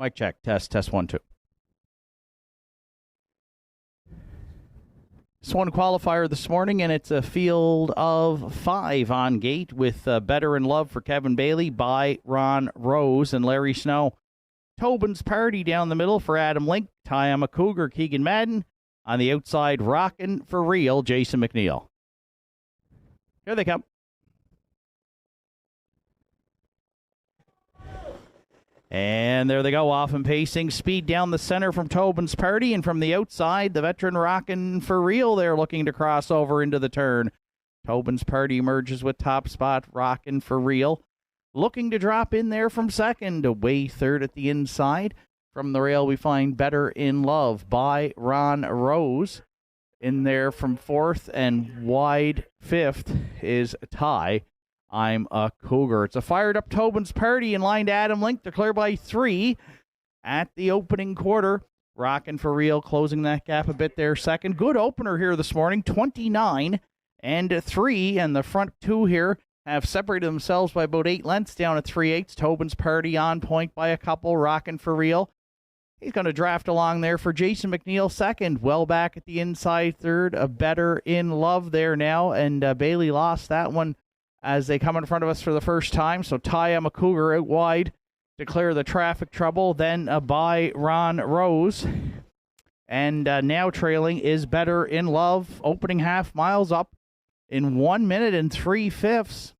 Mic check. Test 1 2. This one qualifier this morning, and it's a field of 5 on gate with Better in Love for Kevin Bailey by Ron Rose and Larry Snow. Tobin's Party down the middle for Adam Link. Ty I'm a Cougar, Keegan Madden. On the outside, Rockin' for Real, Jason McNeil. Here they come. And there they go, off and pacing. Speed down the center from Tobin's Party, and from the outside, the veteran Rockin' for Real. They're looking to cross over into the turn. Tobin's Party emerges with top spot, Rockin' for Real. Looking to drop in there from second, away third at the inside. From the rail, we find Better in Love by Ron Rose. In there from fourth and wide fifth is Ty I'm a Cougar. It's a fired-up Tobin's Party in line to Adam Link. They're clear by 3 at the opening quarter. Rockin' for Real, closing that gap a bit there second. Good opener here this morning, 29 and 3, and the front two here have separated themselves by about 8 lengths down at 3/8. Tobin's Party on point by a couple. Rockin' for Real. He's going to draft along there for Jason McNeil second. Well back at the inside third. A Better in Love there now, and Bailey lost that one as they come in front of us for the first time. So Ty I'm a Cougar out wide to clear the traffic trouble. Then by Ron Rose. And now trailing is Better in Love, opening half miles up in 1 minute and 3/5.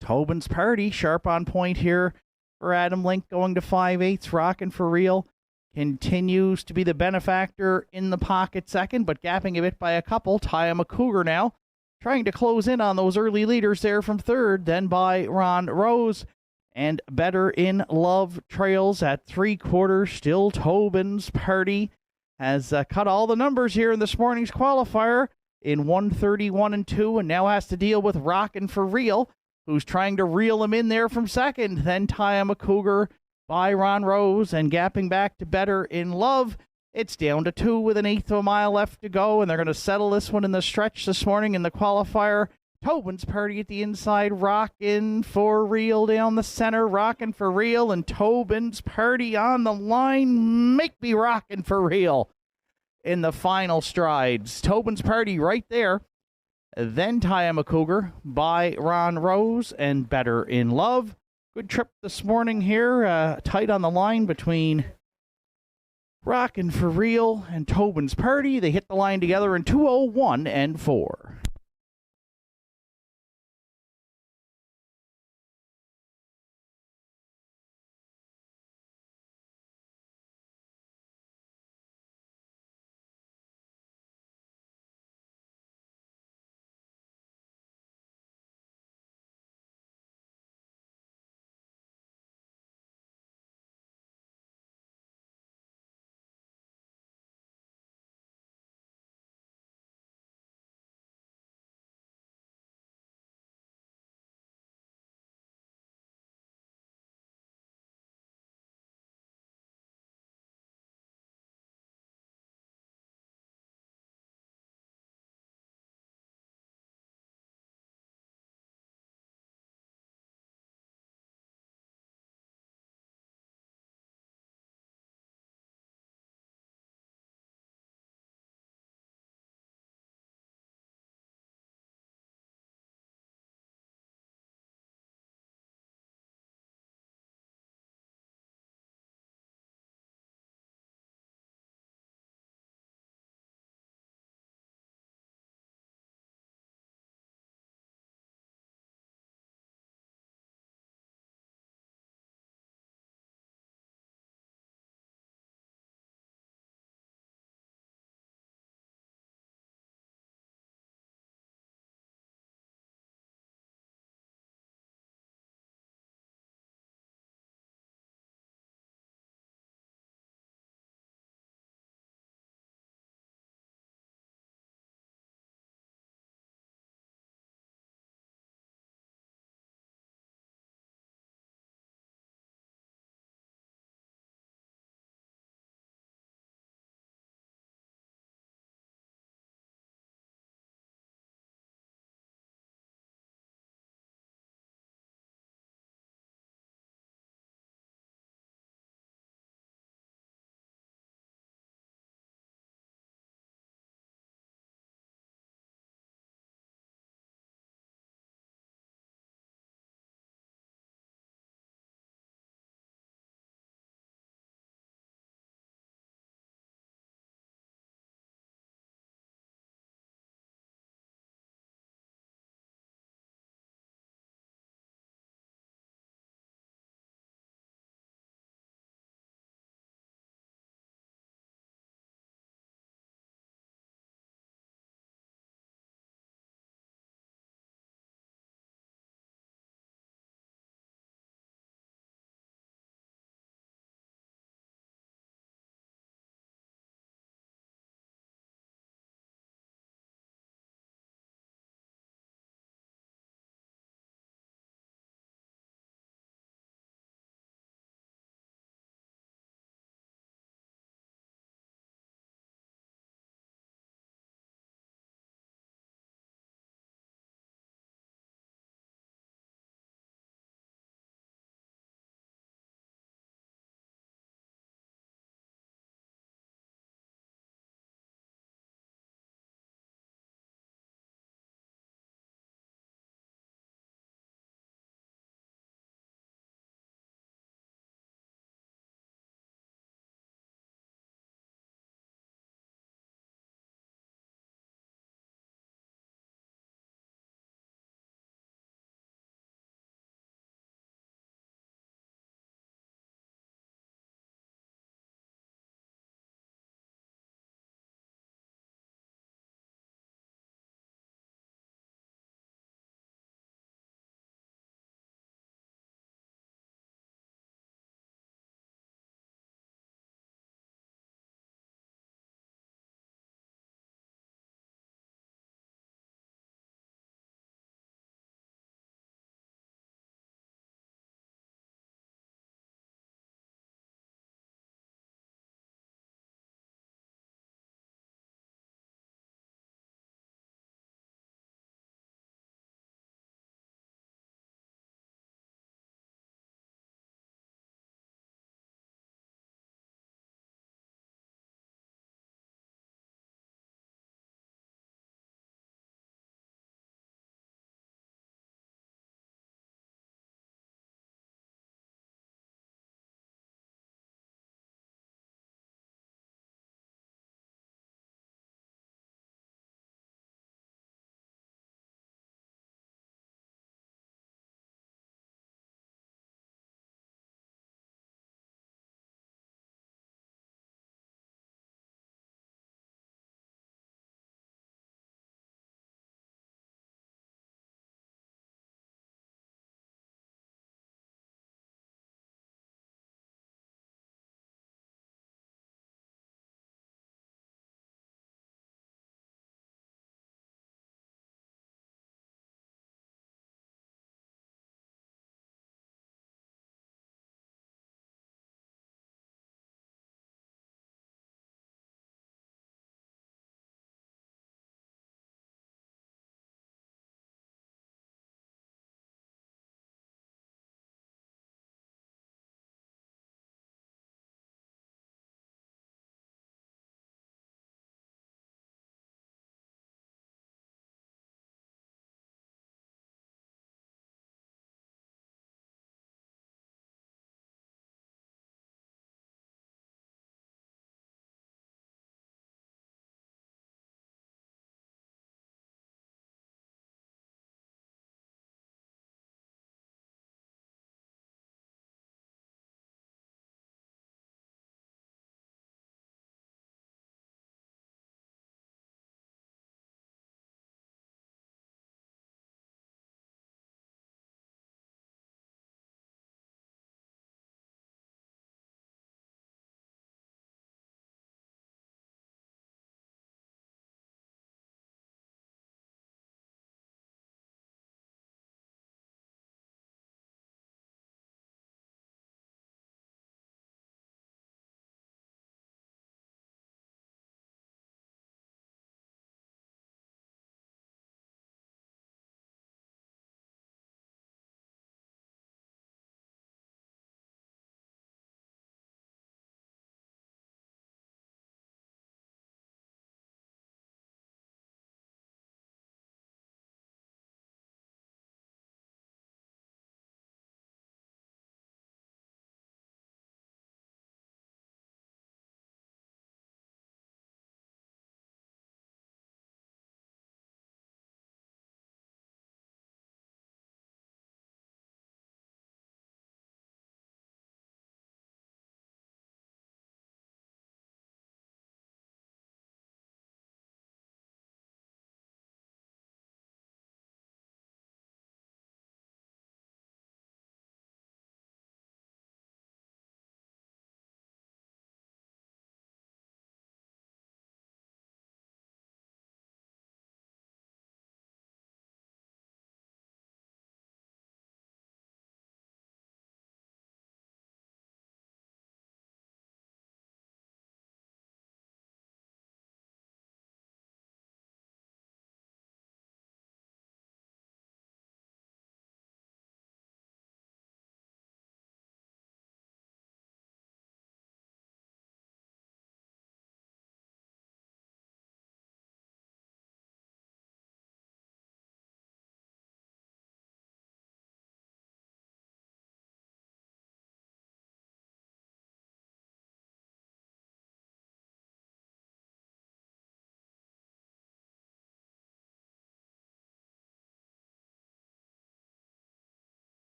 Tobin's Party sharp on point here for Adam Link, going to 5/8. Rockin' for Real continues to be the benefactor in the pocket second, but gapping a bit by a couple. Ty I'm a Cougar now, trying to close in on those early leaders there from third, then by Ron Rose. And Better in Love trails at 3/4. Still Tobin's Party has cut all the numbers here in this morning's qualifier in 1:31 and 2, and now has to deal with Rockin' for Real, who's trying to reel him in there from second. Then Ty I'm a Cougar by Ron Rose, and gapping back to Better in Love. It's down to 2 with 1/8 of a mile left to go, and they're going to settle this one in the stretch this morning in the qualifier. Tobin's Party at the inside, Rockin' for Real down the center, Rockin' for Real, and Tobin's Party on the line. Make me Rockin' for Real in the final strides. Tobin's Party right there. Then Ty I'm a Cougar by Ron Rose and Better in Love. Good trip this morning here. Tight on the line between Rockin' for Real and Tobin's Party. They hit the line together in 2:01 and 4.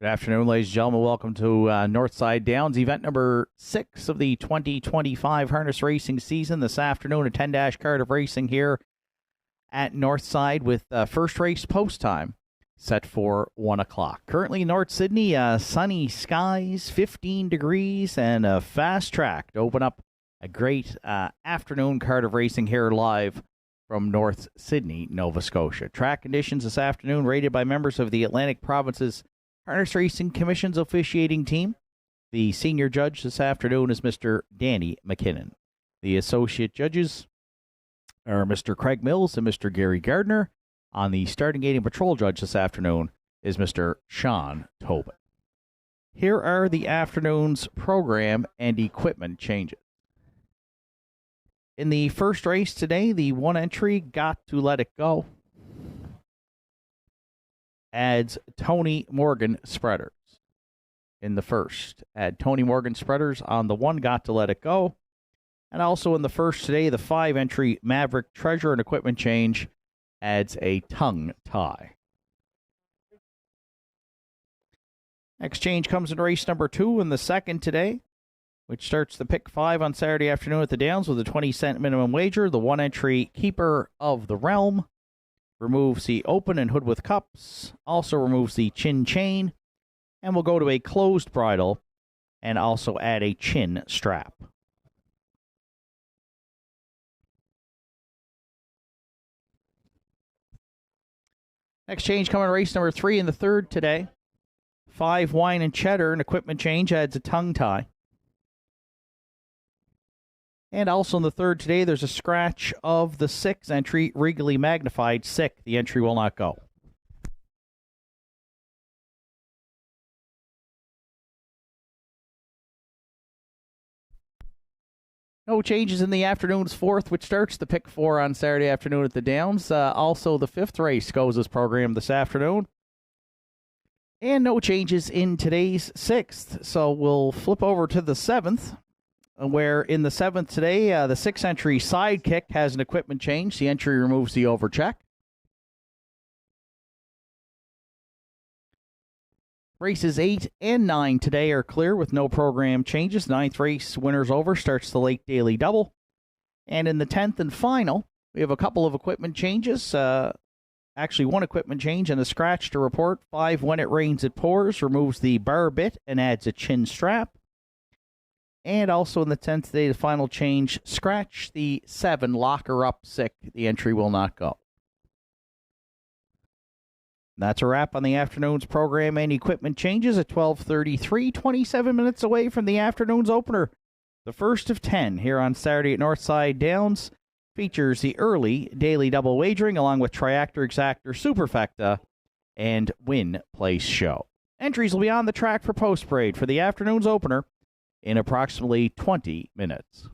Good afternoon, ladies and gentlemen. Welcome to Northside Downs, event number 6 of the 2025 harness racing season. This afternoon, a 10-dash card of racing here at Northside with first race post time set for 1 o'clock. Currently, North Sydney, sunny skies, 15 degrees, and a fast track to open up a great afternoon card of racing here live from North Sydney, Nova Scotia. Track conditions this afternoon rated by members of the Atlantic Province's Harness Racing Commission's officiating team. The senior judge this afternoon is Mr. Danny McKinnon. The associate judges are Mr. Craig Mills and Mr. Gary Gardner. On the starting gate and patrol judge this afternoon is Mr. Sean Tobin. Here are the afternoon's program and equipment changes. In the first race today, the one entry, Got to Let It Go, adds Tony Morgan spreaders. In the first, add Tony Morgan spreaders on the one, Got to Let It Go. And also in the first today, the 5-entry Maverick Treasure and equipment change adds a tongue tie. Next change comes in race number 2 in the second today, which starts the pick 5 on Saturday afternoon at the Downs with a 20-cent minimum wager. The 1-entry Keeper of the Realm removes the open and hood with cups, also removes the chin chain, and will go to a closed bridle and also add a chin strap. Next change coming in race number 3 in the third today. 5 Wine and Cheddar, an equipment change, adds a tongue tie. And also in the third today, there's a scratch of the 6th entry, Regally Magnified Sick. The entry will not go. No changes in the afternoon's 4th, which starts the pick 4 on Saturday afternoon at the Downs. Also, the 5th race goes as programmed this afternoon. And no changes in today's 6th. So we'll flip over to the 7th. Where in the 7th today, the 6th entry Sidekick has an equipment change. The entry removes the overcheck. Races 8 and 9 today are clear with no program changes. 9th race, Winners Over, starts the late daily double. And in the 10th and final, we have a couple of equipment changes. Actually, one equipment change and a scratch to report. 5 When It Rains It Pours removes the bar bit and adds a chin strap. And also in the 10th today, the final change, scratch the 7, Locker Up Sick. The entry will not go. That's a wrap on the afternoon's program and equipment changes at 12:33, 27 minutes away from the afternoon's opener. The first of 10 here on Saturday at Northside Downs features the early daily double wagering along with Triactor, Exactor, Superfecta, and Win Place Show. Entries will be on the track for post parade for the afternoon's opener in approximately 20 minutes.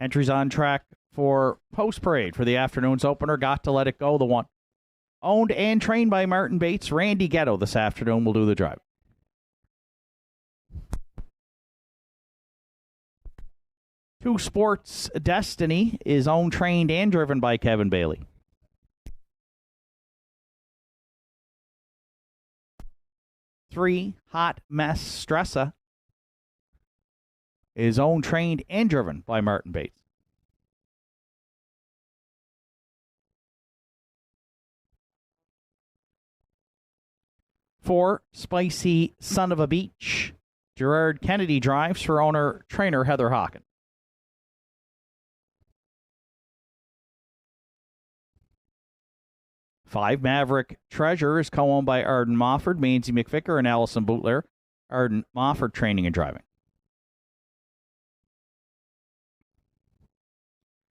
Entries on track for Post Parade for the afternoon's opener. Got to Let It Go, the one. Owned and trained by Martin Bates. Randy Ghetto this afternoon will do the drive. Two Sports Destiny is owned, trained, and driven by Kevin Bailey. Three Hot Mess Stressa is owned, trained, and driven by Martin Bates. Four Spicy Son of a Beach. Gerard Kennedy drives for owner-trainer Heather Hawken. 5 Maverick Treasure is co-owned by Arden Mofford, Mainsey McVicker, and Allison Bootler. Arden Mofford training and driving.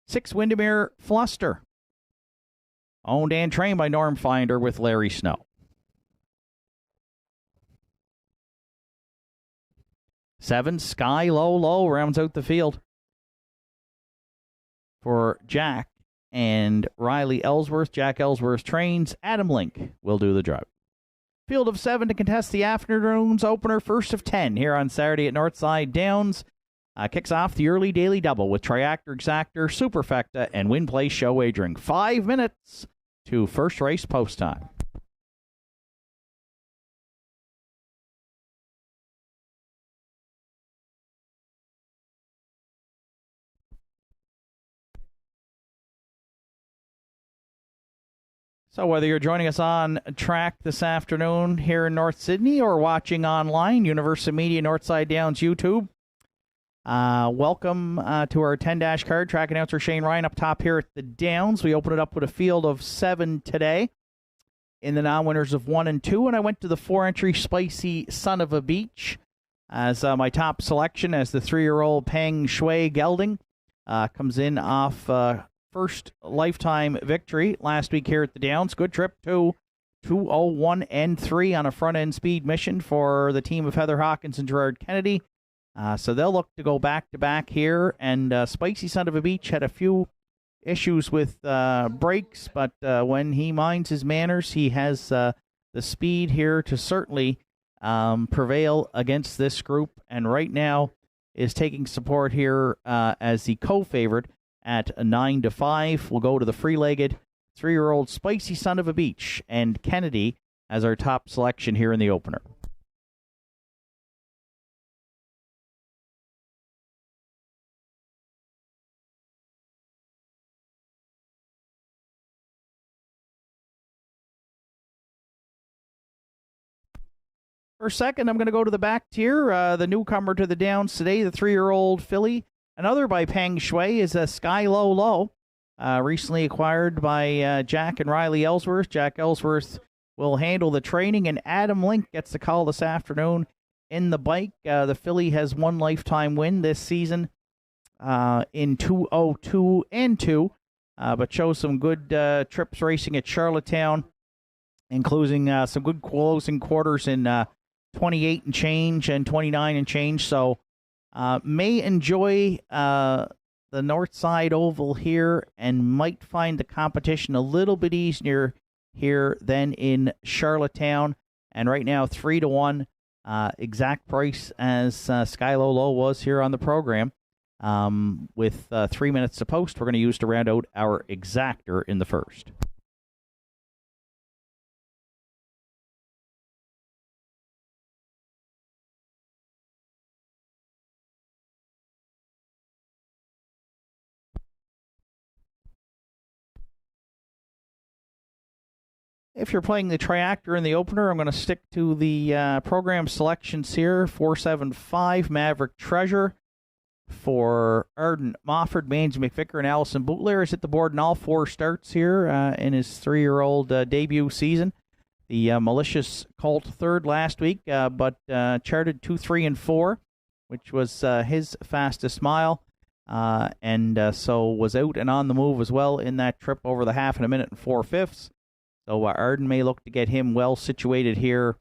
6 Windermere Fluster, owned and trained by Norm Finder with Larry Snow. 7 Sky Low Low rounds out the field for Jack and Riley Ellsworth. Jack Ellsworth trains. Adam Link will do the drive. Field of 7 to contest the afternoon's opener, first of 10 here on Saturday at Northside Downs. Kicks off the early daily double with Triactor, Exactor, Superfecta, and Win Place Show wagering. 5 minutes to first race post time. So whether you're joining us on track this afternoon here in North Sydney or watching online, Universal Media Northside Downs YouTube, welcome to our 10-dash card. Track announcer Shane Ryan up top here at the Downs. We open it up with a field of 7 today in the non-winners of 1 and 2, and I went to the 4-entry Spicy Son of a Beach as my top selection, as the 3-year-old Peng Shui Gelding comes in off first lifetime victory last week here at the Downs. Good trip to 2:01 and 3 on a front-end speed mission for the team of Heather Hawkins and Gerard Kennedy. So they'll look to go back-to-back here. And Spicy Son of a Beach had a few issues with brakes, but when he minds his manners, he has the speed here to certainly prevail against this group. And right now is taking support here as the co-favorite at 9-5. We'll go to the free-legged 3-year-old Spicy Son of a Beach and Kennedy as our top selection here in the opener. For second, I'm going to go to the back tier. The newcomer to the Downs today, the 3-year-old filly. Another by Peng Shui is a Sky Low Low, recently acquired by Jack and Riley Ellsworth. Jack Ellsworth will handle the training, and Adam Link gets the call this afternoon in the bike. The filly has 1 lifetime win this season in 2:02 and 2, but shows some good trips racing at Charlottetown, including some good closing quarters in 28 and change and 29 and change. So may enjoy the Northside Oval here and might find the competition a little bit easier here than in Charlottetown. And right now, 3-1, exact price as Sky Low Low was here on the program. With 3 minutes to post, we're going to use to round out our exactor in the first. If you're playing the Triactor in the opener, I'm going to stick to the program selections here. 4-7-5 Maverick Treasure for Arden Mofford, Mainsey McVicker, and Allison Bootler is at the board in all 4 starts here in his 3-year-old debut season. The Malicious Colt third last week, but charted 2, 3, and 4, which was his fastest mile, and so was out and on the move as well in that trip over the half in 1 minute and 4/5. So Arden may look to get him well situated here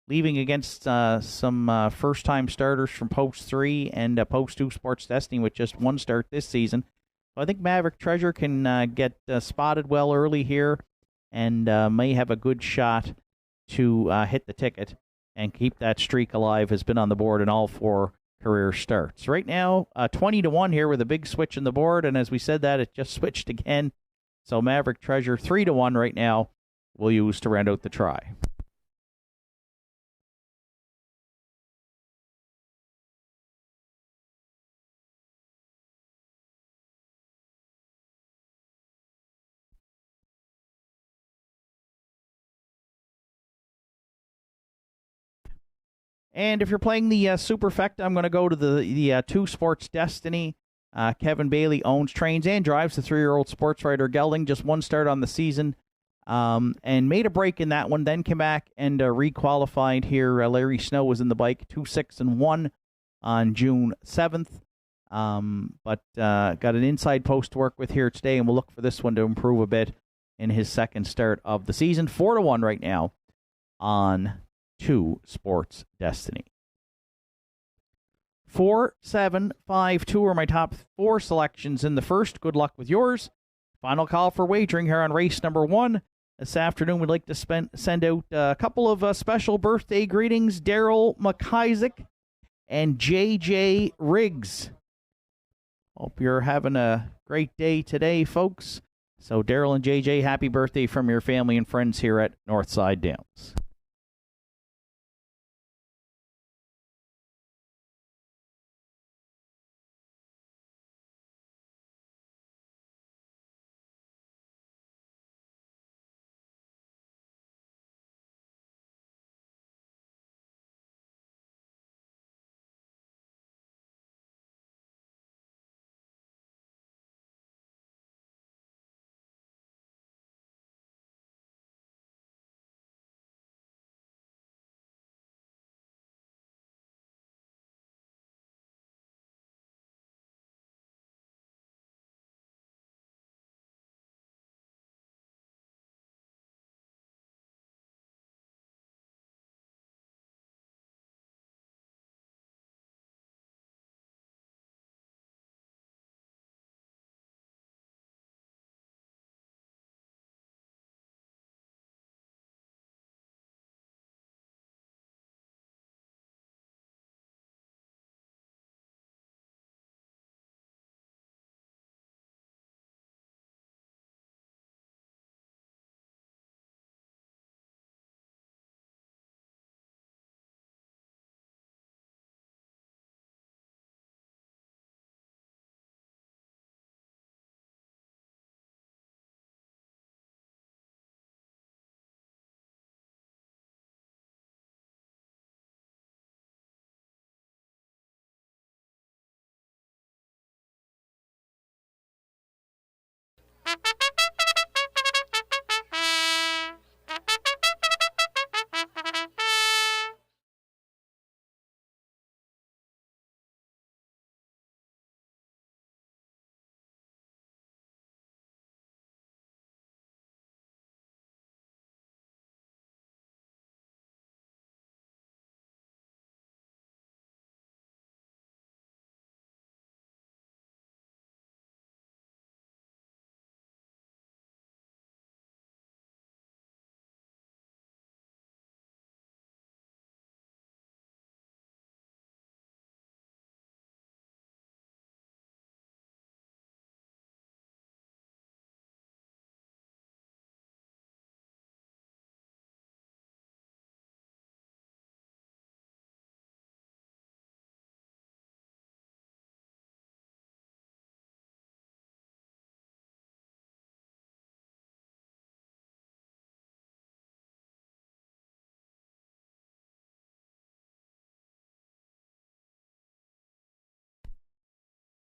leaving against some first-time starters from Post 3 and Post 2 Sports Destiny with just one start this season. So I think Maverick Treasure can get spotted well early here and may have a good shot to hit the ticket and keep that streak alive. Has been on the board in all 4 career starts. Right now, 20-1 here with a big switch in the board, and as we said that, it just switched again. So Maverick Treasure 3-1 right now we'll use to round out the try. And if you're playing the Superfecta, I'm going to go to the 2 Sports Destiny. Kevin Bailey owns, trains, and drives the 3-year-old sports writer Gelding. Just one start on the season, and made a break in that one. Then came back and requalified here. Larry Snow was in the bike, 2-6-1 on June 7th. But got an inside post to work with here today, and we'll look for this one to improve a bit in his second start of the season. 4-1 right now on 2 Sports Destiny. 4, 7, 5, 2 are my top 4 selections in the first. Good luck with yours. Final call for wagering here on race number 1. This afternoon, we'd like to send out a couple of special birthday greetings. Daryl McIsaac and JJ Riggs. Hope you're having a great day today, folks. So Daryl and JJ, happy birthday from your family and friends here at Northside Downs.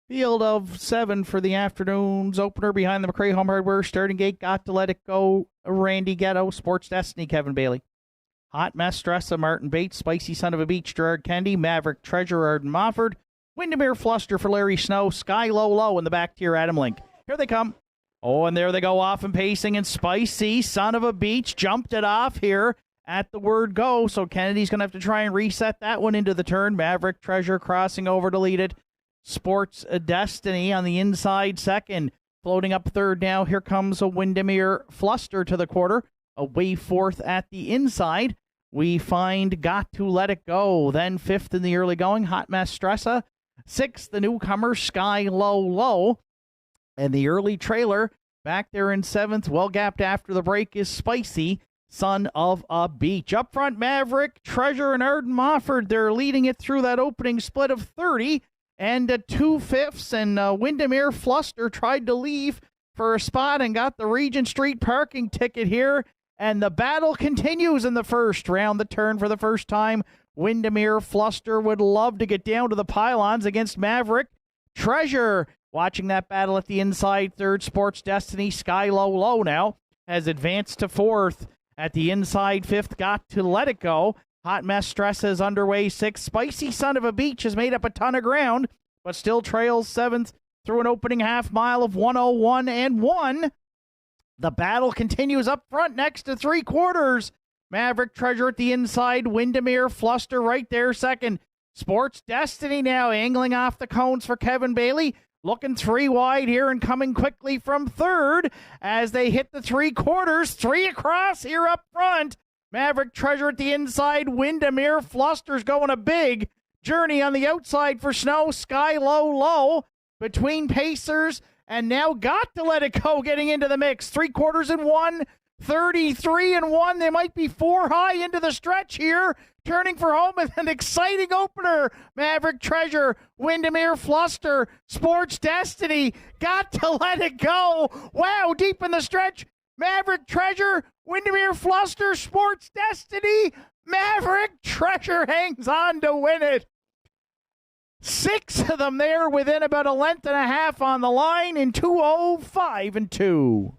Field of 7 for the afternoon's opener behind the McRae Home Hardware. Starting gate, Got to Let It Go, Randy Ghetto. Sports Destiny, Kevin Bailey. Hot Mess, Stressa, Martin Bates. Spicy Son of a Beach, Gerard Kennedy. Maverick Treasure, Arden Mofford. Windermere Fluster for Larry Snow. Sky Low Low in the back tier, Adam Link. Here they come. Oh, and there they go off and pacing, and Spicy Son of a Beach jumped it off here at the word go, so Kennedy's going to have to try and reset that one into the turn. Maverick Treasure crossing over to lead it. Sports Destiny on the inside second. Floating up third now, here comes a Windermere Fluster to the quarter. Away fourth at the inside. We find Got to Let It Go. Then fifth in the early going, Hot Mess Stressa. Sixth, the newcomer, Sky Low Low. And the early trailer back there in seventh, well gapped after the break, is Spicy, Son of a Beach. Up front, Maverick, Treasure, and Arden Mofford. They're leading it through that opening split of 30 and 2/5. And Windermere Fluster tried to leave for a spot and got the Regent Street parking ticket here. And the battle continues in the first round. The turn for the first time. Windermere Fluster would love to get down to the pylons against Maverick Treasure. Watching that battle at the inside third, Sports Destiny, Sky Low Low now has advanced to fourth. At the inside fifth, Got to Let It Go. Hot Mess Stress is underway sixth. Spicy Son of a Beach has made up a ton of ground, but still trails seventh through an opening half mile of 1:01 and 1. The battle continues up front next to three quarters. Maverick Treasure at the inside. Windermere Fluster right there second. Sports Destiny now angling off the cones for Kevin Bailey. Looking three wide here and coming quickly from third as they hit the three quarters. Three across here up front. Maverick Treasure at the inside. Windermere Fluster's going a big journey on the outside for Snow. Sky Low Low between Pacers. And now Got to Let It Go getting into the mix. 3/4 and 1, 33 and 1. They might be four high into the stretch here. Turning for home with an exciting opener. Maverick Treasure, Windermere Fluster, Sports Destiny. Got to Let It Go. Wow, deep in the stretch. Maverick Treasure, Windermere Fluster, Sports Destiny. Maverick Treasure hangs on to win it. 6 of them there within about a length and a half on the line in 2:05 and 2.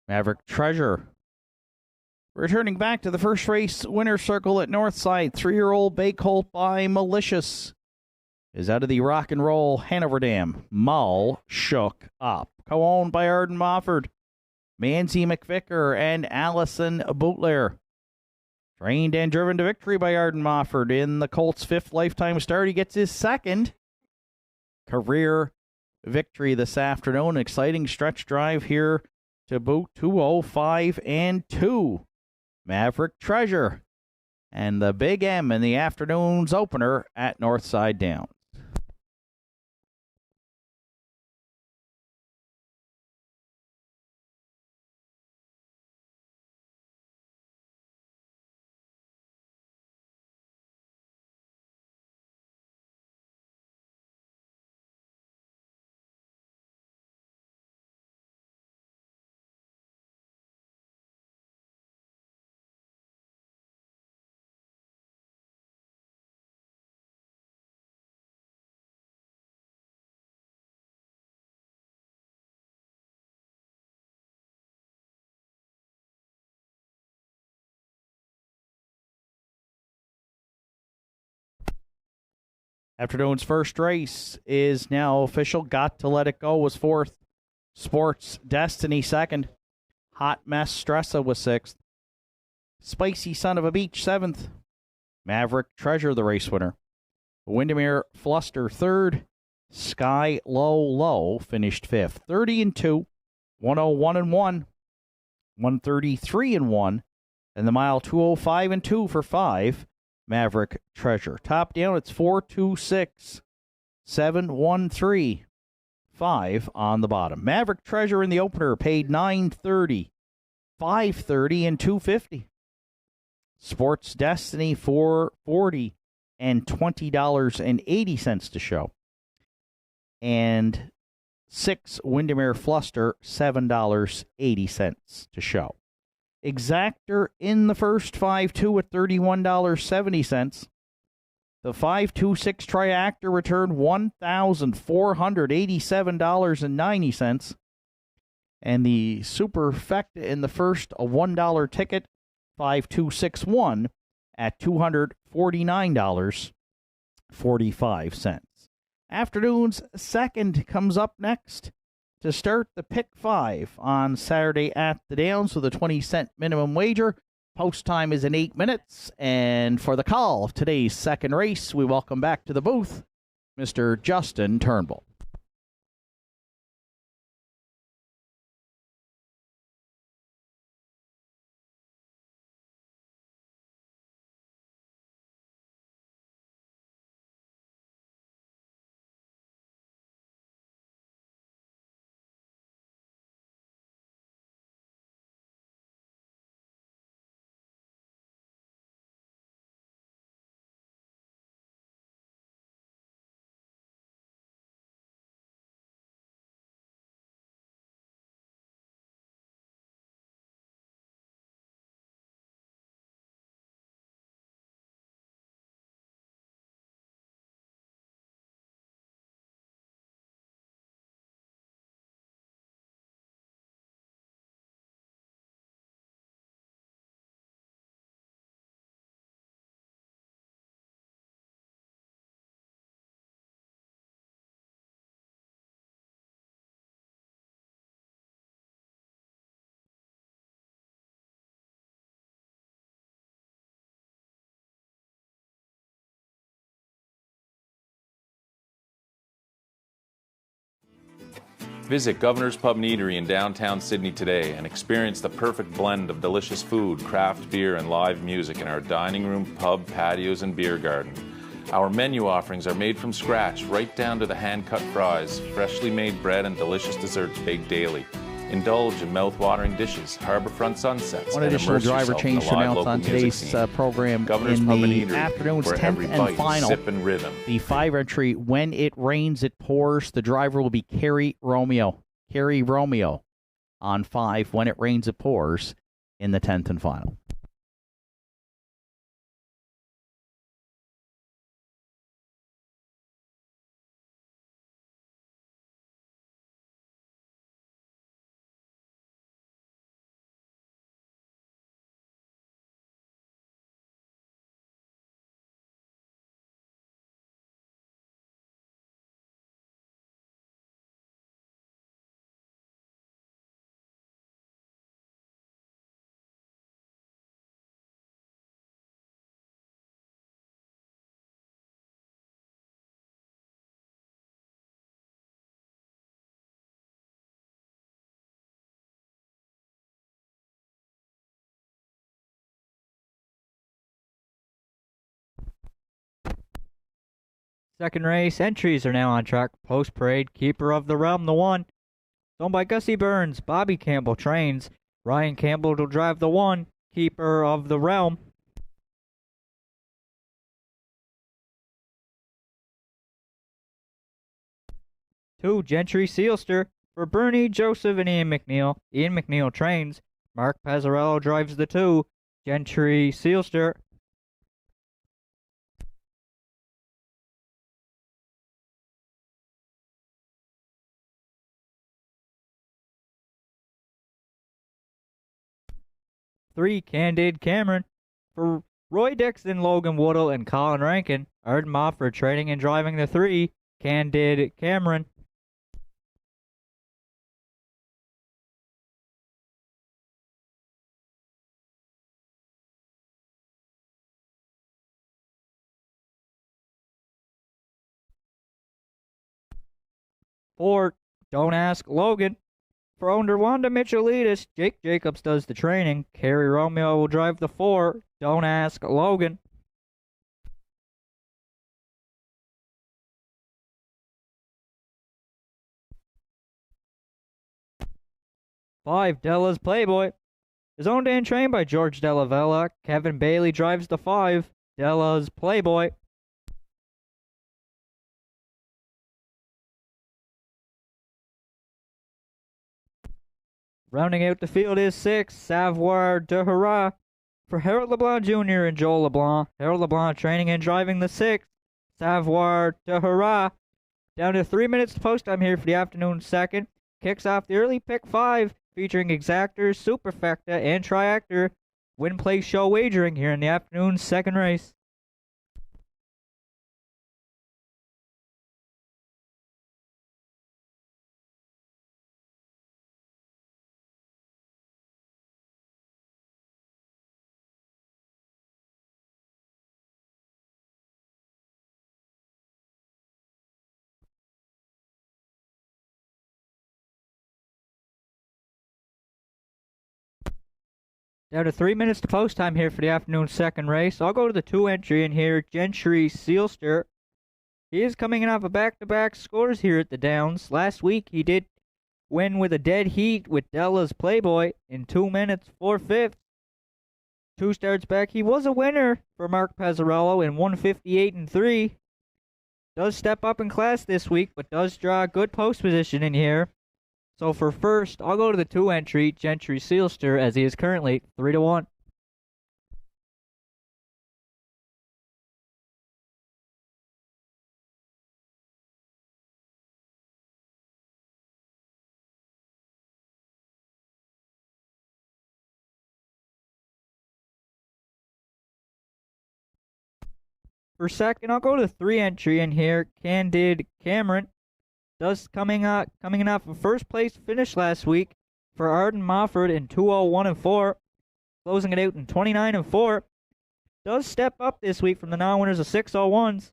Maverick Treasure. Returning back to the first race winner circle at Northside, 3-year-old Bay Colt by Malicious is out of the Rock and Roll Hanover Dam. Mull Shook Up. Co-owned by Arden Mofford, Manzi McVicker, and Allison Bootler. Trained and driven to victory by Arden Mofford in the Colts' 5th lifetime start. He gets his 2nd career victory this afternoon. Exciting stretch drive here to boot. 2:05 and 2. Maverick Treasure and the Big M in the afternoon's opener at Northside Downs. Afternoon's first race is now official. Got to Let It Go was 4th. Sports Destiny 2nd. Hot Mess Stressa was 6th. Spicy Son of a Beach 7th. Maverick Treasure, the race winner. Windermere Fluster 3rd. Sky Low Low finished 5th. 30 and 2. 101 and 1. 133 and 1. And the mile 205 and 2 for 5. Maverick Treasure. Top down, it's 426, 713, 5 on the bottom. Maverick Treasure in the opener paid $9.30, $5.30, and $2.50. Sports Destiny $4.40 and $20.80 to show. And 6 Windermere Fluster $7.80 to show. Exactor in the first 5-2 at $31.70. The 5-2-6 Triactor returned $1,487.90. And the Superfecta in the first, a $1 ticket, 5-2-6-1 at $249.45. Afternoon's second comes up next to start the Pick 5 on Saturday at the Downs with a 20-cent minimum wager. Post time is in 8 minutes. And for the call of today's second race, we welcome back to the booth Mr. Justin Turnbull. Visit Governor's Pub and Eatery in downtown Sydney today and experience the perfect blend of delicious food, craft beer, and live music in our dining room, pub, patios, and beer garden. Our menu offerings are made from scratch, right down to the hand-cut fries, freshly made bread, and delicious desserts baked daily. Indulge in mouth-watering dishes, harborfront sunsets, one and additional immerse driver yourself change in to the live announce local on music today's scene. program Governor's in Pub and the Eatery, afternoon's where 10th every and bite, final. sip, and rhythm. The 5 entry, When It Rains, It Pours. The driver will be Carrie Romeo. Carrie Romeo on 5, When It Rains, It Pours in the 10th and final. Second race, entries are now on track. Post parade, Keeper of the Realm, the 1. Owned by Gussie Burns, Bobby Campbell trains. Ryan Campbell will drive the 1, Keeper of the Realm. Two, Gentry Sealster for Bernie, Joseph, and Ian McNeil. Ian McNeil trains. Mark Pazzarello drives the 2, Gentry Sealster. Three, Candid Cameron for Roy Dixon, Logan Woodall, and Colin Rankin. Arden Mofford training and driving the 3, Candid Cameron. Four, Don't Ask Logan. For owner Wanda Michelitis, Jake Jacobs does the training. Kerry Romeo will drive the 4, Don't Ask Logan. Five, Della's Playboy is owned and trained by George Della Vella. Kevin Bailey drives the 5, Della's Playboy. Rounding out the field is 6, Savoir de Hurrah for Harold LeBlanc Jr. and Joel LeBlanc. Harold LeBlanc training and driving the 6, Savoir de Hurrah. Down to 3 minutes to post time here for the afternoon second. Kicks off the early pick 5 featuring Exactor, Superfecta, and Triactor. Win place show wagering here in the afternoon second race. Down to 3 minutes to post time here for the afternoon second race. I'll go to the 2 entry in here, Gentry Sealster. He is coming in off of back-to-back scores here at the Downs. Last week he did win with a dead heat with Della's Playboy in 2 minutes 4/5. 2 starts back, he was a winner for Mark Pazzarello in 158-3. Does step up in class this week, but does draw a good post position in here. So for first, I'll go to the 2 entry, Gentry Sealster, as he is currently 3-1. For second, I'll go to the 3 entry in here, Candid Cameron. Does coming in off a first place finish last week for Arden Mofford in 2:01-4, closing it out in 29-4. Does step up this week from the non-winners of 6:01s.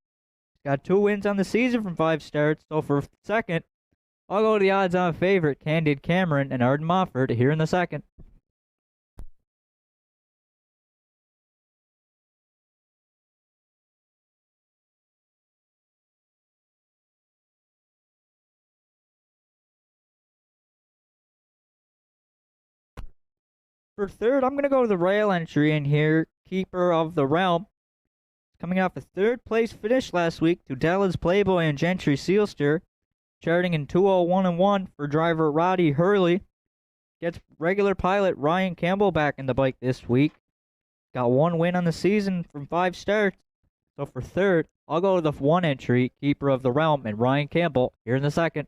Got 2 wins on the season from 5 starts. So for second, I'll go to the odds-on favorite, Candid Cameron and Arden Mofford here in the second. For third, I'm going to go to the rail entry in here, Keeper of the Realm. Coming off a third place finish last week to Della's Playboy and Gentry Sealster. Charting in 2:01-1 for driver Roddy Hurley. Gets regular pilot Ryan Campbell back in the bike this week. Got 1 win on the season from 5 starts. So for third, I'll go to the 1 entry, Keeper of the Realm, and Ryan Campbell here in the second.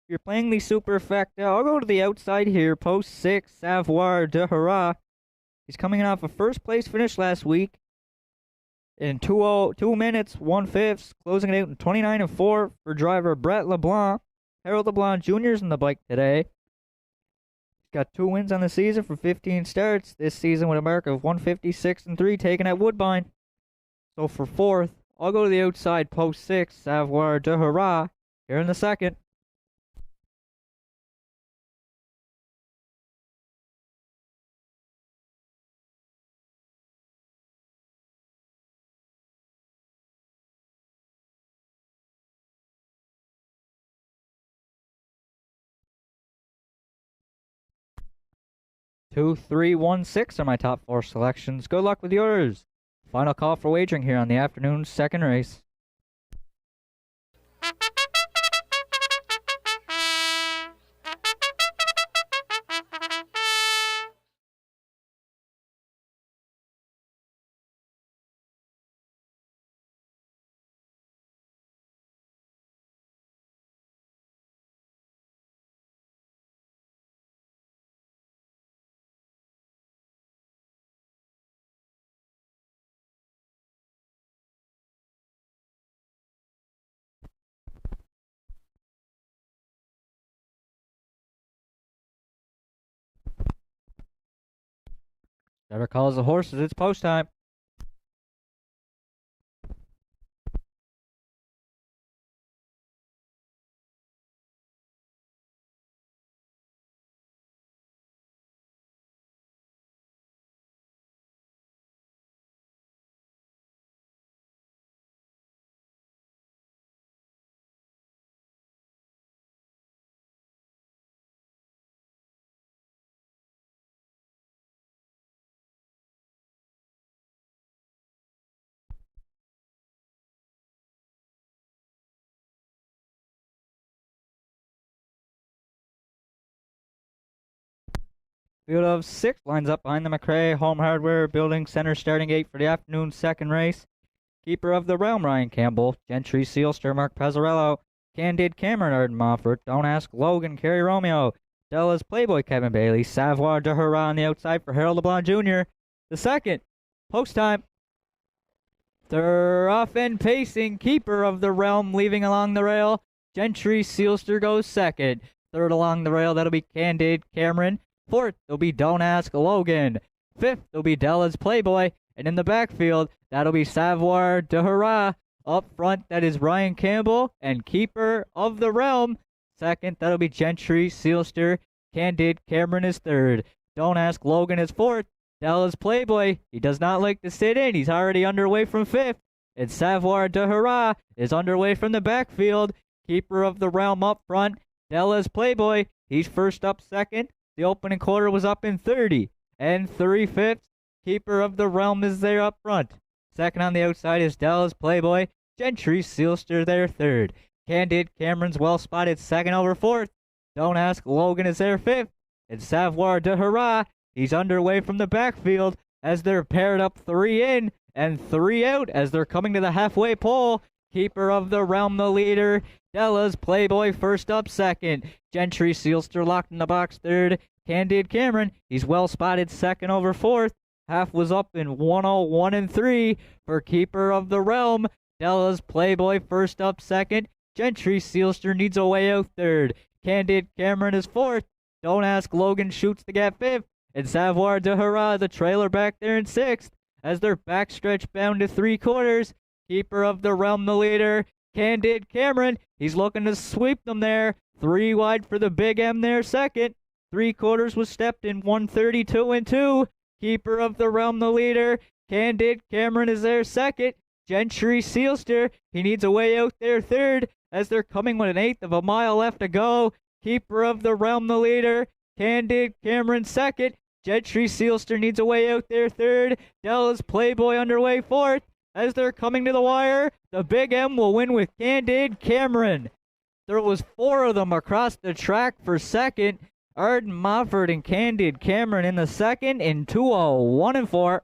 If you're playing the Superfecta, I'll go to the outside here, post 6, Savoir de Hurrah. He's coming off a first place finish last week in 2 minutes 1/5, closing it out in 29-4 for driver Brett LeBlanc. Harold LeBlanc Jr. is in the bike today. He's got 2 wins on the season for 15 starts this season with a mark of 156-3 taken at Woodbine. So for fourth, I'll go to the outside, post 6, Savoir de Hurrah here in the second. 2, 3, 1, 6 are my top 4 selections. Good luck with yours. Final call for wagering here on the afternoon's second race. Better calls the horses. It's post time. Field of 6 lines up behind the McRae Home Hardware Building Center starting gate for the afternoon's second race. Keeper of the Realm, Ryan Campbell. Gentry Sealster, Mark Pezzarello. Candid Cameron, Arden Mofford. Don't Ask Logan, Kerry Romeo. Della's Playboy, Kevin Bailey. Savoir de Hurrah on the outside for Harold LeBlanc Jr. The second, post time. They're off and pacing. Keeper of the Realm leaving along the rail. Gentry Sealster goes second. Third along the rail, that'll be Candid Cameron. Fourth, there'll be Don't Ask Logan. Fifth, there'll be Della's Playboy. And in the backfield, that'll be Savoir de Hurrah. Up front, that is Ryan Campbell. And Keeper of the Realm. Second, that'll be Gentry Sealster. Candid Cameron is third. Don't Ask Logan is fourth. Della's Playboy, he does not like to sit in. He's already underway from fifth. And Savoir de Hurrah is underway from the backfield. Keeper of the Realm up front. Della's Playboy, he's first up second. The opening quarter was up in 30 and 3/5. Keeper of the Realm is there up front. Second on the outside is Della's Playboy. Gentry Sealster there third. Candid Cameron's well spotted second over fourth. Don't Ask Logan is there fifth. And Savoir de Hurrah, he's underway from the backfield as they're paired up 3 in and 3 out as they're coming to the halfway pole. Keeper of the Realm the leader. Della's Playboy first up second. Gentry Sealster locked in the box third. Candid Cameron, he's well spotted second over fourth. Half was up in 101 and 3 for Keeper of the Realm. Della's Playboy first up second. Gentry Sealster needs a way out third. Candid Cameron is fourth. Don't Ask Logan shoots the gap fifth. And Savoir de Hurrah, the trailer back there in sixth as they're backstretch bound to 3/4. Keeper of the Realm the leader. Candid Cameron, he's looking to sweep them there. 3 wide for the Big M there second. 3/4 was stepped in 132 and 2. Keeper of the Realm the leader. Candid Cameron is there second. Gentry Sealster, he needs a way out there third as they're coming with 1/8 of a mile left to go. Keeper of the Realm the leader. Candid Cameron second. Gentry Sealster needs a way out there third. Della's Playboy underway fourth. As they're coming to the wire, the Big M will win with Candid Cameron. There was 4 of them across the track for second. Arden Mofford and Candid Cameron in the second in 2:01 and 4.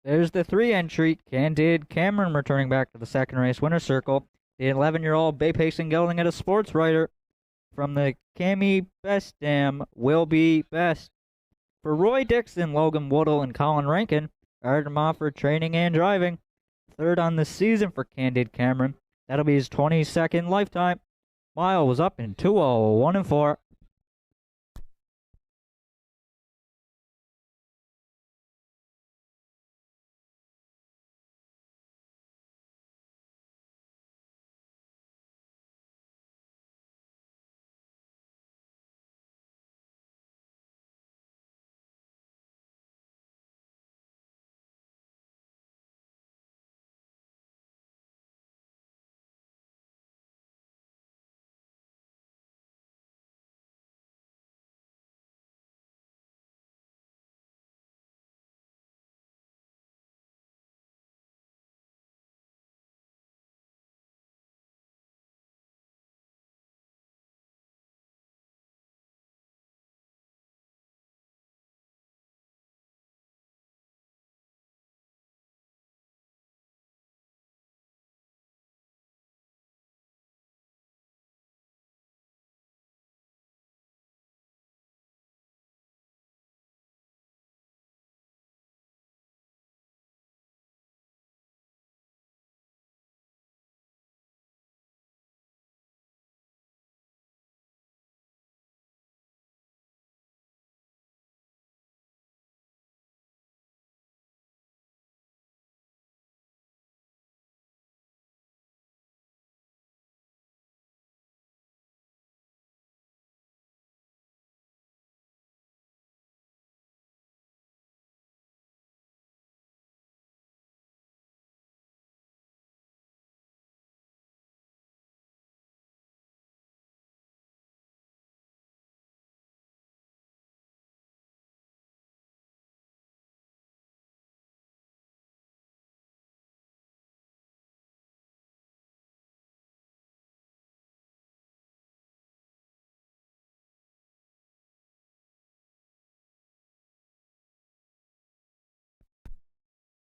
There's the 3 entry, Candid Cameron returning back to the second race winner circle. The 11-year-old bay pacing gelding at a sports writer from the Cami Best Dam will be best. For Roy Dixon, Logan Woodall, and Colin Rankin, Arden Mofford training and driving. Third on the season for Candid Cameron. That'll be his 22nd lifetime. Mile was up in 2:01 and 4.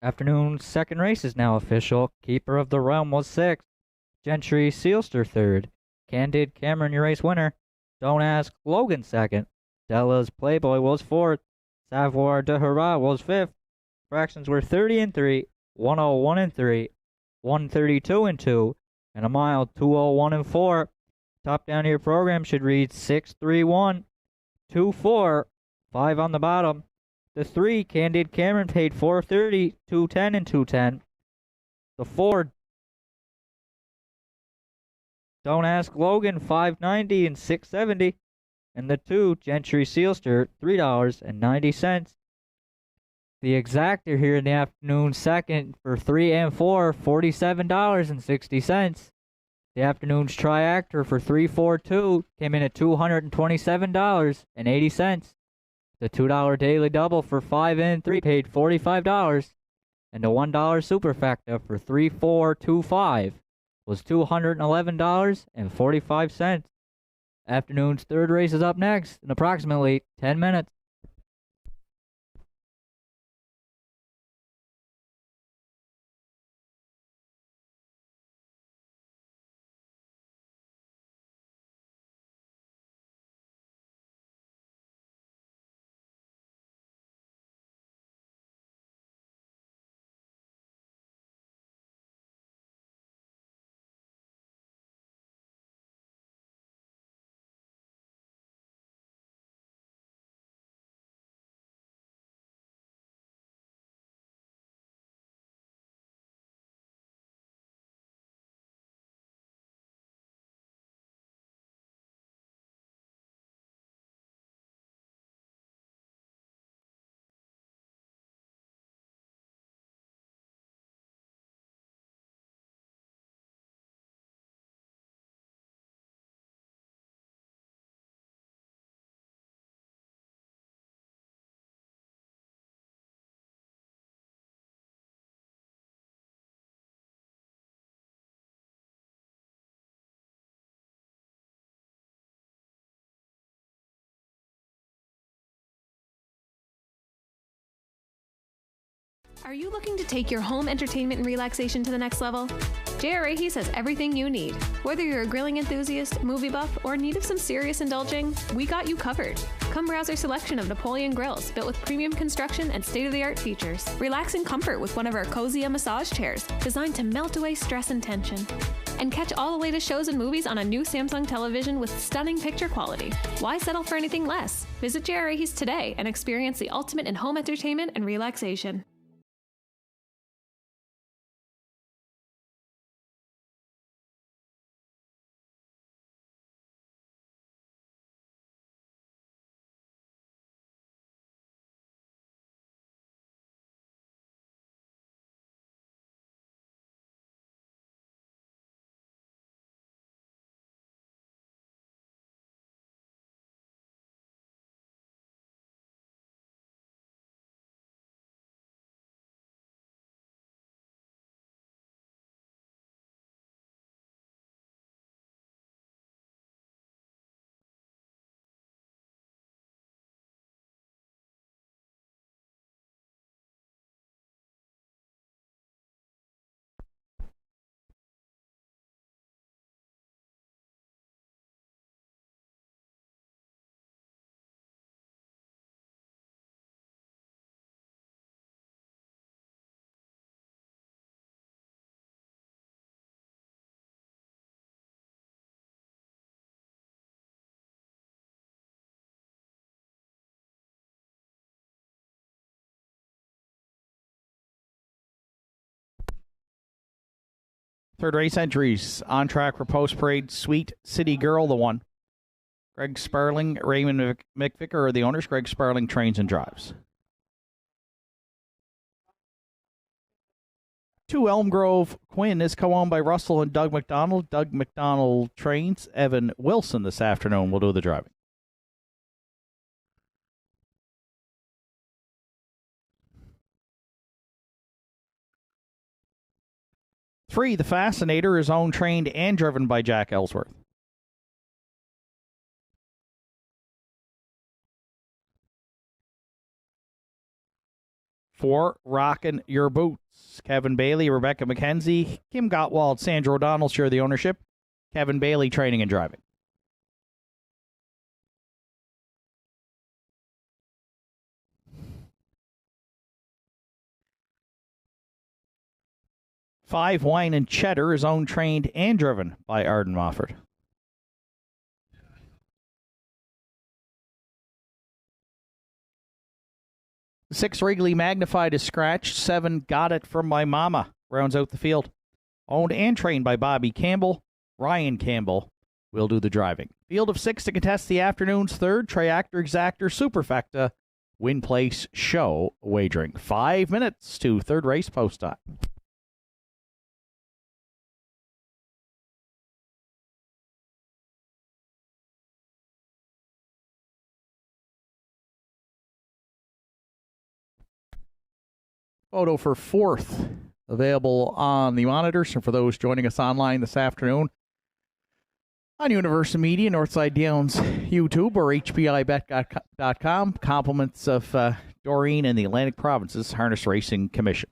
Afternoon's second race is now official. Keeper of the Realm was 6th. Gentry Sealster 3rd. Candid Cameron, your race winner. Don't Ask Logan 2nd. Della's Playboy was 4th. Savoir de Hurrah was 5th. Fractions were 30 and 3, 101 and 3, 132 and 2, and a mile 201 and 4. Top down of your program should read 631, 24, 5 on the bottom. The 3, Candid Cameron, paid 430, 210, and 210. The 4, Don't Ask Logan, 590 and 670. And the 2, Gentry Sealster, $3.90. The exactor here in the afternoon second for 3 and 4, $47.60. The afternoon's triactor for 3, 4, 2 came in at $227.80. The $2 daily double for 5 and 3 paid $45. And the $1 superfecta for 3, 4, 2, 5 was $211.45. Afternoon's third race is up next in approximately 10 minutes. Are you looking to take your home entertainment and relaxation to the next level? J.R. Rahey's has everything you need. Whether you're a grilling enthusiast, movie buff, or in need of some serious indulging, we got you covered. Come browse our selection of Napoleon grills built with premium construction and state-of-the-art features. Relax in comfort with one of our cozy massage chairs designed to melt away stress and tension. And catch all the latest shows and movies on a new Samsung television with stunning picture quality. Why settle for anything less? Visit J.R. Rahey's today and experience the ultimate in home entertainment and relaxation. Third race entries on track for Post Parade. Sweet City Girl, the one. Greg Sparling, Raymond McVicker are the owners. Greg Sparling trains and drives. 2 Elm Grove Quinn is co-owned by Russell and Doug McDonald. Doug McDonald trains. Evan Wilson this afternoon will do the driving. Three, The Fascinator is owned, trained, and driven by Jack Ellsworth. 4, Rockin' Your Boots. Kevin Bailey, Rebecca McKenzie, Kim Gottwald, Sandra O'Donnell share the ownership. Kevin Bailey training and driving. Five, Wine and Cheddar is owned, trained, and driven by Arden Mofford. 6, Wrigley Magnified is scratched. 7, Got It From My Mama rounds out the field. Owned and trained by Bobby Campbell. Ryan Campbell will do the driving. Field of 6 to contest the afternoon's third. Triactor Exactor Superfecta Win Place Show wagering. 5 minutes to third race post time. Photo for fourth available on the monitors. And for those joining us online this afternoon on Universal Media, Northside Downs YouTube, or HBIBet.com, compliments of Doreen and the Atlantic Provinces Harness Racing Commission.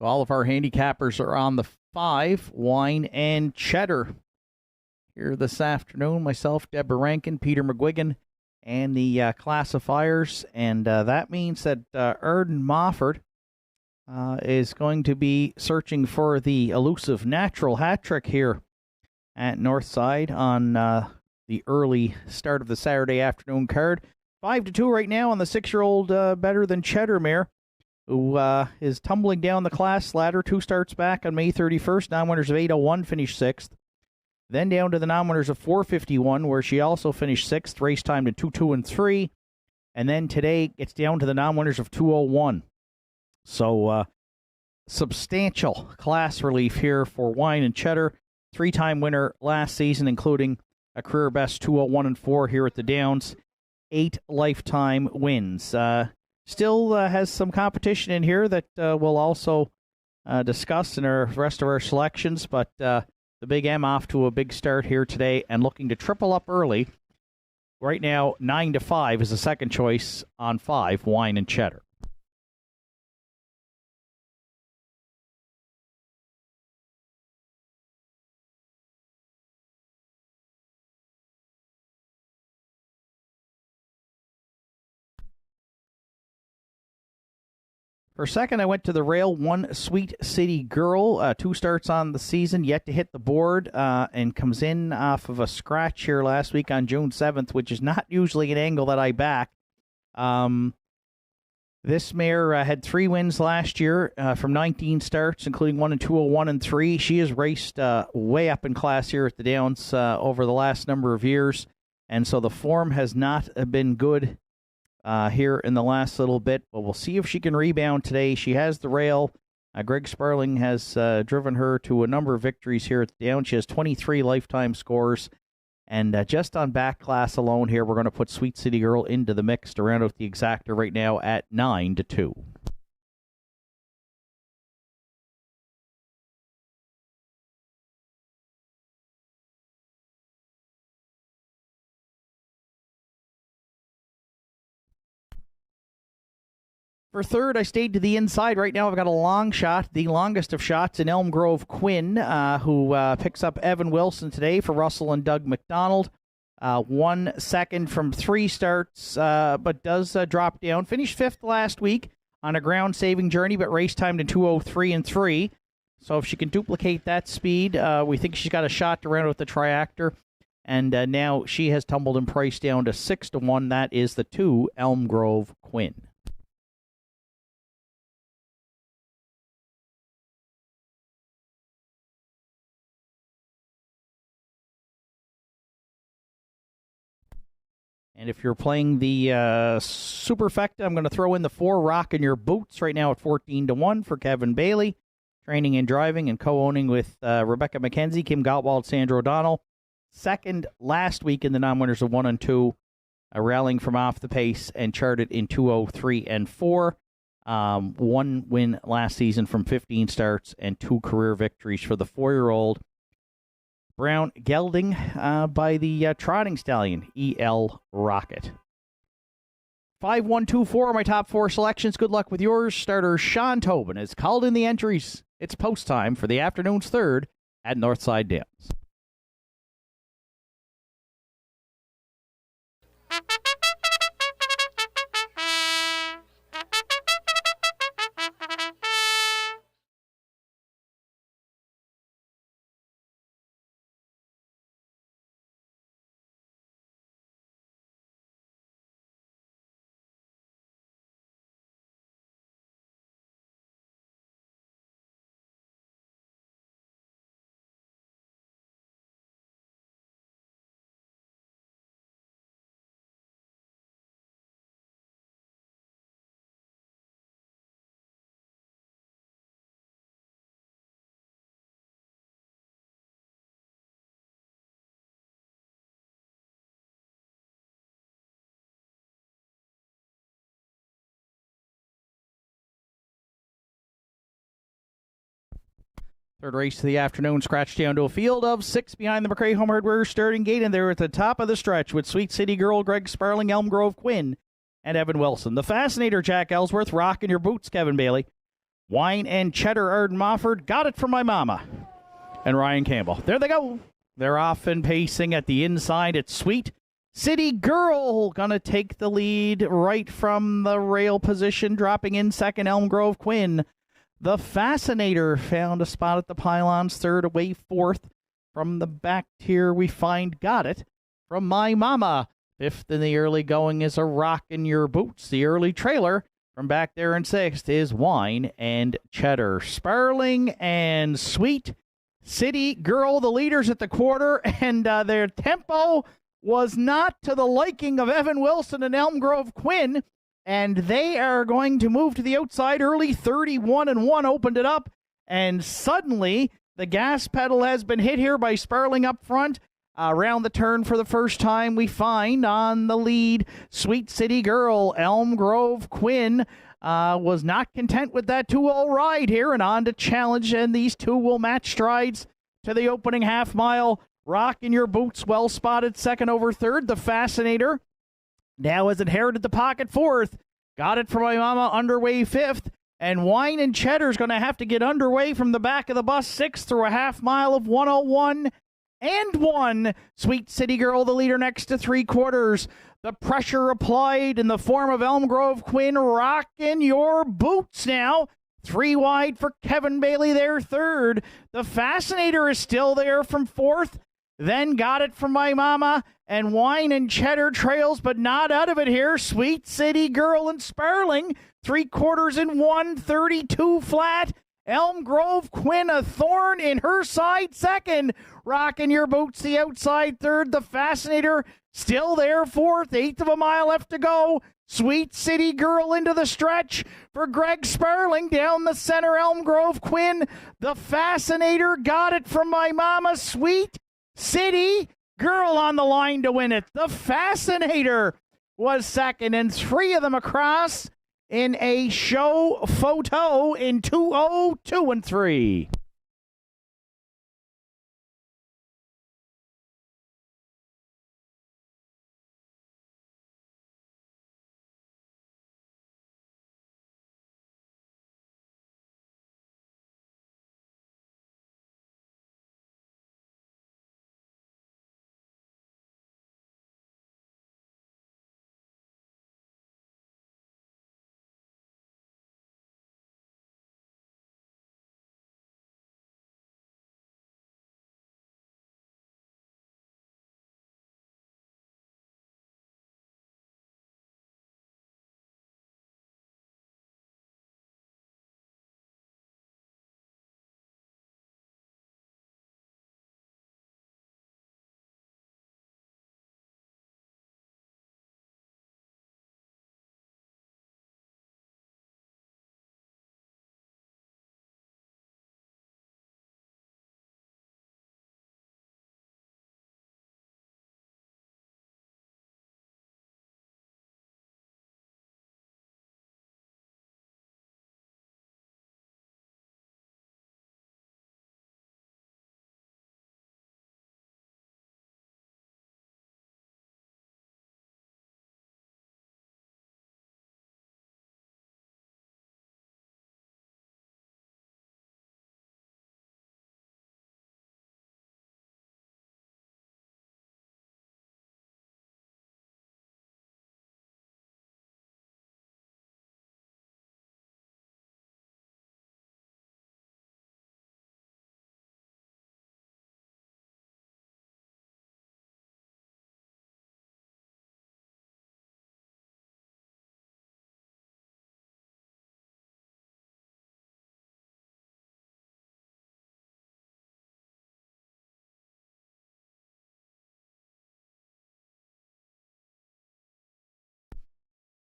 All of our handicappers are on the 5, Wine and Cheddar. Here this afternoon, myself, Deborah Rankin, Peter McGuigan, and the classifiers. And that means that Arden Mofford is going to be searching for the elusive natural hat trick here at Northside on the early start of the Saturday afternoon card. 5-2 right now on the 6-year-old Better Than Cheddar mare, who is tumbling down the class ladder. 2 starts back on May 31st. Non-winners of 801 finished 6th. Then down to the non-winners of 451, where she also finished 6th. Race time to 2-2 and 3. And then today gets down to the non-winners of 201. So substantial class relief here for Wine and Cheddar. 3-time winner last season, including a career best 201 and 4 here at the Downs. 8 lifetime wins. Still has some competition in here that will also discuss in the rest of our selections, but the Big M off to a big start here today and looking to triple up early. Right now, 9-5 is the second choice on 5, Wine and Cheddar. For second, I went to the rail. 1, Sweet City Girl. 2 starts on the season, yet to hit the board, and comes in off of a scratch here last week on June 7th, which is not usually an angle that I back. This mare had 3 wins last year from 19 starts, including 1 in 201 and 3. She has raced way up in class here at the Downs over the last number of years, and so the form has not been good here in the last little bit, but we'll see if she can rebound today. She has the rail. Greg Sparling has driven her to a number of victories here at the Downs. She has 23 lifetime scores, and just on back class alone here, we're going to put Sweet City Girl into the mix to round out the exacta right now at 9-2. For third, I stayed to the inside. Right now, I've got a long shot, the longest of shots in Elm Grove Quinn, who picks up Evan Wilson today for Russell and Doug McDonald. 1 second from 3 starts, but does drop down. Finished 5th last week on a ground-saving journey, but race timed in 2:03 and 3. So if she can duplicate that speed, we think she's got a shot to round out the triactor. And now she has tumbled in price down to 6-1. That is the 2, Elm Grove Quinn. And if you're playing the Superfecta, I'm going to throw in the 4, Rockin' Your Boots, right now at 14-1 for Kevin Bailey. Training and driving and co-owning with Rebecca McKenzie, Kim Gottwald, Sandra O'Donnell. Second last week in the non-winners of 1 and 2, rallying from off the pace and charted in 2:03 and 4. 1 win last season from 15 starts and 2 career victories for the 4-year-old. Brown gelding by the trotting stallion, E.L. Rocket. 5, 1, 2, 4 are my top 4 selections. Good luck with yours. Starter Sean Tobin has called in the entries. It's post time for the afternoon's third at Northside Downs. Third race of the afternoon, scratched down to a field of 6 behind the McRae Home Hardware starting gate, and they're at the top of the stretch with Sweet City Girl, Greg Sparling, Elm Grove Quinn, and Evan Wilson. The Fascinator, Jack Ellsworth, Rockin' Your Boots, Kevin Bailey. Wine and Cheddar, Arden Mofford, Got It From My Mama, and Ryan Campbell. There they go. They're off and pacing at the inside. It's Sweet City Girl going to take the lead right from the rail position, dropping in second, Elm Grove Quinn. The Fascinator found a spot at the pylons, third, away fourth. From the back tier, we find Got It From My Mama. Fifth in the early going is a Rockin' Your Boots. The early trailer from back there in sixth is Wine and Cheddar. Sparling and Sweet City Girl, the leaders at the quarter, and their tempo was not to the liking of Evan Wilson and Elm Grove Quinn. And they are going to move to the outside early. 31-1 opened it up. And suddenly, the gas pedal has been hit here by Sparling up front. Around the turn for the first time, we find on the lead, Sweet City Girl, Elm Grove Quinn. was not content with that 2-0 ride here and on to challenge, and these two will match strides to the opening half mile. Rock in Your Boots, well spotted second over third. The Fascinator now has inherited the pocket fourth. Got It From My Mama underway fifth. And Wine and Cheddar's going to have to get underway from the back of the bus sixth through a half mile of 1:01 and 1. Sweet City Girl, the leader, next to three quarters. The pressure applied in the form of Elm Grove Quinn. Rockin' Your Boots now. 3 wide for Kevin Bailey there third. The Fascinator is still there from fourth. Then Got It From My Mama, and Wine and Cheddar trails, but not out of it here. Sweet City Girl and Sparling, 3 quarters in 1:32 flat. Elm Grove Quinn, a thorn in her side second. Rockin' Your Boots, the outside third. The Fascinator still there fourth. Eighth of a mile left to go. Sweet City Girl into the stretch for Greg Sparling. Down the center, Elm Grove Quinn. The Fascinator, Got It From My Mama. Sweet City Girl on the line to win it. The Fascinator was second, and 3 of them across in a show photo in 2:02 and 3.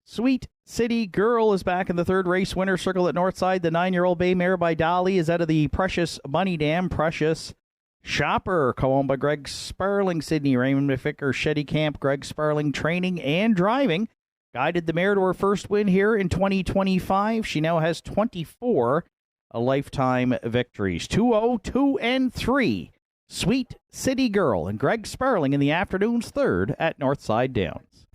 Sweet City Girl is back in the third race winner circle at Northside. The 9-year-old bay mare by Dolly is out of the Precious Money Dam. Precious Shopper, co-owned by Greg Sparling, Sydney, Raymond McVicker, Shetty Camp, Greg Sparling, training and driving. Guided the mare to her first win here in 2025. She now has 24 lifetime victories. 2:02 and 3. Sweet City Girl and Greg Sparling in the afternoon's third at Northside Downs.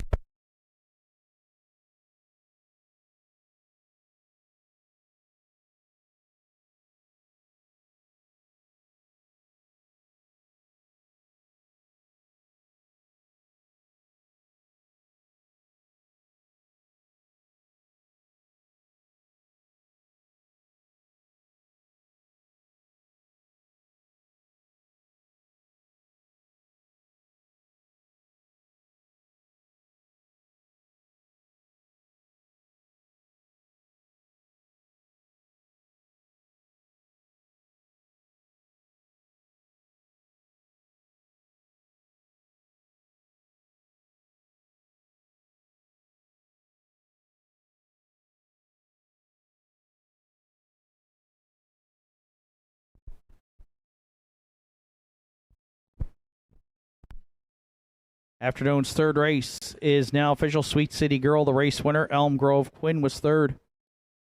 Afternoon's third race is now official. Sweet City Girl, the race winner. Elm Grove Quinn was third.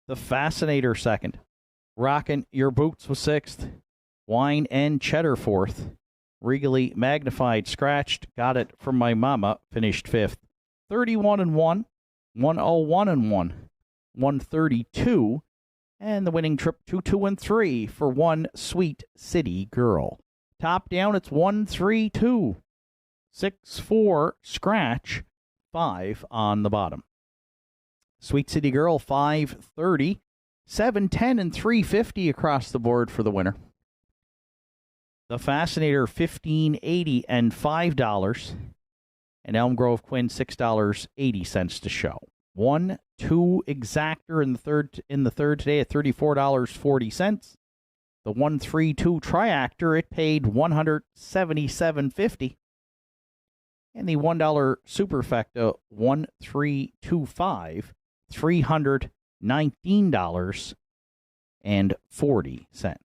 The Fascinator second. Rockin' Your Boots was sixth. Wine and Cheddar fourth. Regally Magnified Scratched, Got It From My Mama, finished fifth. 31-1, 101-1, 132, and the winning trip 2-2-3 for One Sweet City Girl. Top down, it's 1-3-2, 6-4 scratch, 5 on the bottom. Sweet City Girl 530, 710 and 350 across the board for the winner. The Fascinator 1580 and $5, and Elm Grove Quinn $6.80 to show. 1-2 Exactor in the third today at $34.40. The 1-3-2 Triactor, it paid $177.50. And the $1 Superfecta 1325, $319.40.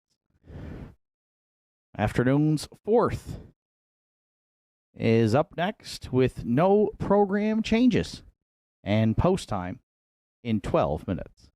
Afternoon's fourth is up next with no program changes and post time in 12 minutes.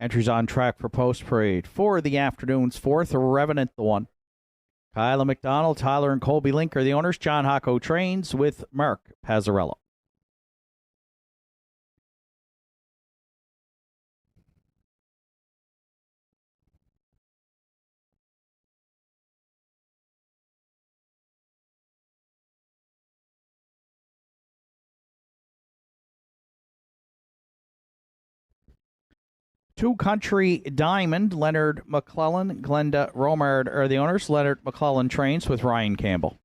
Entries on track for post parade. For the afternoon's fourth, Revenant the one. Kyla McDonald, Tyler and Colby Link are the owners. John Hocko trains with Mark Pazzarello. Two Country Diamond, Leonard McClellan, Glenda Romard are the owners. Leonard McClellan trains with Ryan Campbell.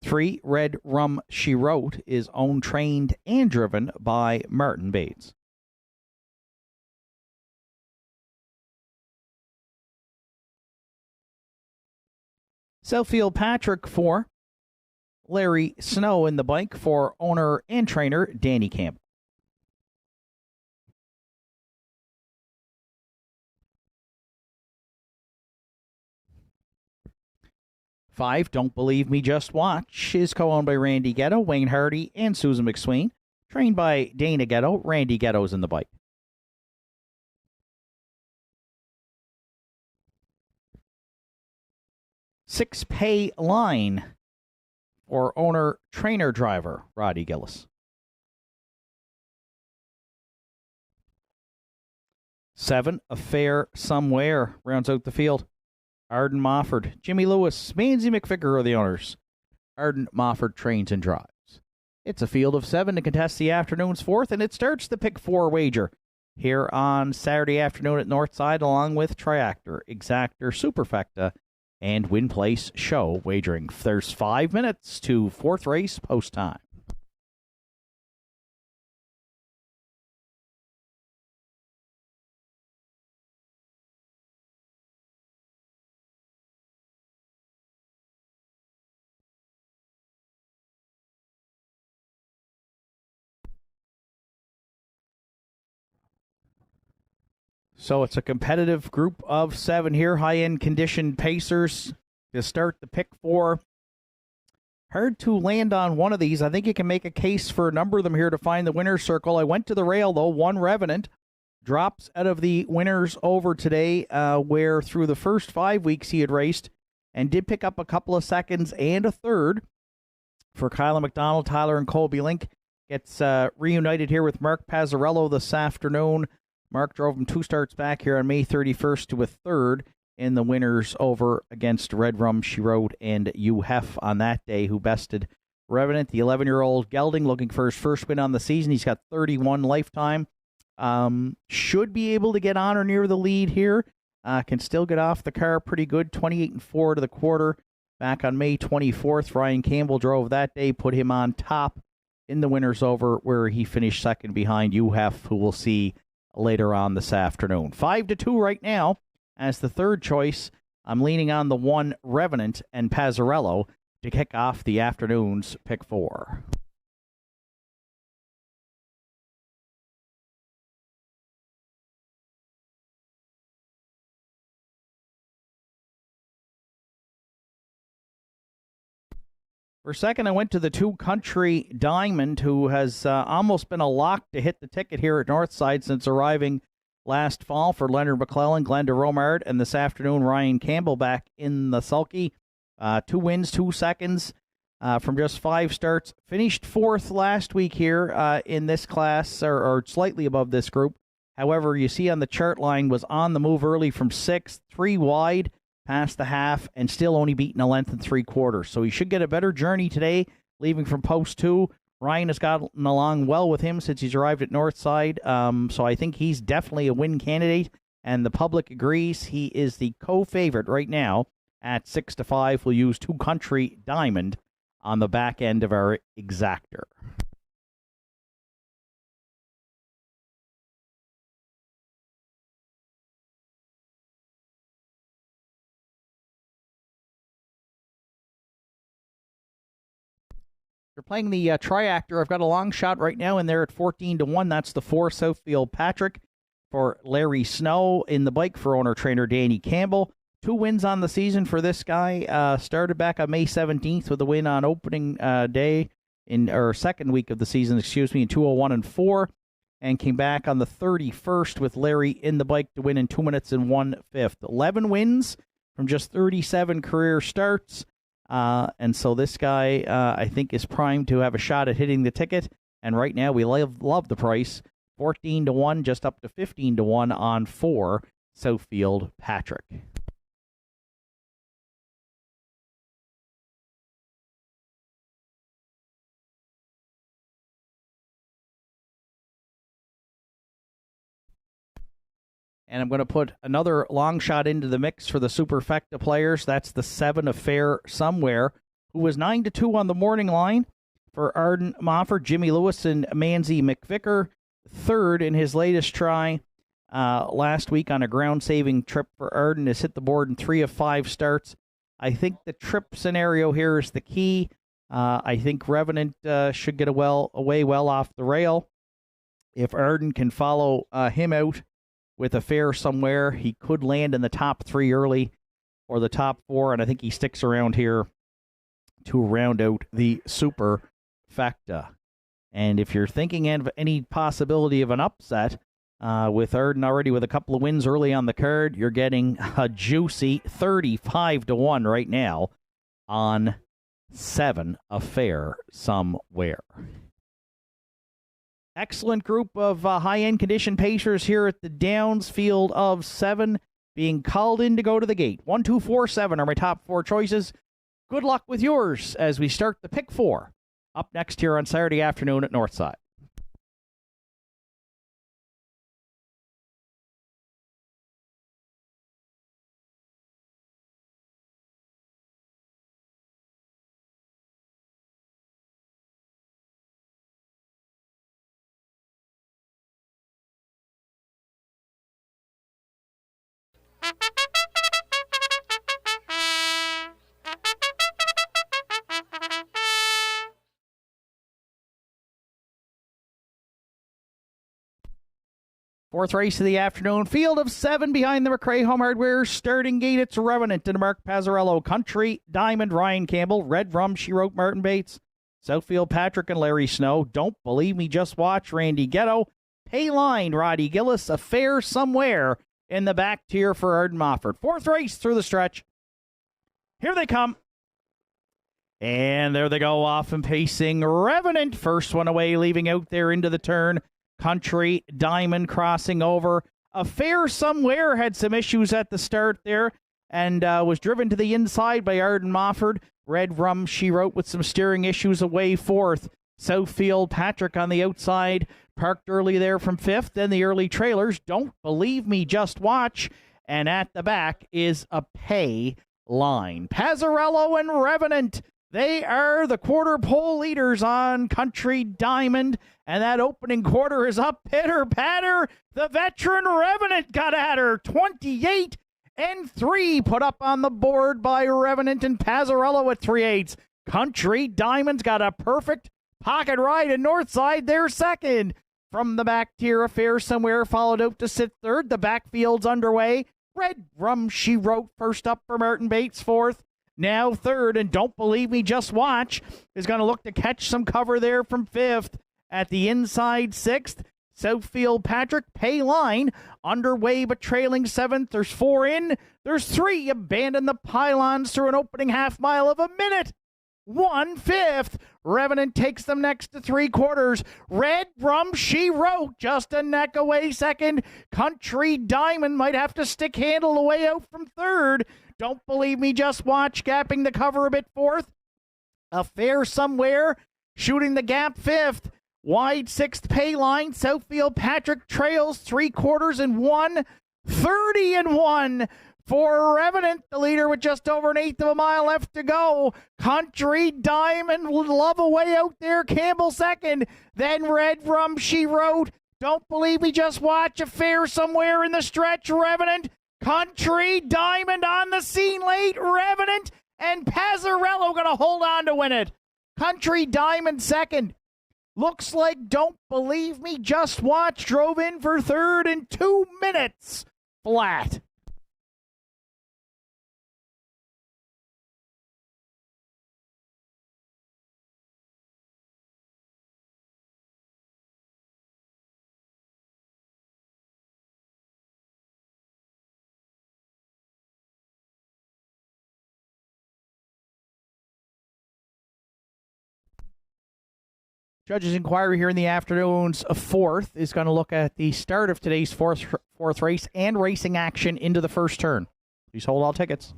Three, Red Rum She Wrote is owned, trained, and driven by Martin Bates. Southfield Patrick, 4. Larry Snow in the bike for owner and trainer Danny Campbell. 5, Don't Believe Me, Just Watch is co-owned by Randy Ghetto, Wayne Hardy, and Susan McSween. Trained by Dana Ghetto. Randy Ghetto's in the bike. 6, Pay Line or owner, trainer, driver, Roddy Gillis. 7, Affair Somewhere rounds out the field. Arden Mofford, Jimmy Lewis, Manzi McVicker are the owners. Arden Mofford trains and drives. It's a field of 7 to contest the afternoon's fourth, and it starts the pick 4 wager here on Saturday afternoon at Northside, along with Triactor, Exactor, Superfecta, and Win Place Show wagering. There's 5 minutes to fourth race post time. So it's a competitive group of 7 here. High-end conditioned pacers to start the pick 4. Hard to land on one of these. I think you can make a case for a number of them here to find the winner's circle. I went to the rail, though. 1 Revenant drops out of the winners over today, where through the first 5 weeks he had raced and did pick up a couple of seconds and a third. For Kyla McDonald, Tyler, and Colby Link, gets reunited here with Mark Pazzarello this afternoon. Mark drove him 2 starts back here on May 31st to a third in the winners over against Red Rum She Wrote and UHEF on that day, who bested Revenant. The 11-year-old gelding looking for his first win on the season. He's got 31 lifetime. Should be able to get on or near the lead here. Can still get off the car pretty good. 28-4 to the quarter back on May 24th. Ryan Campbell drove that day, put him on top in the winners over, where he finished second behind UHEF, who we'll see later on this afternoon. 5-2 right now as the third choice. I'm leaning on the 1 Revenant and Pazzarello to kick off the afternoon's pick 4. For second, I went to the 2 Country Diamond, who has almost been a lock to hit the ticket here at Northside since arriving last fall for Leonard McClellan, Glenda Romard, and this afternoon Ryan Campbell back in the sulky. 2 wins, 2 seconds from just 5 starts. Finished 4th last week here in this class, or slightly above this group. However, you see on the chart line was on the move early from 6th, 3 wide, past the half, and still only beaten a length and 3/4. So he should get a better journey today, leaving from post 2. Ryan has gotten along well with him since he's arrived at Northside, so I think he's definitely a win candidate, and the public agrees. He is the co-favorite right now at 6-5. We'll use 2 Country Diamond on the back end of our exactor. You're playing the Triactor. I've got a long shot right now in there at 14-1. That's the 4 Southfield Patrick for Larry Snow in the bike for owner-trainer Danny Campbell. 2 wins on the season for this guy. Started back on May 17th with a win on opening day or second week of the season, in 2:01.4, and came back on the 31st with Larry in the bike to win in 2 minutes and 1/5. 11 wins from just 37 career starts. And so this guy, I think, is primed to have a shot at hitting the ticket. And right now, we love the price. 14-1, just up to 15-1 on 4, Southfield Patrick. And I'm going to put another long shot into the mix for the Superfecta players. That's the 7 Affair Somewhere, who was 9-2 on the morning line for Arden Mofford. Jimmy Lewis and Manzi McVicker, third in his latest try last week on a ground-saving trip for Arden, has hit the board in 3 of 5 starts. I think the trip scenario here is the key. I think Revenant should get away well off the rail. If Arden can follow him out with Affair Somewhere, he could land in the top 3 early or the top 4, and I think he sticks around here to round out the Superfecta. And if you're thinking of any possibility of an upset, with Arden already with a couple of wins early on the card, you're getting a juicy 35-1 right now on 7 Affair Somewhere. Excellent group of high-end condition pacers here at the Downs, field of 7 being called in to go to the gate. 1, 2, 4, 7 are my top 4 choices. Good luck with yours as we start the pick 4 up next here on Saturday afternoon at Northside. Fourth race of the afternoon, field of 7 behind the McRae Home Hardware starting gate. It's Revenant and Mark Pazzarello, Country, Diamond, Ryan Campbell, Red Rum, She Wrote, Martin Bates, Southfield Patrick and Larry Snow, Don't Believe Me, Just Watch, Randy Ghetto, Payline, Roddy Gillis, Affair Somewhere in the back tier for Arden Mofford. Fourth race through the stretch. Here they come. And there they go, off and pacing. Revenant, first one away, leaving out there into the turn. Country, Diamond crossing over. Affair Somewhere had some issues at the start there and was driven to the inside by Arden Mofford. Red Rum, She Wrote, with some steering issues away fourth. Southfield Patrick on the outside, parked early there from 5th. Then the early trailers, Don't Believe Me, Just Watch. And at the back is a Pay Line. Pazzarello and Revenant, they are the quarter pole leaders on Country, Diamond, and that opening quarter is up, pitter-patter. The veteran Revenant got at her, 28-3, put up on the board by Revenant and Pazzarello at 3/8. Country, Diamond's got a perfect pocket ride in Northside, they're second. From the back tier, Affair Somewhere followed out to sit third. The backfield's underway. Red Rum, She Wrote, first up for Martin Bates, fourth. Now third, and Don't Believe Me, Just Watch is going to look to catch some cover there from 5th. At the inside, 6th, Southfield Patrick, Payline, underway but trailing 7th. There's 4 in. There's 3. Abandon the pylons through an opening half mile of a minute. 1/5. Revenant takes them next to 3/4. Red Rum, She Wrote, just a neck away second. Country, Diamond might have to stick handle the way out from third. Don't Believe Me, Just Watch, gapping the cover a bit fourth. Affair Somewhere, shooting the gap 5th. Wide 6th, Payline. Southfield Patrick trails 3/4 and 1. 30-1 for Revenant, the leader with just over 1/8 of a mile left to go. Country, Diamond, love away out there. Campbell second. Then Red Rum, She Wrote. Don't Believe Me, Just Watch. Affair Somewhere in the stretch. Revenant. Country, Diamond on the scene late. Revenant and Pazzarello going to hold on to win it. Country, Diamond second. Looks like Don't Believe Me, Just Watch drove in for third in 2 minutes flat. Judges' inquiry here in the afternoon's fourth is going to look at the start of today's fourth race and racing action into the first turn. Please hold all tickets.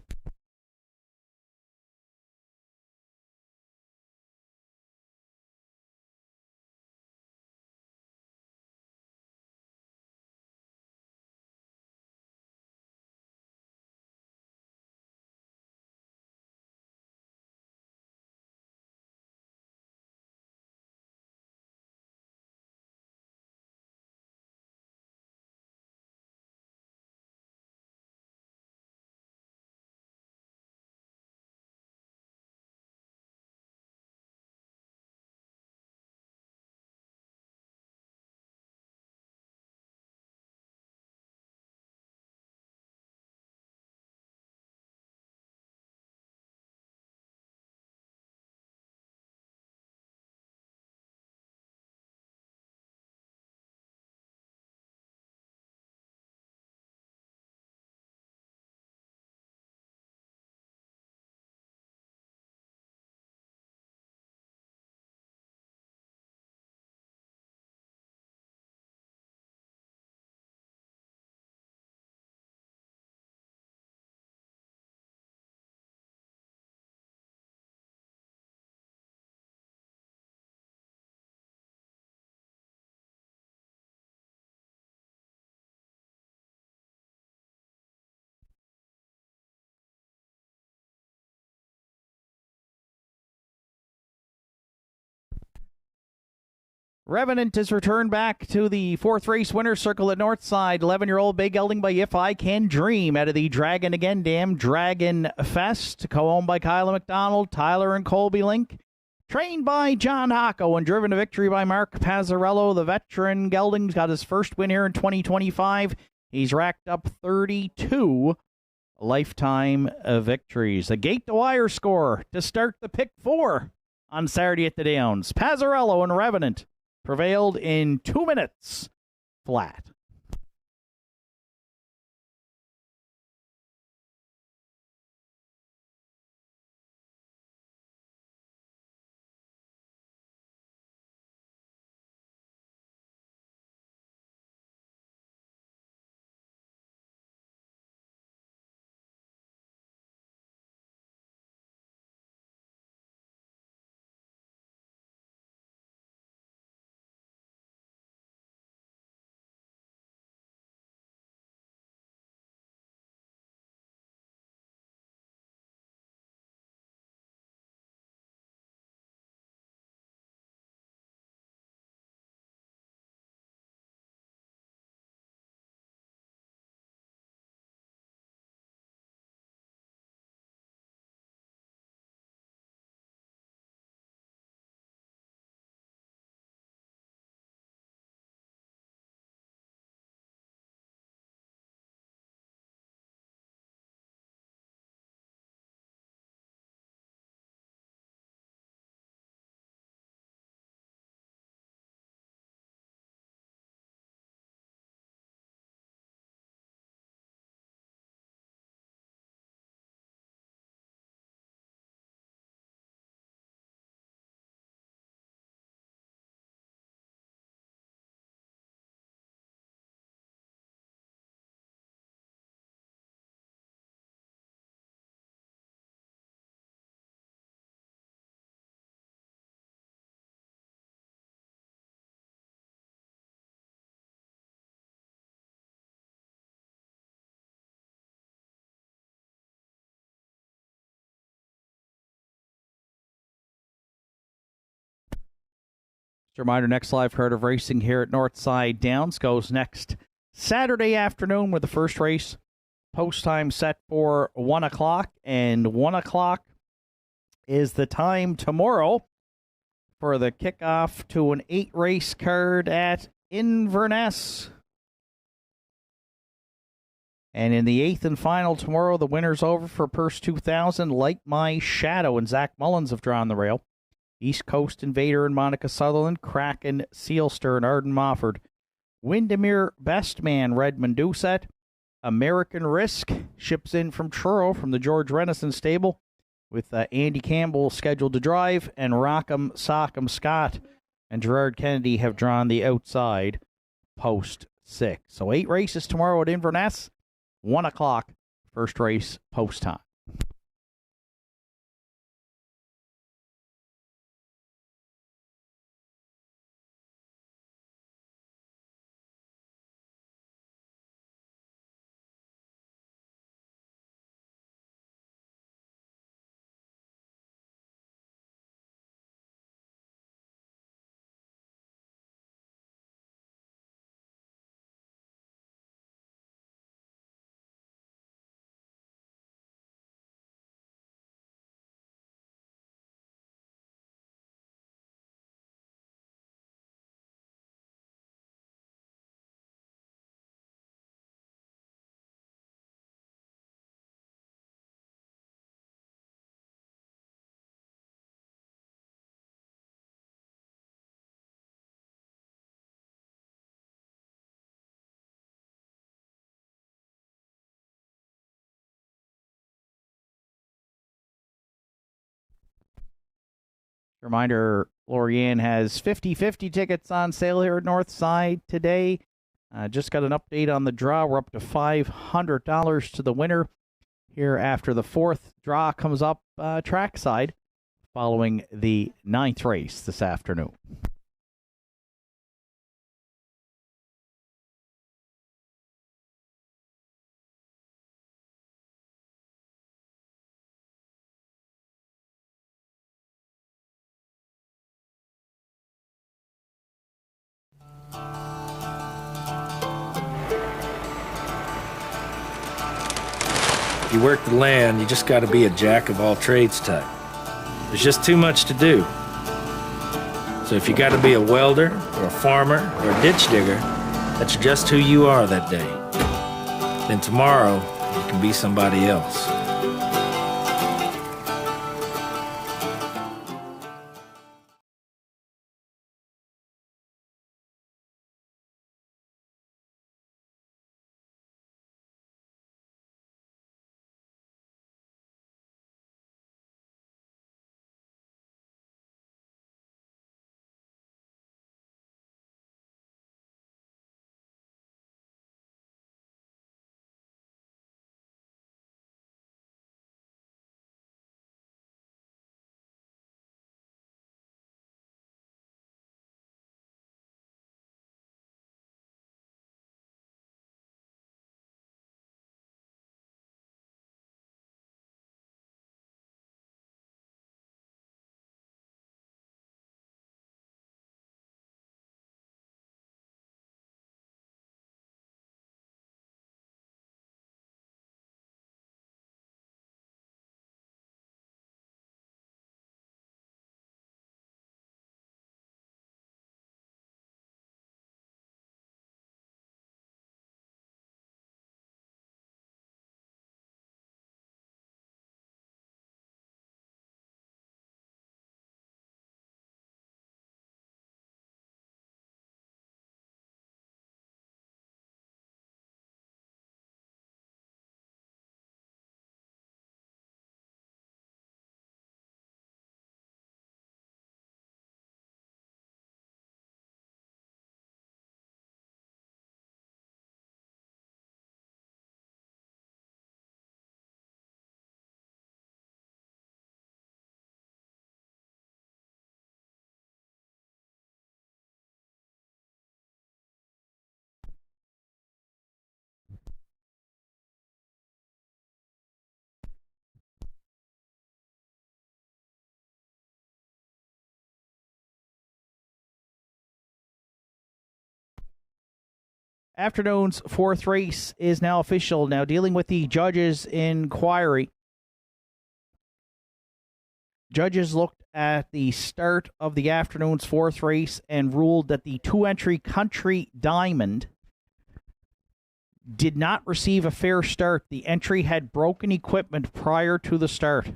Revenant is returned back to the fourth race winner's circle at Northside. 11-year-old Big Gelding by If I Can Dream out of the Dragon Again Dam Dragon Fest. Co-owned by Kyla McDonald, Tyler and Colby Link. Trained by John Hocko and driven to victory by Mark Pazzarello. The veteran Gelding's got his first win here in 2025. He's racked up 32 lifetime victories. A gate-to-wire score to start the pick four on Saturday at the Downs. Pazzarello and Revenant prevailed in 2 minutes flat. Just a reminder, next live card of racing here at Northside Downs goes next Saturday afternoon with the first race. Post time set for 1 o'clock, and 1 o'clock is the time tomorrow for the kickoff to an 8-race card at Inverness. And in the 8th and final tomorrow, the winner's over for Purse 2000. Light My Shadow and Zach Mullins have drawn the rail. East Coast Invader and Monica Sutherland, Kraken, Sealster and Arden Mofford. Windermere Bestman, Redmond Doucette. American Risk ships in from Truro from the George Renison stable with Andy Campbell scheduled to drive, and Rock'em Sock'em Scott and Gerard Kennedy have drawn the outside post 6. So 8 races tomorrow at Inverness, 1 o'clock, first race post time. Reminder, Lorianne has 50-50 tickets on sale here at Northside today. Just got an update on the draw. We're up to $500 to the winner here after the 4th draw comes up trackside following the 9th race this afternoon. If you work the land, you just got to be a jack of all trades type. There's just too much to do. So if you got to be a welder or a farmer or a ditch digger, that's just who you are that day. Then tomorrow, you can be somebody else. Afternoon's 4th race is now official. Now dealing with the judges' inquiry. Judges looked at the start of the afternoon's 4th race and ruled that the 2-entry Country Diamond did not receive a fair start. The entry had broken equipment prior to the start.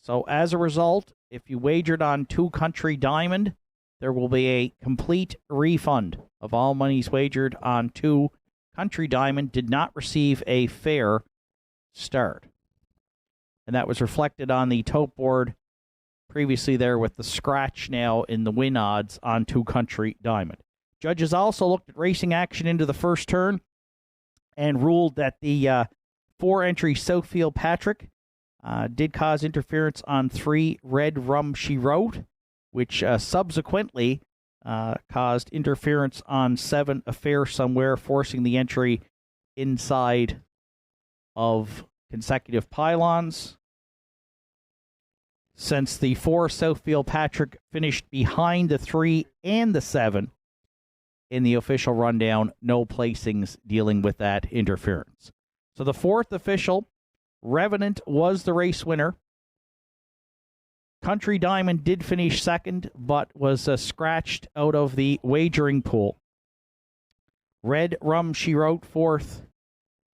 So as a result, if you wagered on 2 Country Diamond, there will be a complete refund of all monies wagered on 2 Country Diamond did not receive a fair start. And that was reflected on the tote board Previously there with the scratch now in the win odds on Two Country Diamond. Judges also looked at racing action into the first turn and ruled that the 4-entry Southfield Patrick did cause interference on 3 Red Rum She Wrote, which subsequently caused interference on 7 Affair Somewhere, forcing the entry inside of consecutive pylons. Since the 4 Southfield Patrick finished behind the 3 and the 7 in the official rundown, no placings dealing with that interference. So the 4th official, Revenant, was the race winner. Country Diamond did finish second, but was scratched out of the wagering pool. Red Rum She Wrote 4th.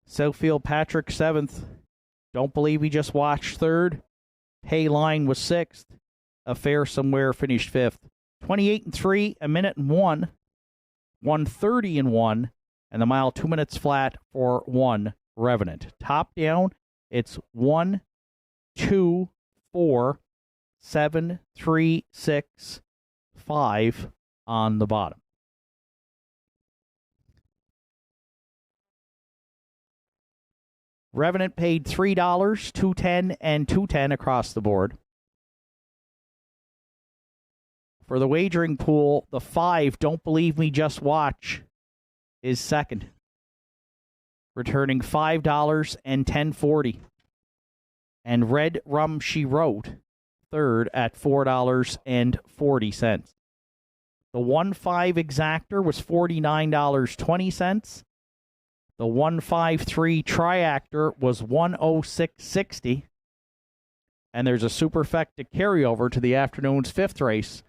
Southfield Patrick 7th. Don't Believe We Just Watched 3rd. Pay Line was 6th. Affair Somewhere finished 5th. 28-3, a minute and 1. 1:30-1, and the mile 2 minutes flat for 1 Revenant. Top down, it's 1, 2, 4, 7, 3, 6, 5 on the bottom. Revenant paid $3, $2.10, and $2.10 across the board. For the wagering pool, the 5, Don't Believe Me, Just Watch, is second, returning $5 and $10.40. And Red Rum She Wrote, third at $4.40. The 1-5 exactor was $49.20. The 153 triactor was $106.60. And there's a superfecta carryover to the afternoon's 5th race,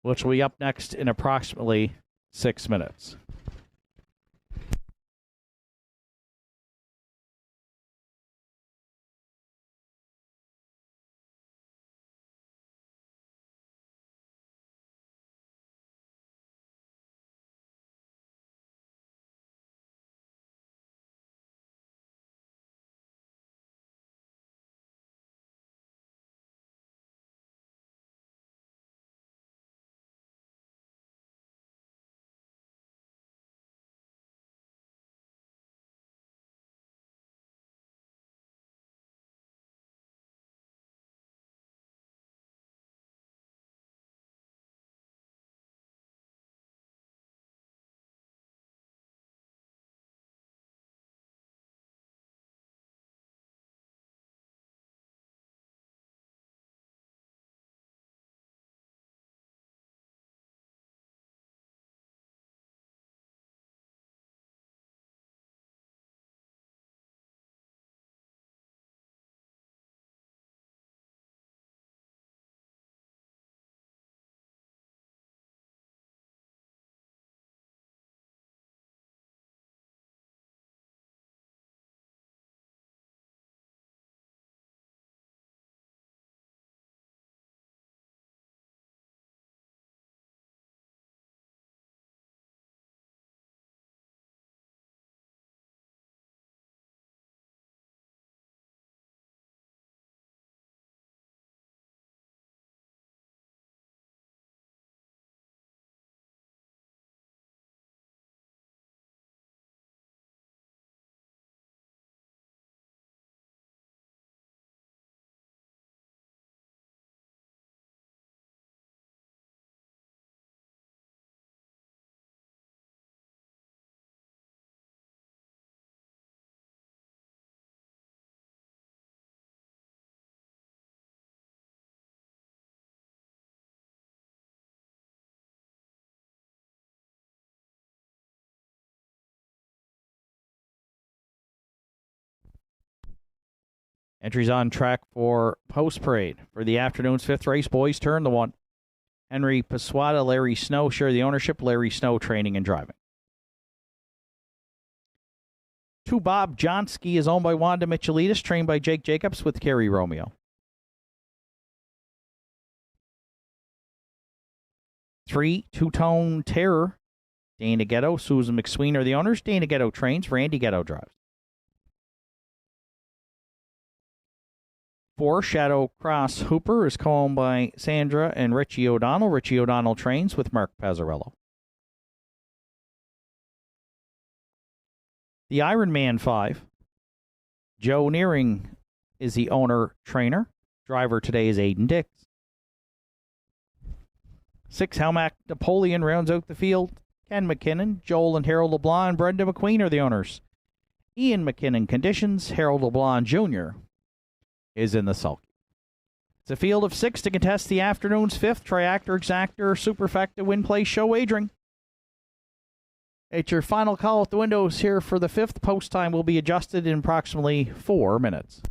which will be up next in approximately 6 minutes. Entries on track for Post Parade. For the afternoon's 5th race, boys turn the 1. Henry Paswada, Larry Snow share the ownership. Larry Snow training and driving. 2, Bob Johnsky is owned by Wanda Michelitis, trained by Jake Jacobs with Kerry Romeo. 3, Two-Tone Terror, Dana Ghetto, Susan McSween are the owners. Dana Ghetto trains, Randy Ghetto drives. 4, Shadow Cross Hooper, is co-owned by Sandra and Richie O'Donnell. Richie O'Donnell trains with Mark Pazzarello. The Ironman 5, Joe Nearing is the owner-trainer. Driver today is Aiden Dix. 6, Helmac Napoleon rounds out the field. Ken McKinnon, Joel and Harold LeBlanc, and Brenda McQueen are the owners. Ian McKinnon conditions. Harold LeBlanc Jr. is in the sulky. It's a field of 6 to contest the afternoon's 5th Triactor Exactor Superfecta Win Place Show wagering. It's your final call at the windows here for the 5th. Post time will be adjusted in approximately 4 minutes.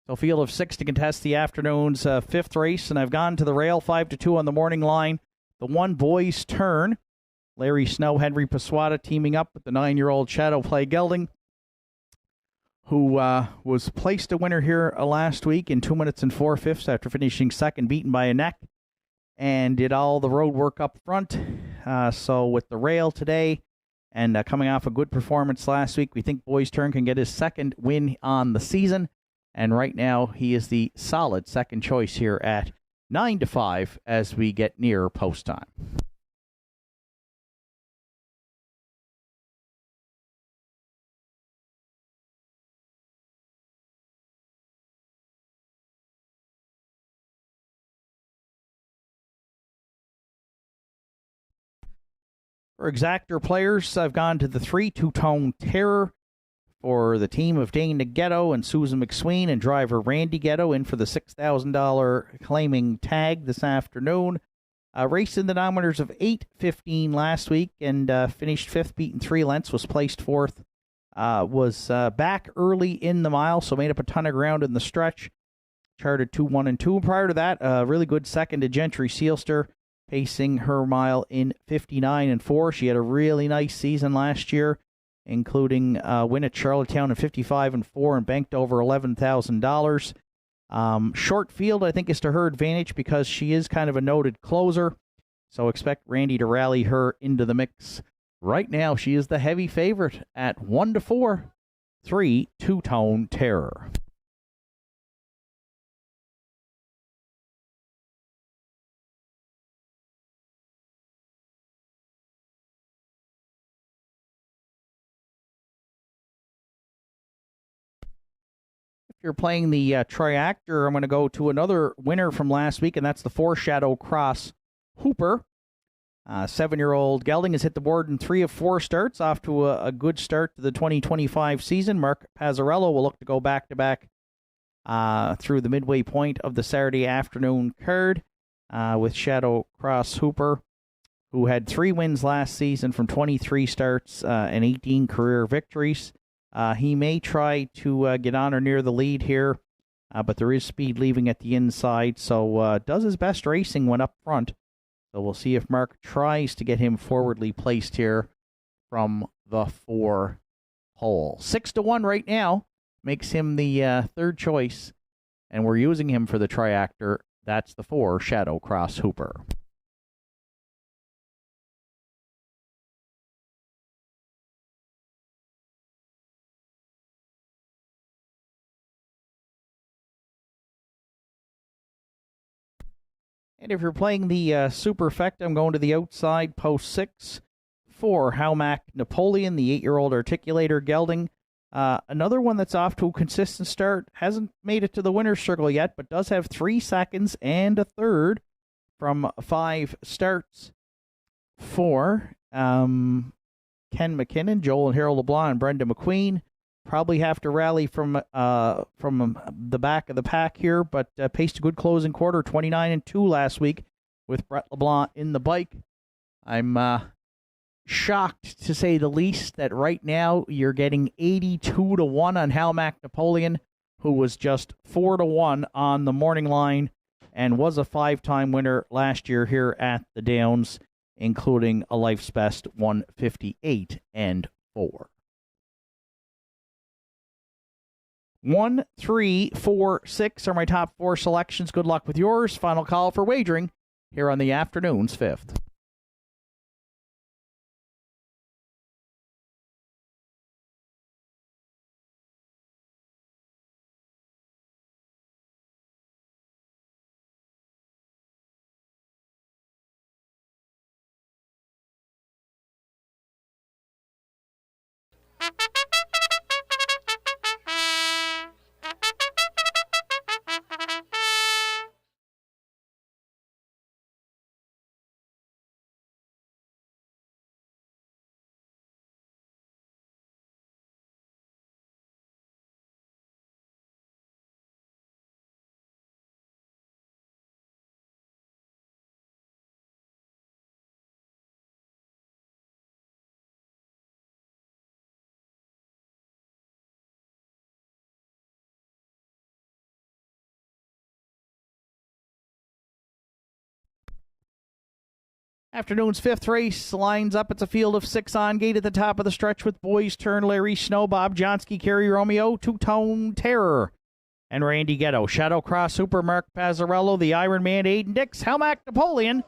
So field of 6 to contest the afternoon's 5th race, and I've gone to the rail 5-2 on the morning line. The 1 Boys Turn. Larry Snow, Henry Paswata teaming up with the 9-year-old Shadow Play Gelding, who was placed a winner here last week in 2 minutes and 4/5 after finishing second, beaten by a neck, and did all the road work up front. So with the rail today and coming off a good performance last week, we think Boys Turn can get his second win on the season. And right now, he is the solid second choice here at 9-5 as we get near post time. For Exactor players, I've gone to the 3 Two-Tone Terror for the team of Dane Ghetto and Susan McSween, and driver Randy Ghetto in for the $6,000 claiming tag this afternoon. Raced in the nominators of 8:15 last week and finished 5th, beaten 3 lengths, was placed 4th. Was back early in the mile, so made up a ton of ground in the stretch. Charted 2-1 and 2. Prior to that, a really good second to Gentry Sealster, pacing her mile in 59 and 4. She had a really nice season last year, including a win at Charlottetown in 55 and 4 and banked over $11,000. Short field, I think, is to her advantage because she is kind of a noted closer. So expect Randy to rally her into the mix. Right now, she is the heavy favorite at 1-4. 3 Two-Tone Terror. You're playing the Triactor, I'm going to go to another winner from last week, and that's the 4 Shadow Cross Hooper. 7-year-old gelding has hit the board in 3 of 4 starts, off to a good start to the 2025 season. Mark Pazzarello will look to go back-to-back through the midway point of the Saturday afternoon card with Shadow Cross Hooper, who had 3 wins last season from 23 starts and 18 career victories. He may try to get on or near the lead here, but there is speed leaving at the inside, so does his best racing when up front. So we'll see if Mark tries to get him forwardly placed here from the 4 hole. 6-1 right now makes him the 3rd choice, and we're using him for the Triactor. That's the 4 Shadow Cross Hooper. And if you're playing the Superfecta, I'm going to the outside, post 6 for Howmac Napoleon, the 8-year-old articulator gelding. Another one that's off to a consistent start. Hasn't made it to the winner's circle yet, but does have 3 seconds and a third from 5 starts for Ken McKinnon, Joel and Harold LeBlanc, and Brenda McQueen. Probably have to rally from the back of the pack here, but paced a good closing quarter, 29-2 last week with Brett LeBlanc in the bike. I'm shocked, to say the least, that right now you're getting 82-1 on Halmac Napoleon, who was just 4-1 on the morning line and was a 5-time winner last year here at the Downs, including a life's best 158-4. 1, 3, 4, 6 are my top 4 selections. Good luck with yours. Final call for wagering here on the afternoon's fifth. Afternoon's fifth race lines up. It's a field of 6 on gate at the top of the stretch with Boys Turn, Larry Snow, Bob Johnsky, Kerry Romeo, Two-Tone Terror, and Randy Ghetto. Shadow Cross Super, Mark Pazzarello, the Iron Man, Aiden Dix, Halmac Napoleon,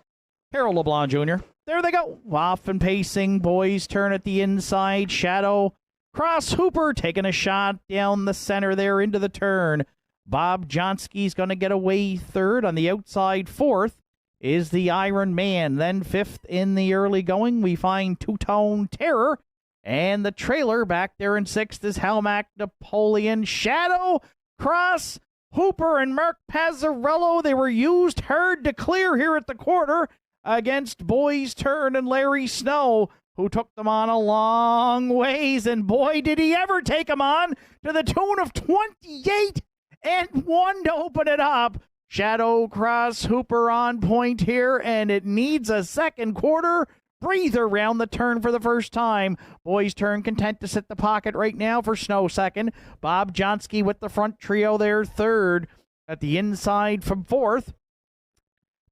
Harold LeBlanc Jr. There they go. Off and pacing. Boys Turn at the inside. Shadow Cross Hooper taking a shot down the center there into the turn. Bob Johnsky's going to get away third. On the outside, fourth is the Iron Man. Then fifth in the early going, we find Two-Tone Terror. And the trailer back there in sixth is Halmac Napoleon. Shadow Cross Hooper and Mark Pazzarello. They were used hard to clear here at the quarter against Boys Turn and Larry Snow, who took them on a long ways. And boy, did he ever take them on to the tune of 28-1 to open it up. Shadow Cross Hooper on point here, and it needs a second quarter breather round the turn for the first time. Boys Turn content to sit the pocket right now for Snow second. Bob Johnsky with the front trio there third. At the inside from fourth,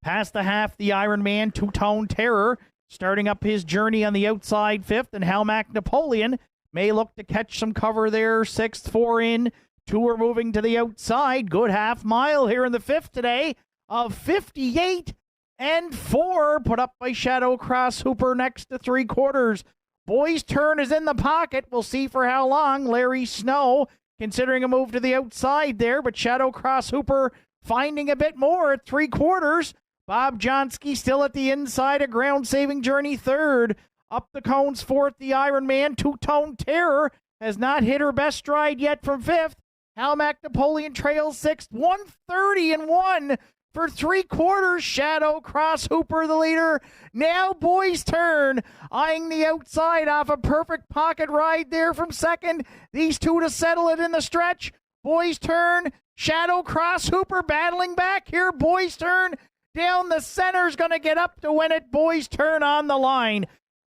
past the half, the Iron Man, Two-Tone Terror, starting up his journey on the outside fifth, and Halmac Napoleon may look to catch some cover there. Sixth, 4 in. 2 are moving to the outside. Good half mile here in the fifth today of 58-4, put up by Shadow Cross Hooper next to 3/4. Boys Turn is in the pocket. We'll see for how long. Larry Snow considering a move to the outside there, but Shadow Cross Hooper finding a bit more at 3/4. Bob Johnsky still at the inside, a ground-saving journey third. Up the cones fourth, the Iron Man, Two-Tone Terror has not hit her best stride yet from fifth. Halmac Napoleon trails sixth, 130-1 for 3/4. Shadow Cross Hooper the leader. Now Boys Turn eyeing the outside off a perfect pocket ride there from second. These two to settle it in the stretch. Boys Turn, Shadow Cross Hooper battling back here. Boys Turn down the center's going to get up to win it. Boys Turn on the line.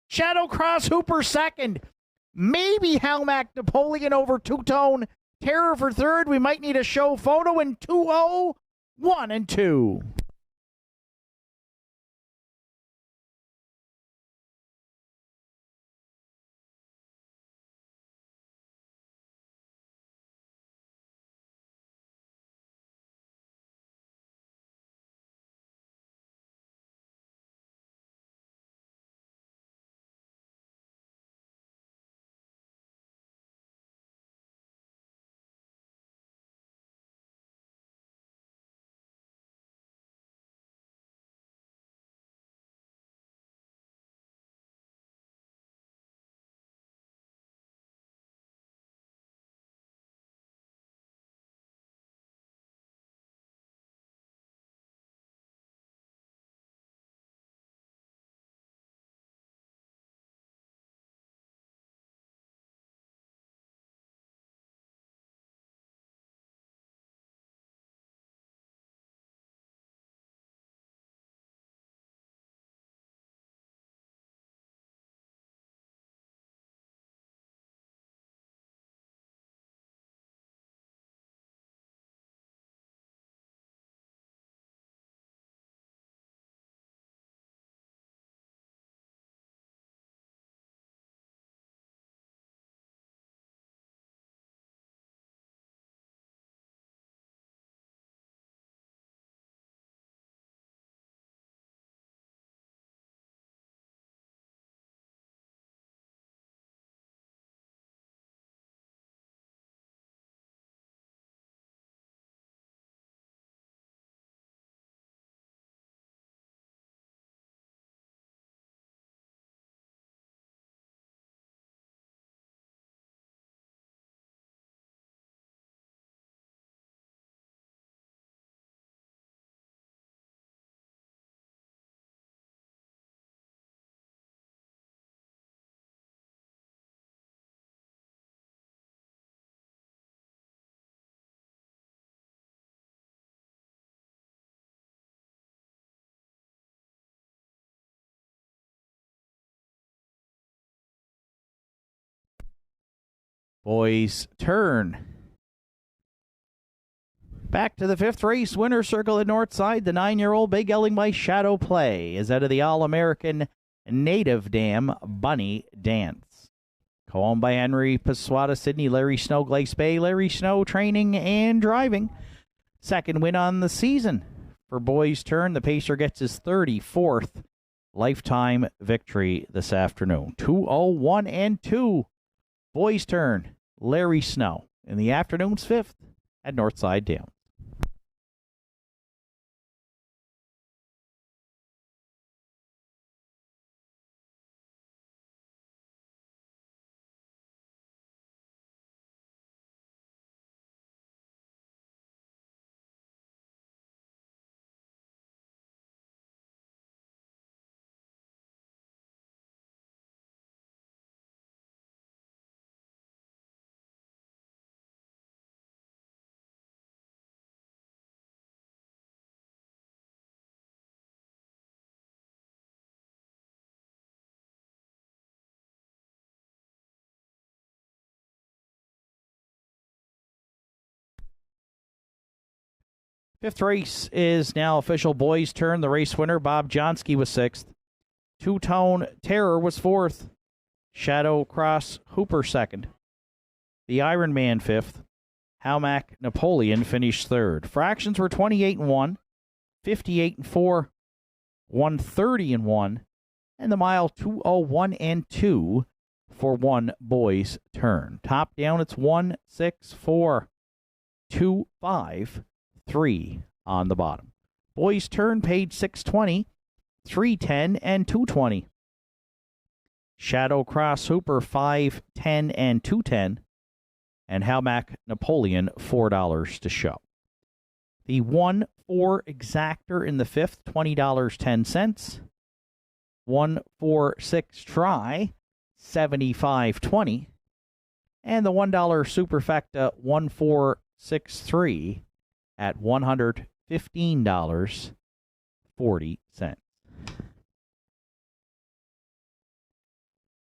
Shadow Cross Hooper second. Maybe Halmac Napoleon over Two-Tone Terror for third. We might need a show photo in 2-0, 1 and 2. Boys turn. Back to the 5th race, winner circle at Northside. The 9-year-old Big Elling by Shadow Play is out of the All-American Native Dam Bunny Dance. Co-owned by Henry Paswata, Sydney, Larry Snow, Glace Bay. Larry Snow training and driving. Second win on the season for Boys Turn. The pacer gets his 34th lifetime victory this afternoon. 2:01 and 2. Boys Turn. Larry Snow in the afternoon's 5th at Northside Downs. Fifth race is now official Boys Turn. The race winner, Bob Johnsky, was 6th. Two-Tone Terror was 4th. Shadow Cross Hooper 2nd. The Iron Man 5th. Howmack Napoleon finished 3rd. Fractions were 28 and 1, 58 and 4, 130 and 1, and the mile 2:01 and 2 for one Boys Turn. Top down, it's 1, 6, 4, 2, 5. 3 on the bottom. Boys Turn paid $620, $310, and $220. Shadow Cross Hooper $510 and $210, and Howmack Napoleon $4 to show. The 1-4 exactor in the 5th, $20.10. 1-4-6 try, $75.20, and the $1 superfecta 1-4-6-3 at $115.40.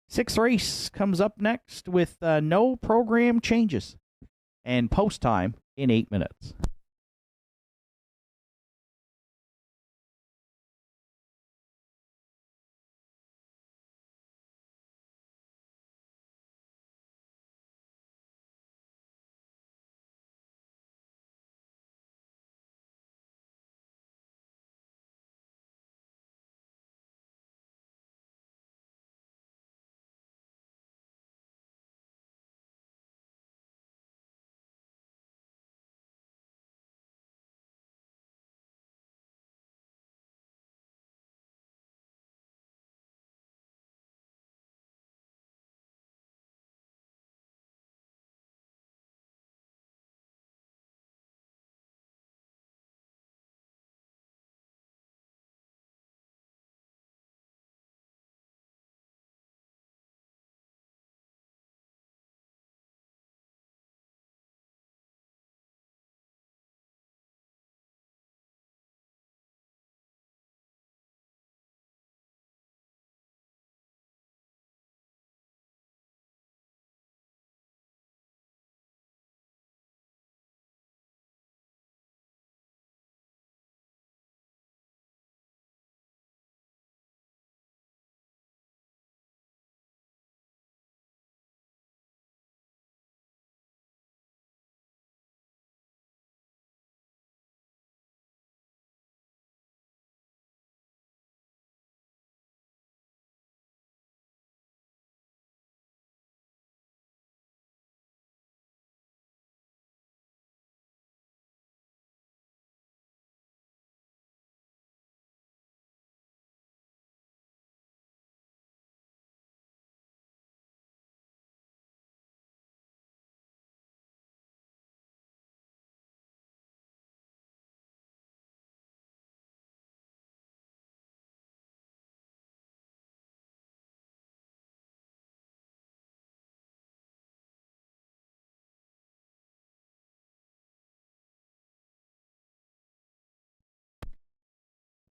Sixth race comes up next with no program changes and post time in 8 minutes.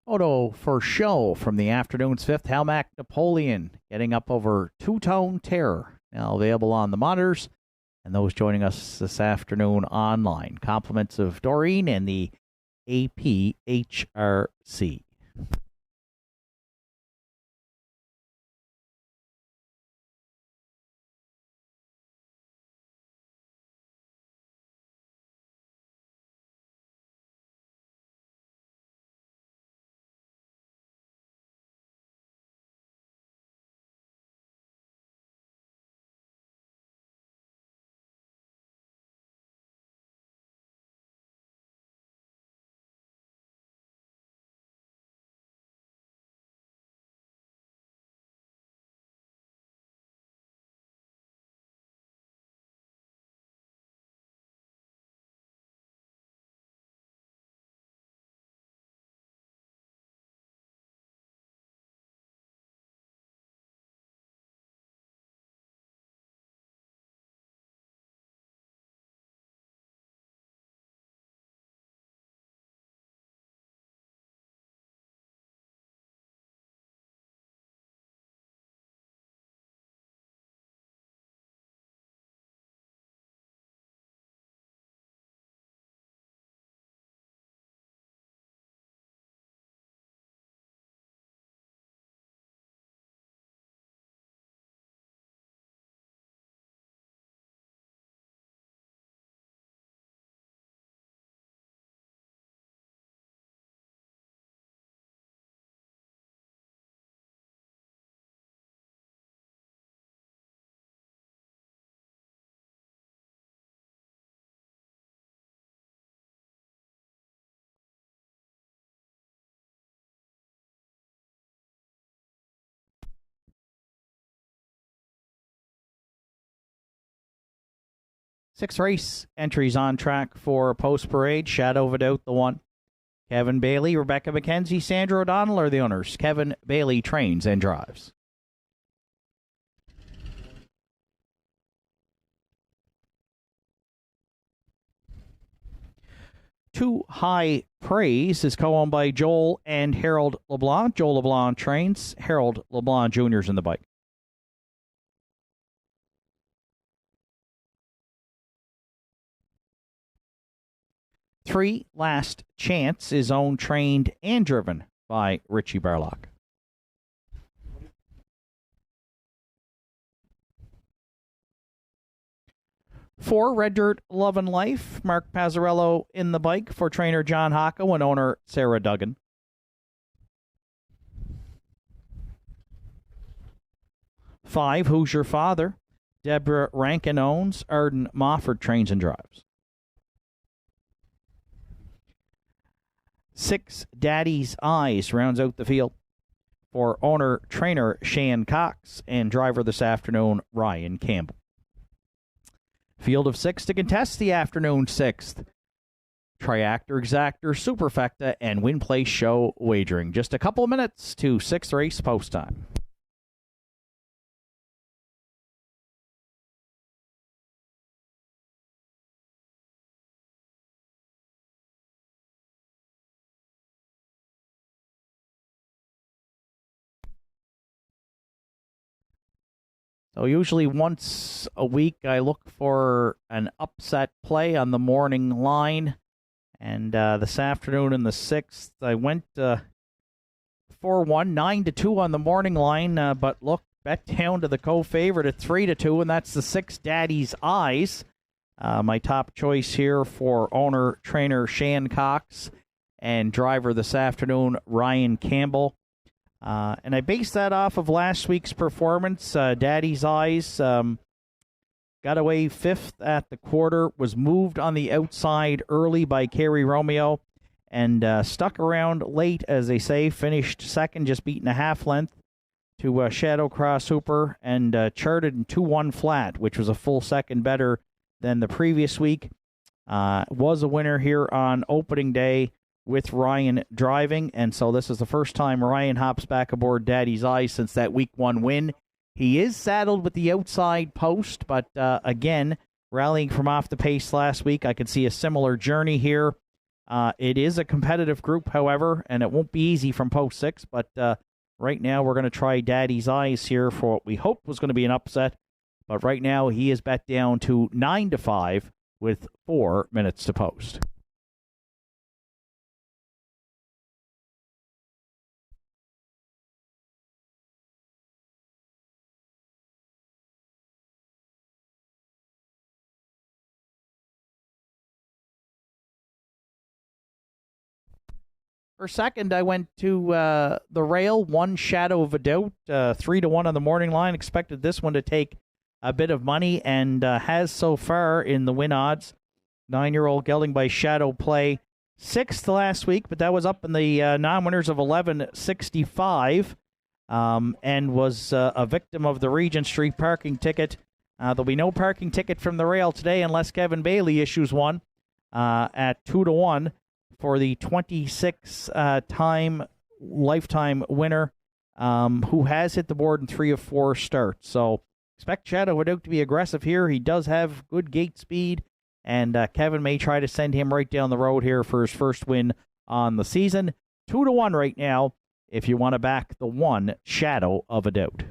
Photo for show from the afternoon's 5th, Howmack Napoleon getting up over Two-Tone Terror. Now available on the monitors. and those joining us this afternoon online. Compliments of Doreen and the APHRC. Six race entries on track for Post Parade. Shadow of a Doubt, the one. Kevin Bailey, Rebecca McKenzie, Sandra O'Donnell are the owners. Kevin Bailey trains and drives. Too High Praise is co-owned by Joel and Harold LeBlanc. Joel LeBlanc trains. Harold LeBlanc Jr. is in the bike. Three Last Chance is owned, trained, and driven by Richie Barlock. Four Red Dirt Love and Life, Mark Pazzarello in the bike for trainer John Hocko and owner Sarah Duggan. Five Who's Your Father, Deborah Rankin owns, Arden Mofford trains and drives. Six Daddy's Eyes rounds out the field for owner-trainer Shane Cox and driver this afternoon Ryan Campbell. Field of six to contest the afternoon sixth. Triactor, Exactor, Superfecta, and Win Place Show wagering. Just a couple of minutes to sixth race post time. So usually once a week I look for an upset play on the morning line. And this afternoon in the 6th, I went 4-1, 9-2 on the morning line. But look, bet down to the co-favorite at 3-2, and that's the 6 Daddy's Eyes. My top choice here for owner-trainer Shane Cox and driver this afternoon, Ryan Campbell. And I based that off of last week's performance. Daddy's Eyes got away fifth at the quarter, was moved on the outside early by Kerry Romeo, and stuck around late, as they say, finished second, just beating a half length to Shadow Cross Hooper, and charted in 2-1 flat, which was a full second better than the previous week. Was a winner here on opening day with Ryan driving, and so this is the first time Ryan hops back aboard Daddy's Eyes since that week 1 win. He is saddled with the outside post, but again, rallying from off the pace last week, I could see a similar journey here. It is a competitive group, however, and it won't be easy from post 6, but right now we're going to try Daddy's Eyes here for what we hoped was going to be an upset, But right now, he is bet down to 9-5 with 4 minutes to post. For second, I went to the rail, one shadow of a doubt, 3-1 on the morning line. Expected this one to take a bit of money and has so far in the win odds. 9-year-old gelding by Shadow Play. 6th last week, but that was up in the non-winners of 11.65 and was a victim of the Regent Street parking ticket. There'll be no parking ticket from the rail today unless Kevin Bailey issues one at 2-1. For the 26-time lifetime winner who has hit the board in 3 of 4 starts. So expect Shadow Hadouk to be aggressive here. He does have good gate speed, and Kevin may try to send him right down the road here for his first win on the season. 2-1 right now if you want to back the one Shadow of a Doubt.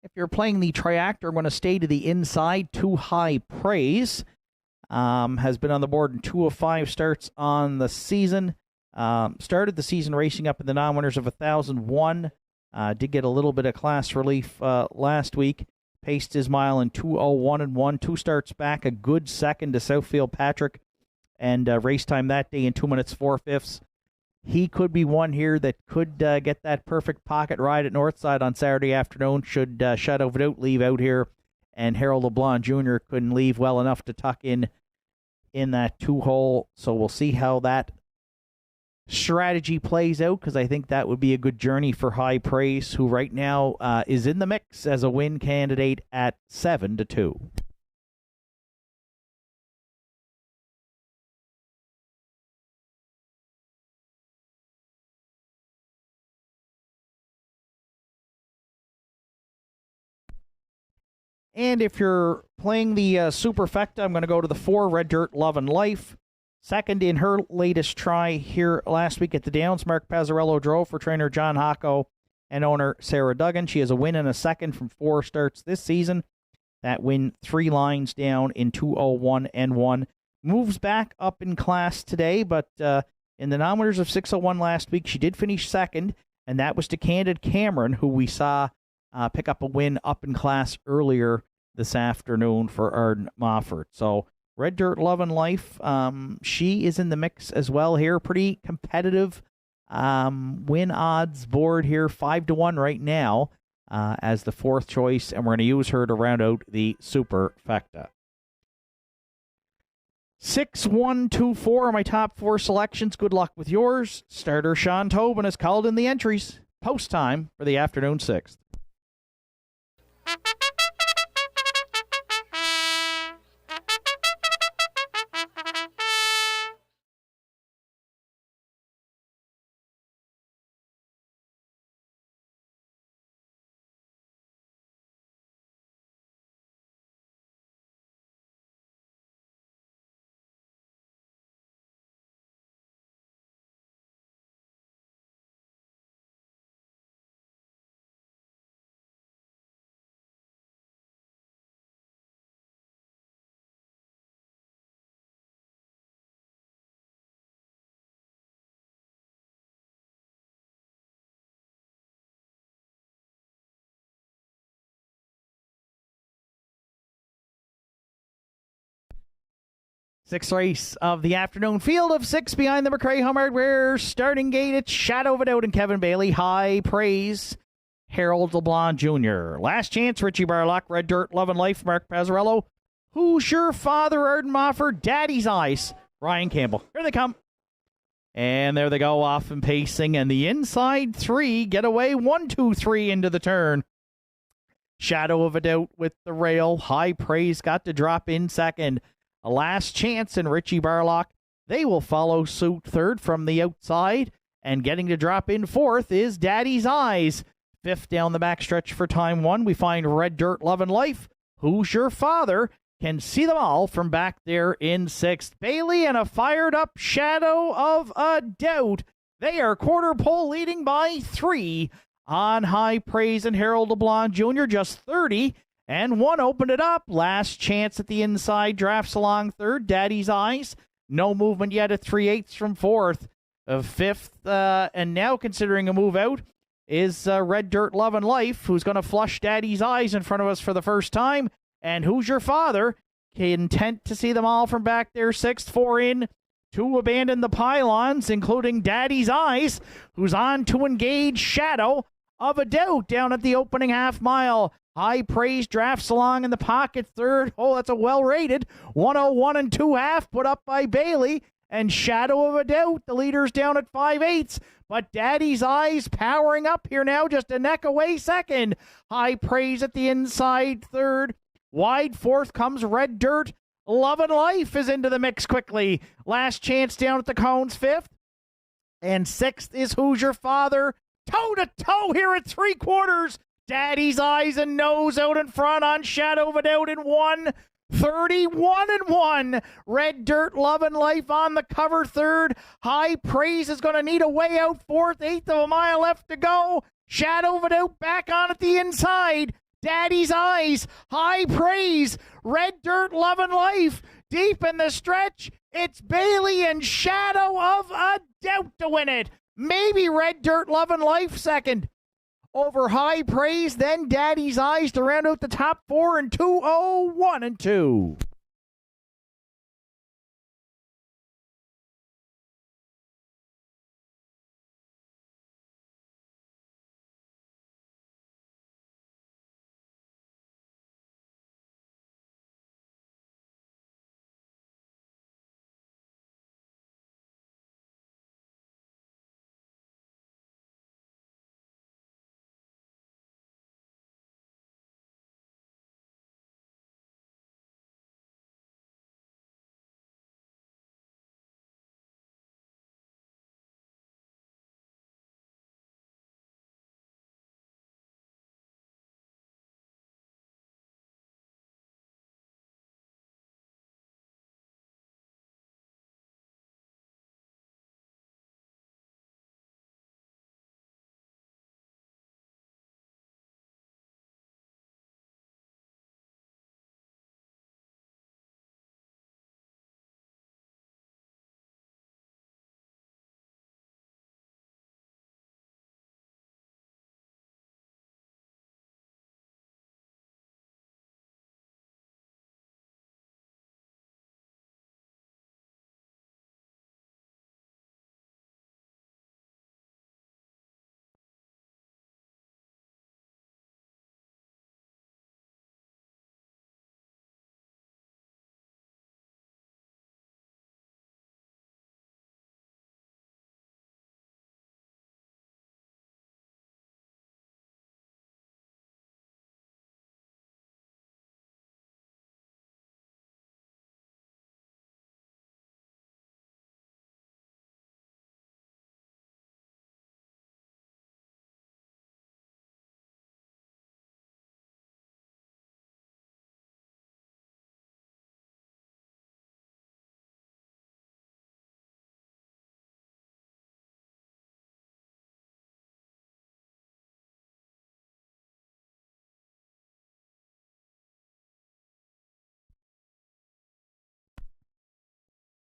If you're playing the triactor, I'm going to stay to the inside. Too High Praise has been on the board in 2 of 5 starts on the season. Started the season racing up in the non-winners of 1,001. Did get a little bit of class relief last week. Paced his mile in 2:01.1. 2 starts back, a good second to Southfield Patrick, and race time that day in 2 minutes 4/5. He could be one here that could get that perfect pocket ride at Northside on Saturday afternoon should Shadow of a Doubt leave out here, and Harold LeBlanc Jr. couldn't leave well enough to tuck in that 2-hole. So we'll see how that strategy plays out, because I think that would be a good journey for High Praise, who right now is in the mix as a win candidate at 7-2. And if you're playing the Superfecta, I'm going to go to the 4, Red Dirt Love and Life. Second in her latest try here last week at the Downs, Mark Pazzarello drove for trainer John Hocko and owner Sarah Duggan. She has a win and a second from 4 starts this season. That win 3 lines down in 2:01.1. Moves back up in class today, but in the non-winners of 6:01 last week, she did finish second, and that was to Candid Cameron, who we saw pick up a win up in class earlier this afternoon for Arden Mofford. So Red Dirt Love and Life, she is in the mix as well here. Pretty competitive win odds board here, 5-1 right now as the 4th choice, and we're going to use her to round out the Superfecta. 6, 1, 2, 4 are my top 4 selections. Good luck with yours. Starter Sean Tobin has called in the entries. Post time for the afternoon 6th. Sixth race of the afternoon. Field of 6 behind the McRae Home Hardware starting gate. It's Shadow of a Doubt and Kevin Bailey. High Praise, Harold LeBlanc Jr. Last Chance, Richie Barlock. Red Dirt, Love and Life, Mark Pazzarello. Who's Your Father, Arden Mofford. Daddy's Eyes, Ryan Campbell. Here they come. And there they go, off and pacing. And the inside 3 get away. 1, 2, 3 into the turn. Shadow of a Doubt with the rail. High Praise got to drop in second. A Last Chance and Richie Barlock. They will follow suit third from the outside. And getting to drop in 4th is Daddy's Eyes. 5th down the backstretch for time 1. We find Red Dirt, Love and Life. Who's Your Father? can see them all from back there in 6th. Bailey and a fired-up Shadow of a Doubt. They are quarter pole leading by 3 on High Praise and Harold LeBlanc Jr. Just 30 and 1 opened it up. Last chance at the inside. Drafts along 3rd. Daddy's Eyes. No movement yet at 3/8 from 4th. 5th, and now considering a move out, is Red Dirt Love and Life, who's going to flush Daddy's Eyes in front of us for the first time. And Who's Your Father? Content to see them all from back there. 6th, 4 in. 2 abandon the pylons, including Daddy's Eyes, who's on to engage Shadow of a Doubt down at the opening half mile. High Praise drafts along in the pocket. 3rd. Oh, that's a well-rated 101 and 2/2 put up by Bailey. And Shadow of a Doubt, the leader's down at 5/8. But Daddy's Eyes powering up here now, just a neck away 2nd. High Praise at the inside 3rd. Wide 4th comes Red Dirt. Love and Life is into the mix quickly. Last chance down at the cones 5th. And 6th is Who's Your Father? Toe-to-toe here at 3/4. Daddy's Eyes and Nose out in front on Shadow of a Doubt in 1:31 and 1. Red Dirt Love and Life on the cover 3rd. High Praise is going to need a way out 4th. 1/8 of a mile left to go. Shadow of a Doubt back on at the inside. Daddy's Eyes, High Praise, Red Dirt Love and Life. Deep in the stretch, it's Bailey and Shadow of a Doubt to win it. Maybe Red Dirt Love and Life 2nd. Over High Praise, then Daddy's Eyes to round out the top 4 in 2:01 and 2.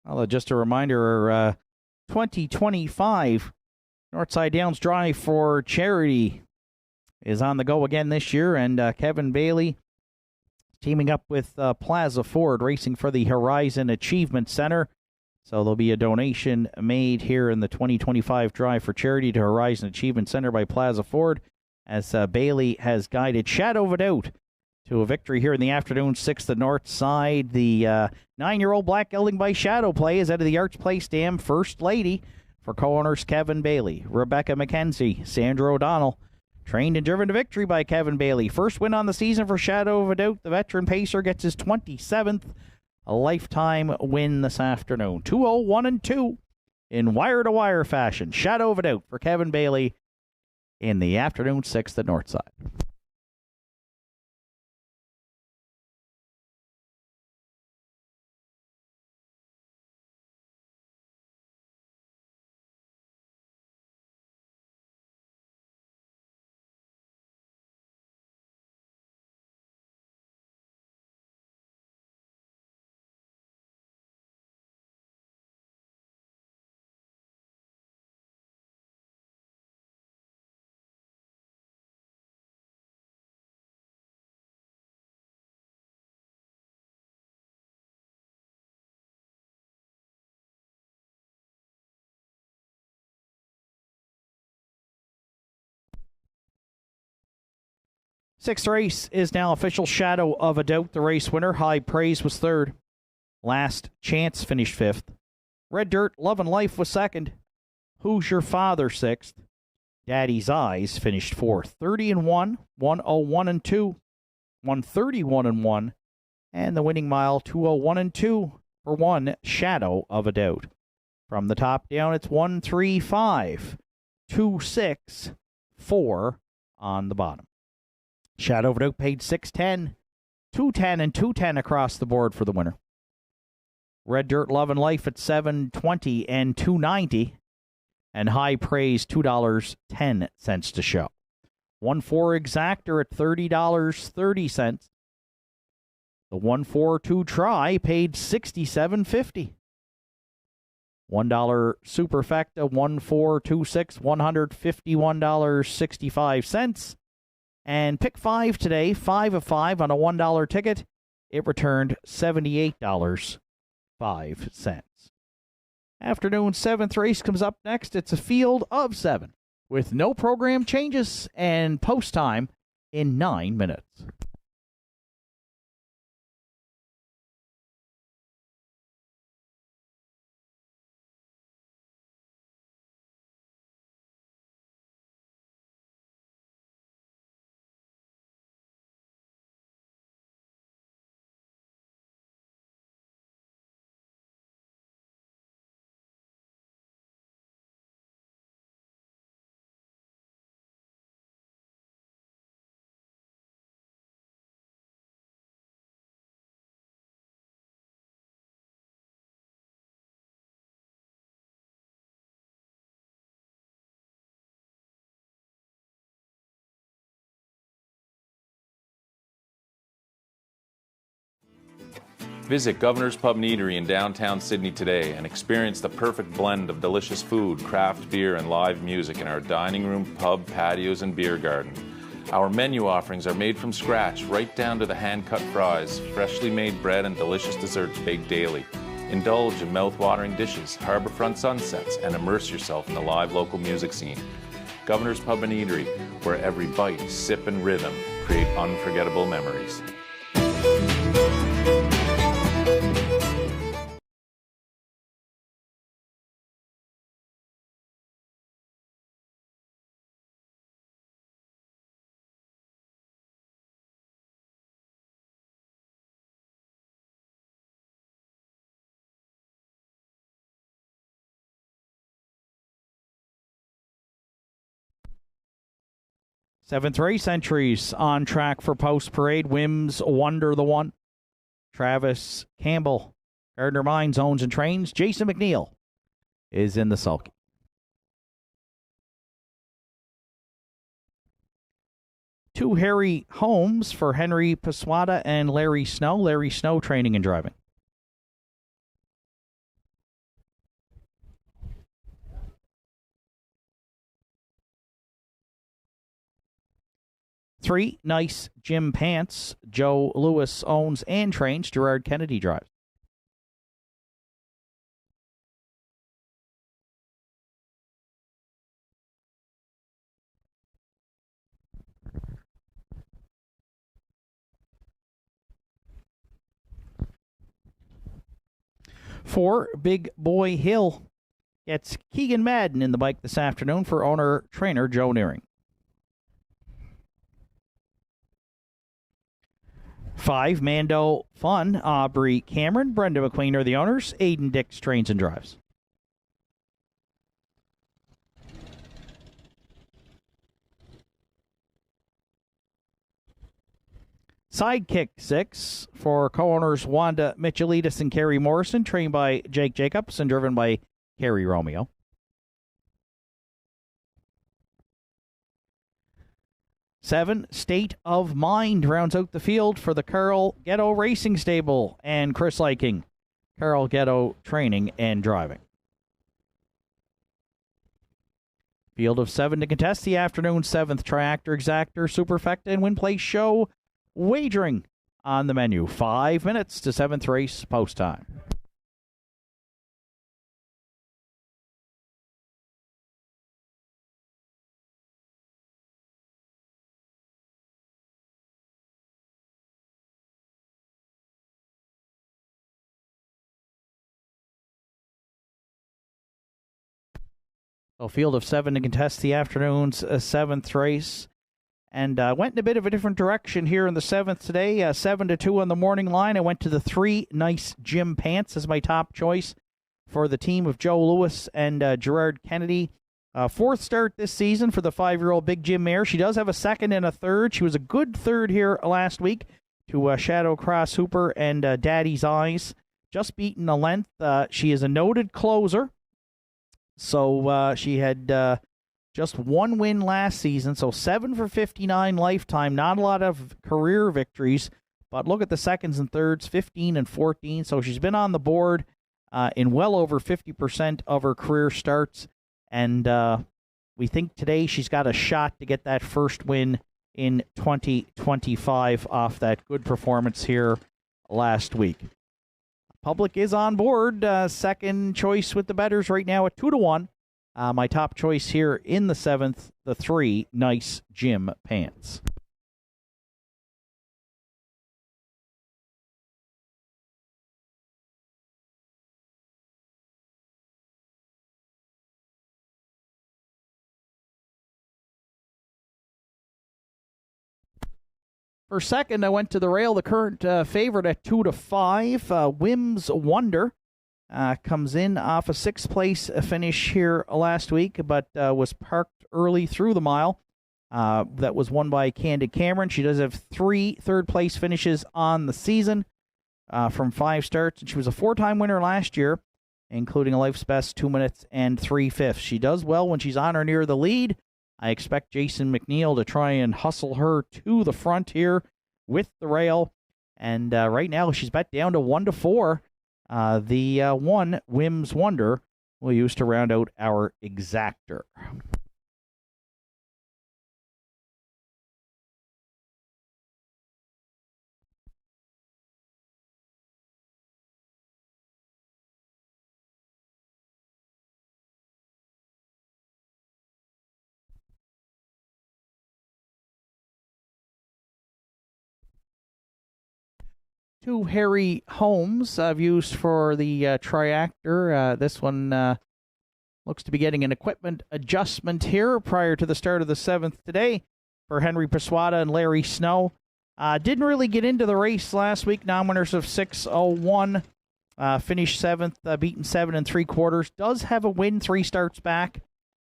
Well, just a reminder, 2025 Northside Downs Drive for Charity is on the go again this year, and Kevin Bailey teaming up with Plaza Ford Racing for the Horizon Achievement Center. So there'll be a donation made here in the 2025 Drive for Charity to Horizon Achievement Center by Plaza Ford, as Bailey has guided Shadow of a Doubt to a victory here in the afternoon. 6th, the North Side. The 9-year-old Black Gelding by Shadow Play is out of the Arch Place Dam First Lady for co-owners Kevin Bailey, Rebecca McKenzie, Sandra O'Donnell. Trained and driven to victory by Kevin Bailey. First win on the season for Shadow of a Doubt. The veteran pacer gets his 27th lifetime win this afternoon. 2:01 and 2 in wire-to-wire fashion. Shadow of a Doubt for Kevin Bailey in the afternoon 6th at Northside. Sixth race is now official. Shadow of a Doubt, the race winner. High Praise was third. Last Chance finished fifth. Red Dirt, Love and Life was second. Who's Your Father sixth. Daddy's Eyes finished fourth. 30-1, 101-2, 131-1, and the winning mile 201-2 for one Shadow of a Doubt. From the top down, it's 1, 3, 5, 2, 6, 4 on the bottom. Shadow of a Doubt paid 610, 210, and 210 across the board for the winner. Red Dirt, Love and Life at 720 and 290, and High Praise $2.10 to show. 1-4 Exactor at $30.30. The 1-4-2 Try paid $67.50. $1 Superfecta 1-4-2-6 $151.65. And pick 5 today, 5 of 5 on a $1 ticket. It returned $78.05. Afternoon 7th race comes up next. It's a field of 7 with no program changes and post time in 9 minutes. Visit Governor's Pub and Eatery in downtown Sydney today and experience the perfect blend of delicious food, craft beer, and live music in our dining room, pub, patios, and beer garden. Our menu offerings are made from scratch, right down to the hand-cut fries, freshly made bread, and delicious desserts baked daily. Indulge in mouth-watering dishes, harborfront sunsets, and immerse yourself in the live local music scene. Governor's Pub and Eatery, where every bite, sip, and rhythm create unforgettable memories. Seventh race entries on track for Post Parade. Wims Wonder the One. Travis Campbell. Gardner Mines owns and trains. Jason McNeil is in the sulky. Two Harry Holmes for Henry Paswada and Larry Snow. Larry Snow training and driving. Three Nice Jim Pants. Joe Lewis owns and trains. Gerard Kennedy drives. Four Big Boy Hill gets Keegan Madden in the bike this afternoon for owner-trainer Joe Nearing. 5 Mando Fun. Aubrey Cameron, Brenda McQueen are the owners. Aiden Dix trains and drives. Sidekick 6 for co-owners Wanda Michelitis and Kerry Morrison, trained by Jake Jacobs and driven by Kerry Romeo. 7 State of Mind rounds out the field for the Carl Ghetto Racing Stable and Chris Liking. Carl Ghetto training and driving. Field of 7 to contest the afternoon 7th Triactor, Exactor, Superfecta, and Win Place Show. Wagering on the menu. 5 minutes to 7th race post time. So field of 7 to contest the afternoon's 7th race. And went in a bit of a different direction here in the 7th today. 7-2 on the morning line. I went to the 3 Nice Jim Pants as my top choice for the team of Joe Lewis and Gerard Kennedy. 4th start this season for the 5-year-old Big Jim mare. She does have a 2nd and a 3rd. She was a good 3rd here last week to Shadow Cross Hooper and Daddy's Eyes. Just beaten a length. She is a noted closer. So she had just 1 win last season. So 7 for 59 lifetime. Not a lot of career victories. But look at the 2nds and 3rds, 15 and 14. So she's been on the board in well over 50% of her career starts. And we think today she's got a shot to get that first win in 2025 off that good performance here last week. Public is on board. Second choice with the bettors right now at 2-1. My top choice here in the 7th, the 3 Nice Jim Pants. For second, I went to the rail. The current favorite at 2-5. Whim's Wonder comes in off a 6th place finish here last week, but was parked early through the mile. That was won by Candid Cameron. She does have 3 third-place finishes on the season from 5 starts. And she was a 4-time winner last year, including a life's best 2 minutes and 3/5. She does well when she's on or near the lead. I expect Jason McNeil to try and hustle her to the front here with the rail. And right now, she's bet down to 1-4. The 1, Whim's Wonder, we'll use to round out our exactor. Two Harry Holmes I've used for the triactor. This one looks to be getting an equipment adjustment here prior to the start of the 7th today for Henry Paswada and Larry Snow. Didn't really get into the race last week. Non-winners of 6:01. Finished 7th, beaten 7 3/4. Does have a win 3 starts back.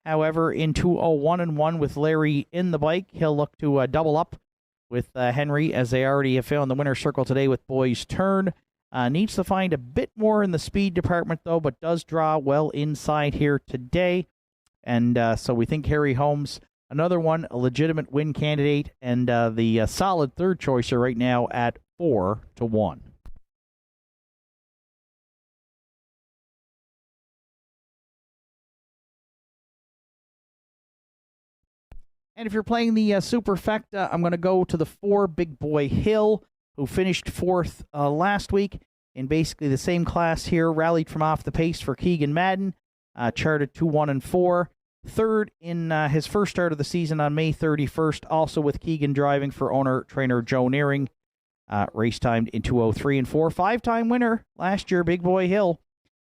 However, in 2:01-1 with Larry in the bike, he'll look to double up with Henry, as they already have found the winner's circle today with Boy's Turn. Needs to find a bit more in the speed department, though, but does draw well inside here today. And so we think Harry Holmes, another one, a legitimate win candidate, and the solid third choicer right now at 4-1. And if you're playing the Superfecta, I'm going to go to the 4 Big Boy Hill, who finished 4th last week in basically the same class here. Rallied from off the pace for Keegan Madden, charted 2-1-4. 3rd in his first start of the season on May 31st, also with Keegan driving for owner-trainer Joe Nearing. Race timed in 2:03-4. 5-time winner last year, Big Boy Hill,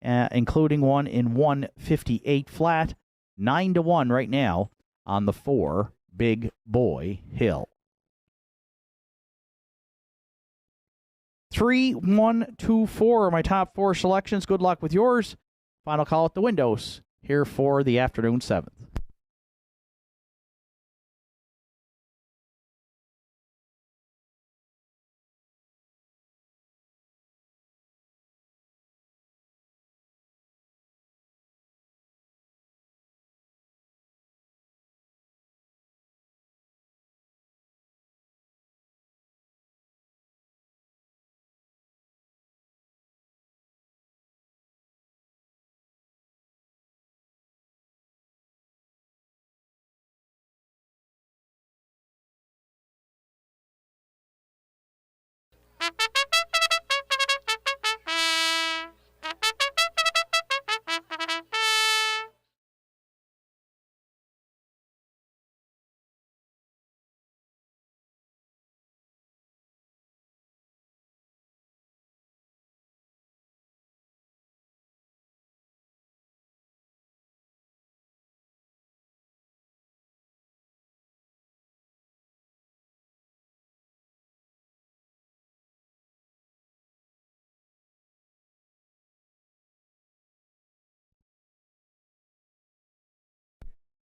including one in 1:58 flat. 9-1 right now on the 4 Big Boy Hill. 3, 1, 2, 4 are my top 4 selections. Good luck with yours. Final call at the windows here for the afternoon 7th.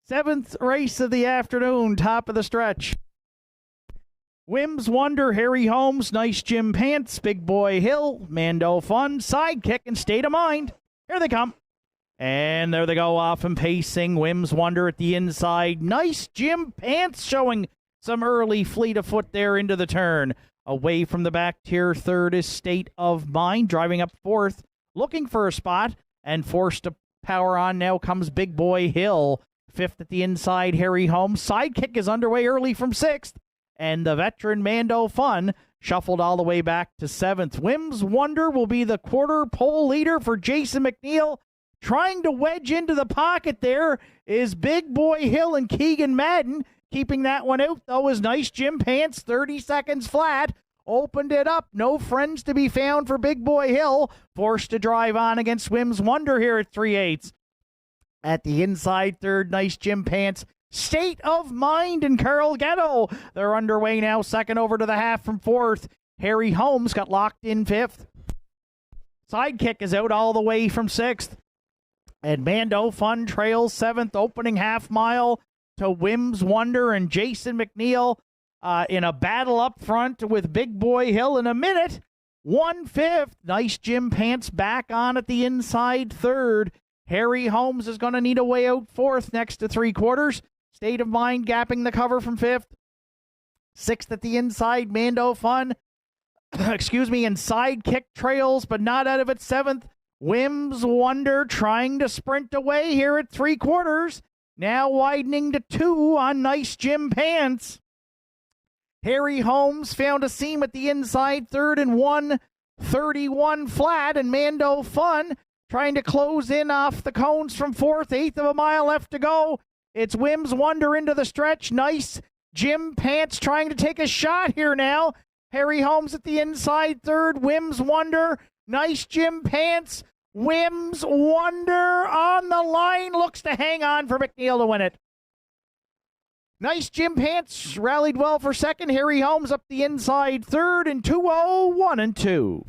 7th race of the afternoon, top of the stretch. Whims Wonder, Harry Holmes, Nice Jim Pants, Big Boy Hill, Mando Fun, Sidekick, and State of Mind. Here they come. And there they go off and pacing. Whims Wonder at the inside. Nice Jim Pants showing some early fleet of foot there into the turn. Away from the back tier, third is State of Mind. Driving up fourth, looking for a spot. And forced to power on now comes Big Boy Hill. Fifth at the inside, Harry Holmes. Sidekick is underway early from sixth. And the veteran Mando Fun shuffled all the way back to seventh. Whims Wonder will be the quarter pole leader for Jason McNeil. Trying to wedge into the pocket there is Big Boy Hill and Keegan Madden. Keeping that one out, though, is Nice Jim Pants, 30 seconds flat. Opened it up. No friends to be found for Big Boy Hill. Forced to drive on against Whims Wonder here at 3/8. At the inside third, Nice Jim Pants. State of Mind and Carl Ghetto. They're underway now. Second over to the half from fourth. Harry Holmes got locked in fifth. Sidekick is out all the way from sixth. And Mando Fun trails seventh, opening half mile to Whims Wonder and Jason McNeil in a battle up front with Big Boy Hill in a minute. 1/5. Nice Jim Pants back on at the inside third. Harry Holmes is going to need a way out fourth next to 3/4. State of Mind gapping the cover from fifth. Sixth at the inside, Mando Fun. And Sidekick trails, but not out of it. Seventh, Whims Wonder trying to sprint away here at 3/4. Now widening to 2 on Nice Jim Pants. Harry Holmes found a seam at the inside third and 1:31 flat, and Mando Fun trying to close in off the cones from fourth. 1/8 of a mile left to go. It's Whims Wonder into the stretch. Nice Jim Pants trying to take a shot here now. Harry Holmes at the inside third. Whims Wonder. Nice Jim Pants. Whims Wonder on the line. Looks to hang on for McNeil to win it. Nice Jim Pants rallied well for second. Harry Holmes up the inside third and 2:01 and 2.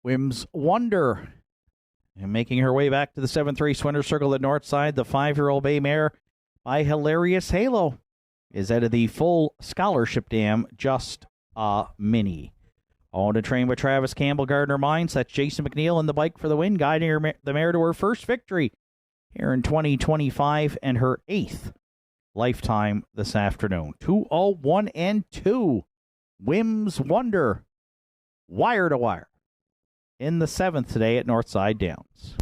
Whims Wonder. And making her way back to the 7th race winner's circle at Northside, the 5-year-old bay mare by Hilarious Halo is out of the full scholarship dam, just a mini. On to train with Travis Campbell, Gardner Mines. That's Jason McNeil in the bike for the win, guiding the mare to her first victory here in 2025 and her 8th lifetime this afternoon. 2:01 and 2. Wims Wonder, wire to wire, in the 7th today at Northside Downs.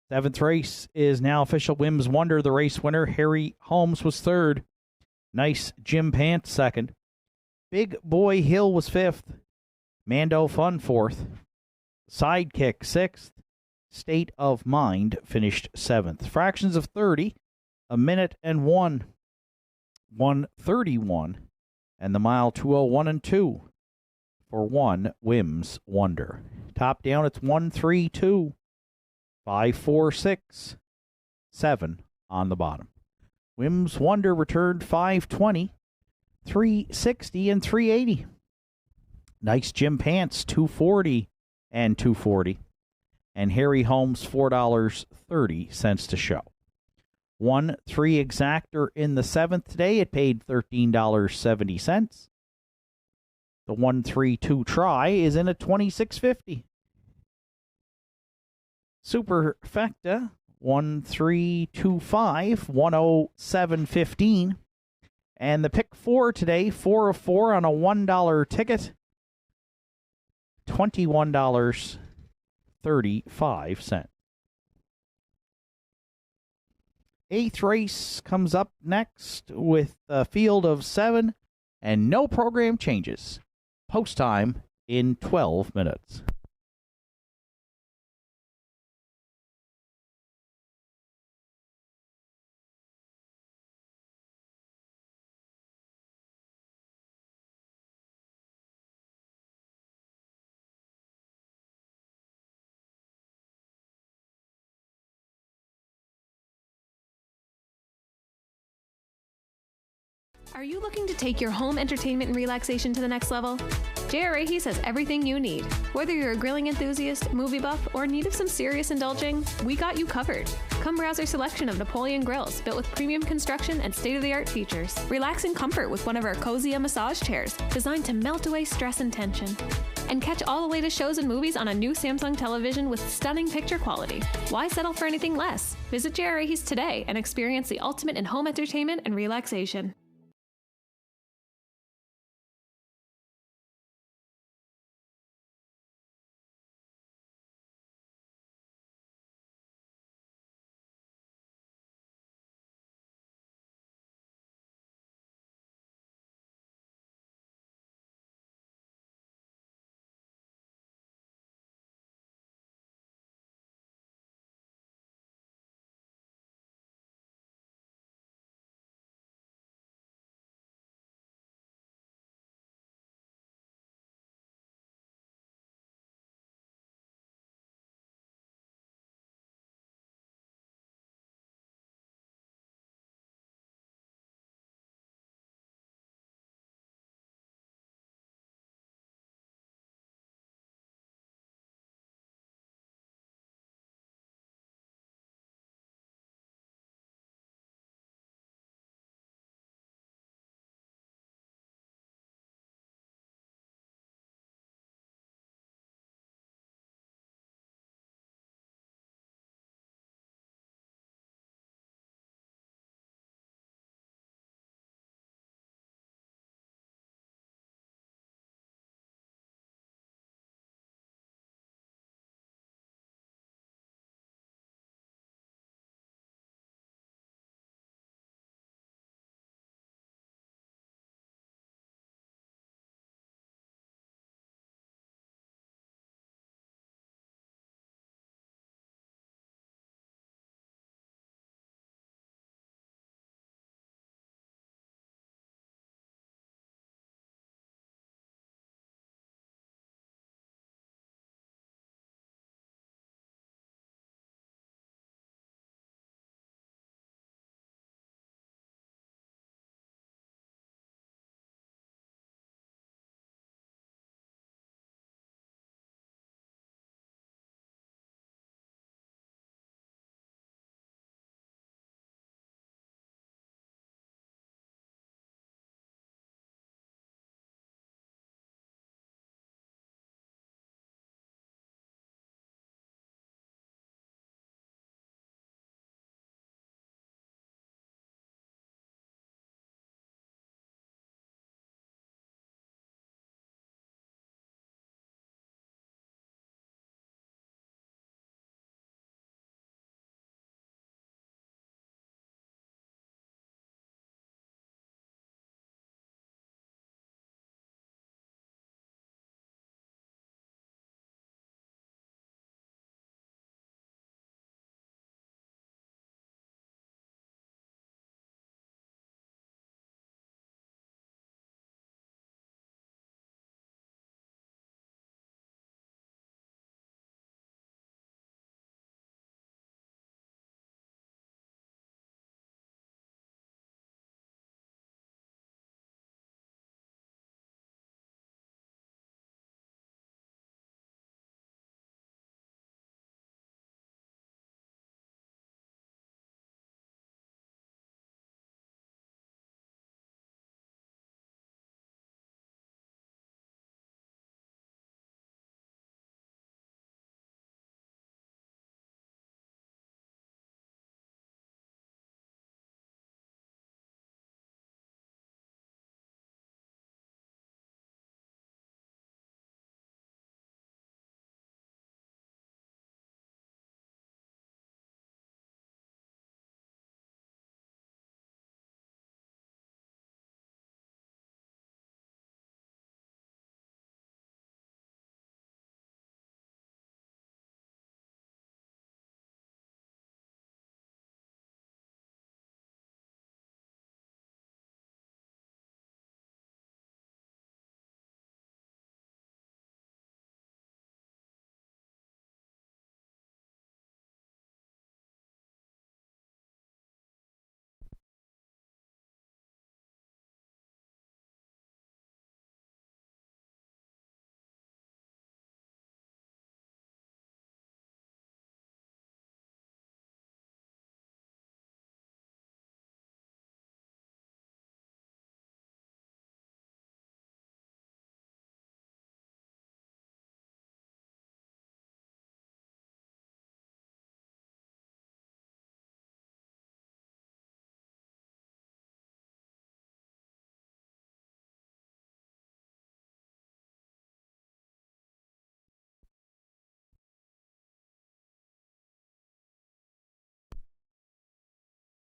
Seventh race is now official. Wims Wonder, the race winner. Harry Holmes was third. Nice Jim Pant second. Big Boy Hill was fifth. Mando Fun fourth. Sidekick sixth. State of Mind finished seventh. Fractions of 30, a minute and 1:31, and the mile 2:01 and 2 for one Wims Wonder. Top down, it's 1:32. 5, 4, 6, 7 on the bottom. Wims Wonder returned 520, 360, and 380. Nice Jim Pants, 240 and 240. And Harry Holmes, $4.30 to show. 1-3 exactor in the 7th today. It paid $13.70. The 1-3-2 try is in at $26.50. Superfecta, 1-3-2-5, 107.15. And the pick 4 today, 4 of 4 on a $1 ticket, $21.35. 8th race comes up next with a field of 7 and no program changes. Post time in 12 minutes. Are you looking to take your home entertainment and relaxation to the next level? JRA has everything you need. Whether you're a grilling enthusiast, movie buff, or in need of some serious indulging, we got you covered. Come browse our selection of Napoleon grills built with premium construction and state-of-the-art features. Relax in comfort with one of our cozy massage chairs designed to melt away stress and tension. And catch all the latest shows and movies on a new Samsung television with stunning picture quality. Why settle for anything less? Visit JRA today and experience the ultimate in home entertainment and relaxation.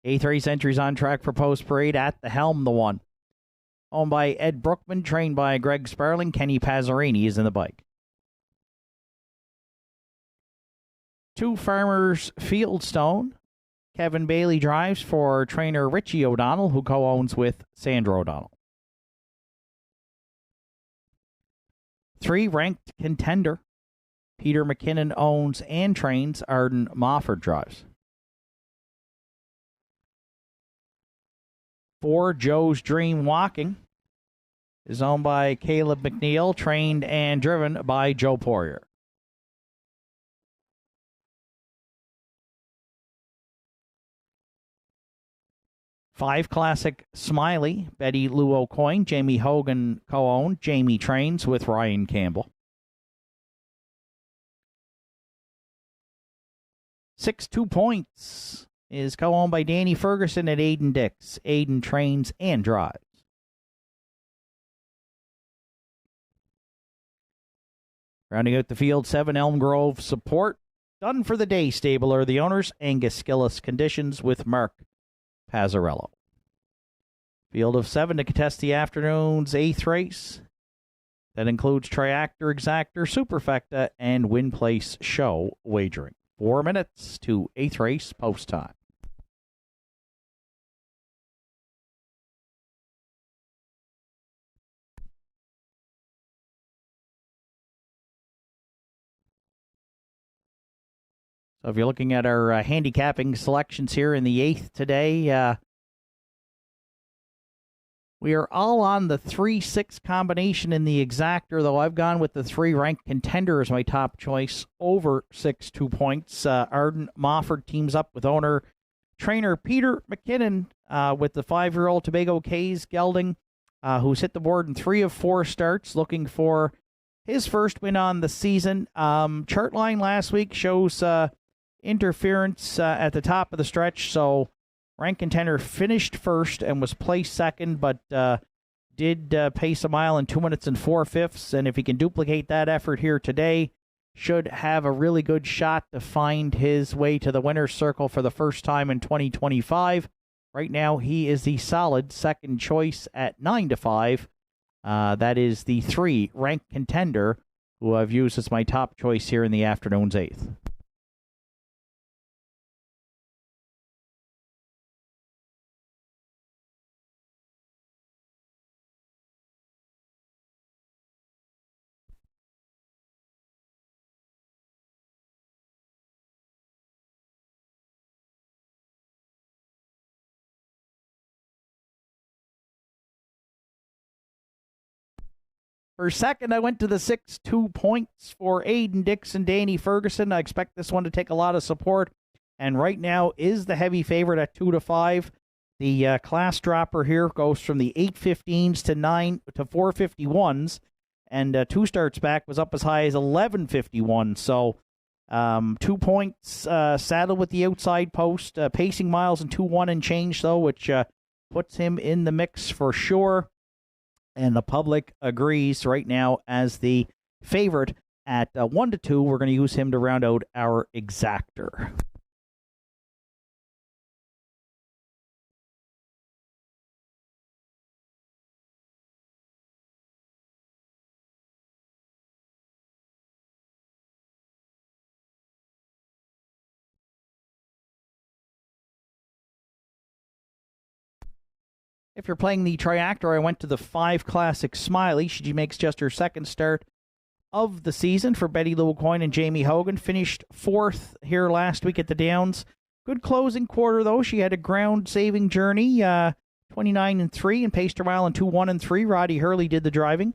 Eighth race entries on track for Post Parade. At the helm, the one. Owned by Ed Brookman, trained by Greg Sparling. Kenny Pazzarini is in the bike. 2 Farmers Fieldstone. Kevin Bailey drives for trainer Richie O'Donnell, who co-owns with Sandra O'Donnell. 3 Ranked Contender. Peter McKinnon owns and trains. Arden Mofford drives. 4 Joe's Dream Walking is owned by Caleb McNeil, trained and driven by Joe Poirier. 5 Classic Smiley, Betty Lou O'Coin, Jamie Hogan co-owned. Jamie trains with Ryan Campbell. 6 2 Points is co-owned by Danny Ferguson at Aiden Dix. Aiden trains and drives. Rounding out the field, 7 Elm Grove Support. Done for the day stable are the owners. Angus Gillis Conditions with Mark Pazzarello. Field of 7 to contest the afternoon's 8th race. That includes Triactor, Exactor, Superfecta, and Win Place Show wagering. 4 minutes to 8th race post time. So if you're looking at our handicapping selections here in the 8th today, we are all on the 3-6 combination in the Exactor, though I've gone with the 3 Ranked Contender as my top choice over 6 2 Points. Arden Mofford teams up with owner trainer Peter McKinnon with the 5-year-old Tobago K's gelding, who's hit the board in 3 of 4 starts, looking for his first win on the season. Chart line last week shows interference at the top of the stretch, so Ranked Contender finished first and was placed second, but did pace a mile in 2 minutes and 4/5, and if he can duplicate that effort here today, should have a really good shot to find his way to the winner's circle for the first time in 2025. Right now, he is the solid second choice at 9 to 5. That is the 3 Ranked Contender, who I've used as my top choice here in the afternoon's 8th. For second, I went to the 6 2 Points for Aiden Dixon, Danny Ferguson. I expect this one to take a lot of support, and right now is the heavy favorite at 2 to 5. The class dropper here goes from the 8:15s to 9 to 4:51s, and 2 starts back was up as high as 11:51. So 2 Points saddled with the outside post, pacing miles in 2-1 and change, though, which puts him in the mix for sure. And the public agrees right now as the favorite at 1 to 2. We're going to use him to round out our Exactor. If you're playing the Triactor, I went to the 5 Classic Smiley. She makes just her second start of the season for Betty Lou Coyne and Jamie Hogan. Finished 4th here last week at the Downs. Good closing quarter, though. She had a ground-saving journey, 29-3, and paced her mile in 2-1-3. Roddy Hurley did the driving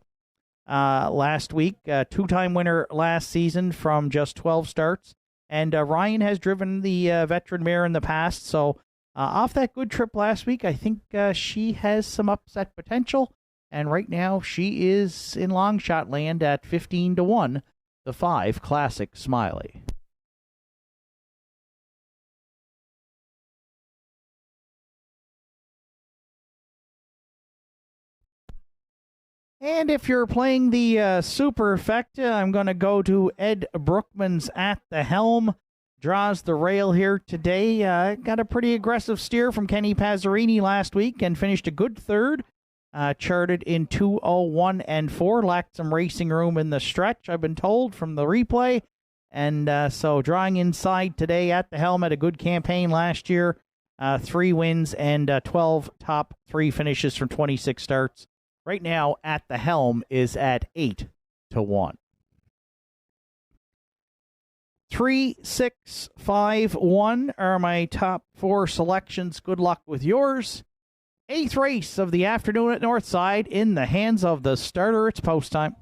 last week. 2-time winner last season from just 12 starts. And Ryan has driven the veteran mare in the past, so off that good trip last week, I think she has some upset potential. And right now, she is in long shot land at 15 to 1, the 5 Classic Smiley. And if you're playing the Superfecta, I'm going to go to Ed Brookman's At the Helm. draws the rail here today. Got a pretty aggressive steer from Kenny Pazzarini last week and finished a good third. Charted in 2:01 and 4. Lacked some racing room in the stretch, I've been told, from the replay. And so drawing inside today at the helm. Had a good campaign last year. 3 wins and 12 top 3 finishes from 26 starts. Right now at the helm is at 8-1. 3, 6, 5, 1 are my top 4 selections. Good luck with yours. 8th race of the afternoon at Northside in the hands of the starter. It's post time.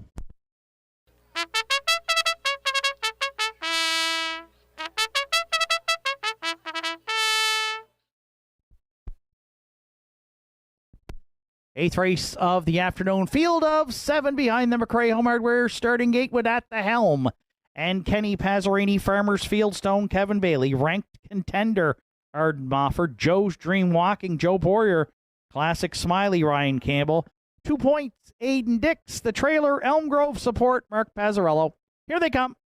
Eighth race of the afternoon. Field of 7 behind the McRae Home Hardware starting gate with at the helm. And Kenny Pazzarini, Farmers Fieldstone, Kevin Bailey, ranked contender, Arden Mofford, Joe's Dream Walking, Joe Boyer, Classic Smiley, Ryan Campbell, 2 points, Aiden Dix, the trailer, Elm Grove support, Mark Pazzarello. Here they come.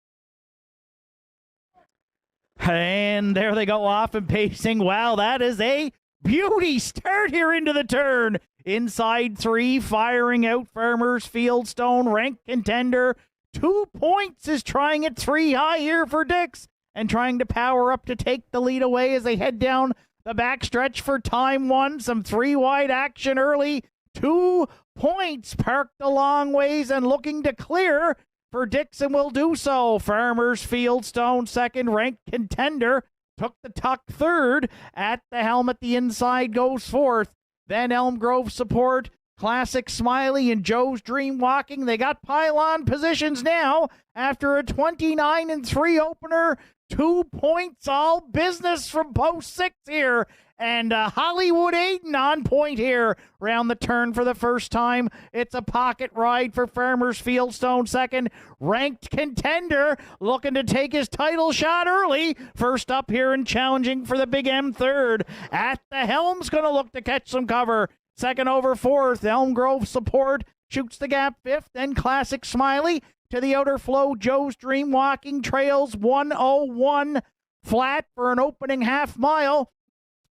And there they go off and pacing. Wow, that is a beauty start here into the turn. Inside 3, firing out Farmers Fieldstone, ranked contender. 2 points is trying it 3 high here for Dix and trying to power up to take the lead away as they head down the backstretch for time 1. Some 3 wide action early. 2 points parked a long ways and looking to clear for Dixon will do so. Farmers Fieldstone, second ranked contender, took the tuck third. At the helm at the inside goes fourth. Then Elm Grove support, Classic Smiley and Joe's Dream Walking. They got pylon positions now after a 29-3 opener. 2 points, all business from post 6 here. And Hollywood Aiden on point here round the turn for the first time. It's a pocket ride for Farmers Fieldstone, second. Ranked contender looking to take his title shot early. First up here and challenging for the Big M third. At the helm's going to look to catch some cover. Second over fourth, Elm Grove support shoots the gap fifth. Then Classic Smiley to the outer flow. Joe's Dream Walking trails 1:01 flat for an opening half mile.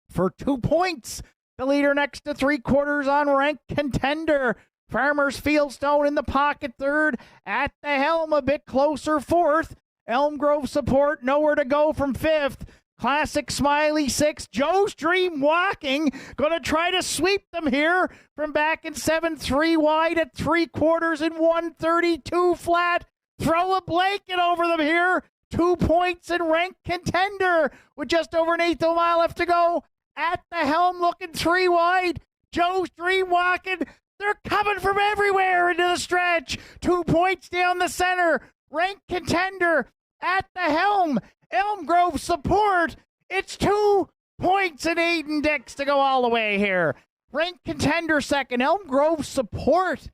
For 2 points, the leader next to 3/4 on ranked contender. Farmers Fieldstone in the pocket third. At the helm a bit closer fourth. Elm Grove support nowhere to go from fifth. Classic Smiley sixth. Joe's Dream Walking going to try to sweep them here from back in 7-3 wide at 3/4 and 132 flat. Throw a blanket over them here. 2 points and ranked contender with just over an eighth of a mile left to go. At the helm looking 3 wide. Joe's Dream Walking. They're coming from everywhere into the stretch. 2 points down the center. Ranked contender at the helm. Elm Grove support. It's 2 points and Aiden Dix to go all the way here. Ranked contender second. Elm Grove support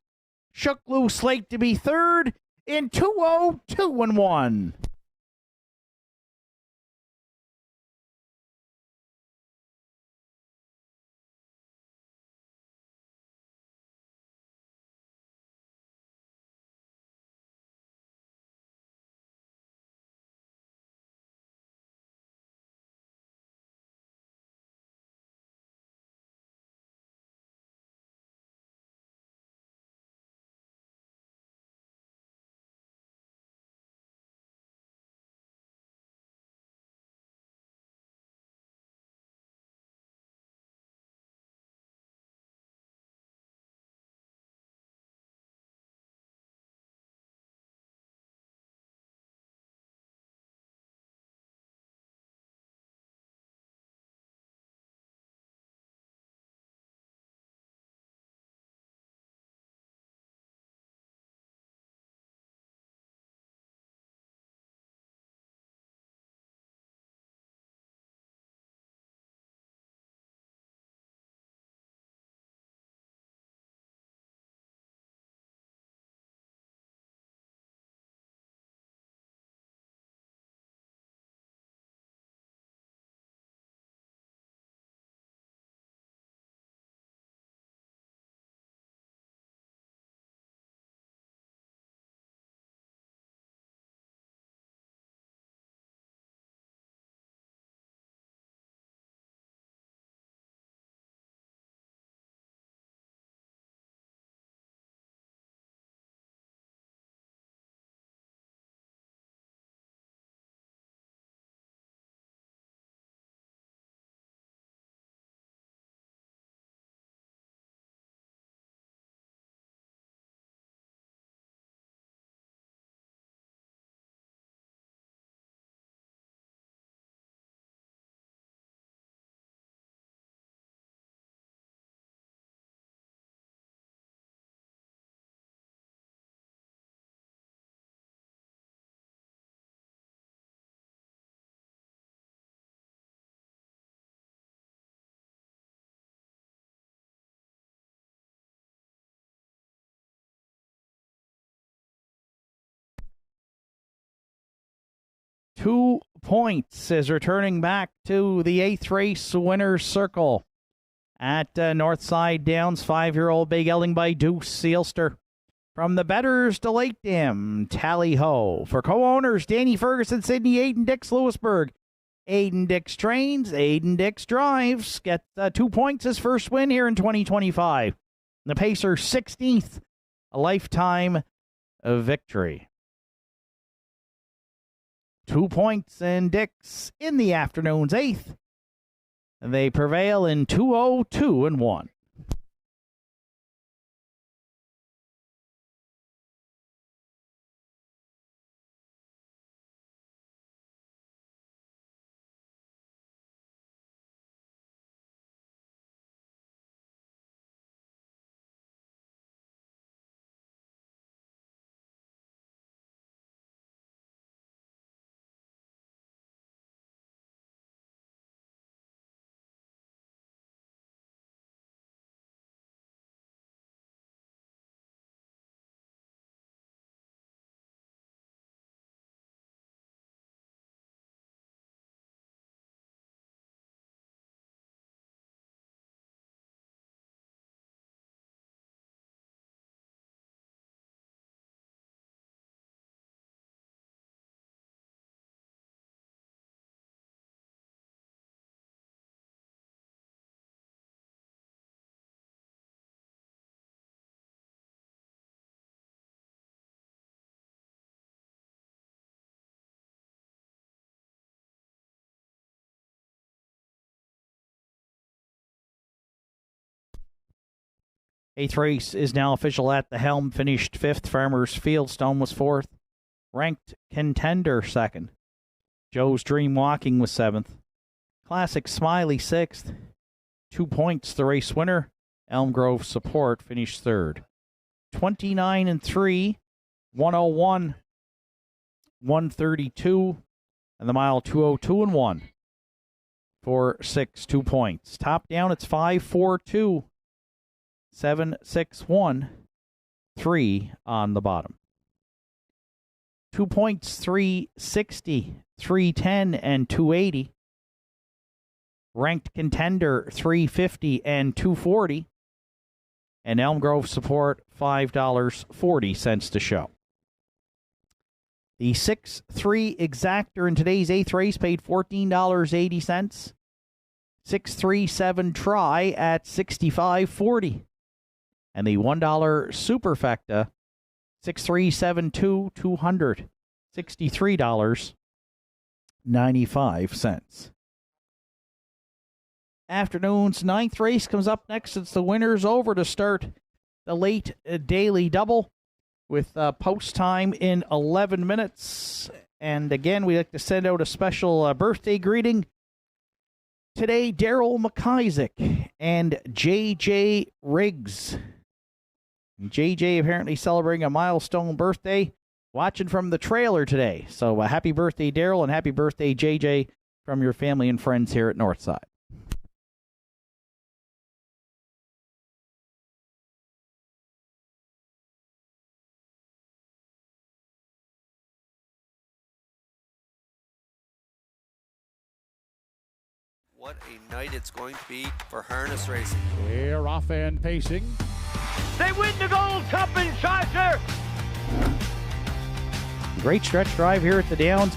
shook loose late to be third in 2:02-1. 2 points is returning back to the 8th race winner's circle at Northside Downs. 5-year-old Big Gelding by Deuce Sealster. From the betters to Lake Dam, Tally Ho. For co-owners, Danny Ferguson, Sydney, Aiden Dix, Lewisburg. Aiden Dix trains, Aiden Dix drives. Get 2 points, his first win here in 2025. The Pacer 16th, a lifetime victory. 2 points and Dix in the afternoon's 8th. They prevail in 202-1. Eighth race is now official at the helm. Finished 5th. Farmers Fieldstone was 4th. Ranked Contender 2nd. Joe's Dream Walking was 7th. Classic Smiley 6th. 2 points, the race winner. Elm Grove Support finished 3rd. 29-3, 101, 132, and the mile 202-1 for 2 points. Top down, it's 5-4-2. 7-6-1, 3 on the bottom. 2 points, 360, 310, and 280. Ranked Contender, 350 and 240. And Elm Grove Support, $5.40 to show. The 6-3 exactor in today's 8th race paid $14.80. 6-3-7 try at $65.40. And the $1 superfecta, 6-3-7-2, $263.95. Afternoon's 9th race comes up next. It's the winners over to start the late daily double with post time in 11 minutes. And again, we'd like to send out a special birthday greeting. Today, Daryl McIsaac and J.J. Riggs. JJ apparently celebrating a milestone birthday, watching from the trailer today. So happy birthday, Daryl, and happy birthday, JJ, from your family and friends here at Northside. What a night it's going to be for harness racing. They're off and pacing. They win the Gold Cup in Chaucer. Great stretch drive here at the Downs.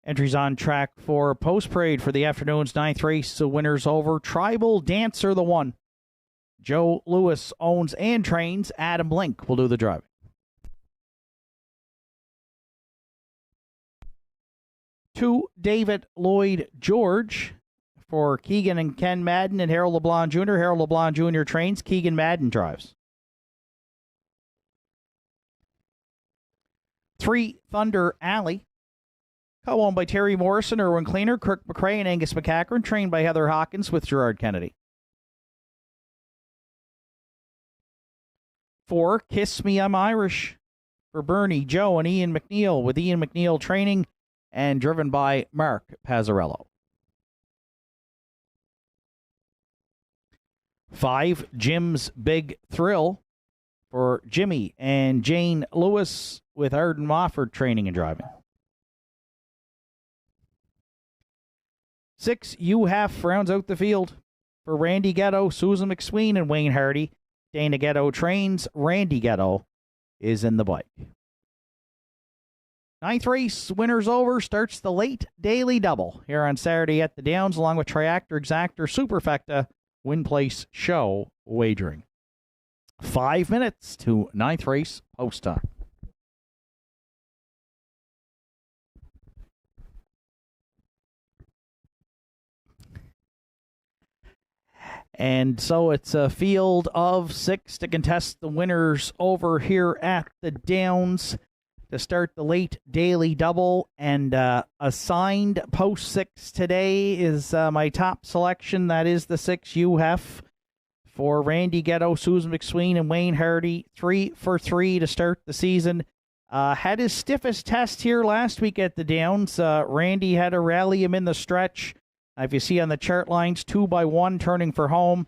Entries on track for post parade for the afternoon's 9th race. The winner's over. Tribal Dancer, the 1. Joe Lewis owns and trains. Adam Link will do the driving. 2, David Lloyd George for Keegan and Ken Madden and Harold LeBlanc Jr. Harold LeBlanc Jr. trains. Keegan Madden drives. 3, Thunder Alley, co-owned by Terry Morrison, Erwin Cleaner, Kirk McRae, and Angus McCackern, trained by Heather Hawkins with Gerard Kennedy. 4, Kiss Me, I'm Irish, for Bernie, Joe, and Ian McNeil, with Ian McNeil training and driven by Mark Pazzarello. 5, Jim's Big Thrill, for Jimmy and Jane Lewis, with Arden Mofford training and driving. 6, UHF rounds out the field for Randy Ghetto, Susan McSween, and Wayne Hardy. Dana Ghetto trains. Randy Ghetto is in the bike. 9th race, winners over, starts the late daily double here on Saturday at the Downs, along with Triactor, Exactor, Superfecta, Win Place Show wagering. 5 minutes to 9th race post time. And so it's a field of 6 to contest the winners over here at the Downs to start the late daily double. And assigned post 6 today is my top selection. That is the 6 UHF for Randy Ghetto, Susan McSween, and Wayne Hardy. 3 for 3 to start the season. Had his stiffest test here last week at the Downs. Randy had to rally him in the stretch. If you see on the chart lines, 2x1 turning for home.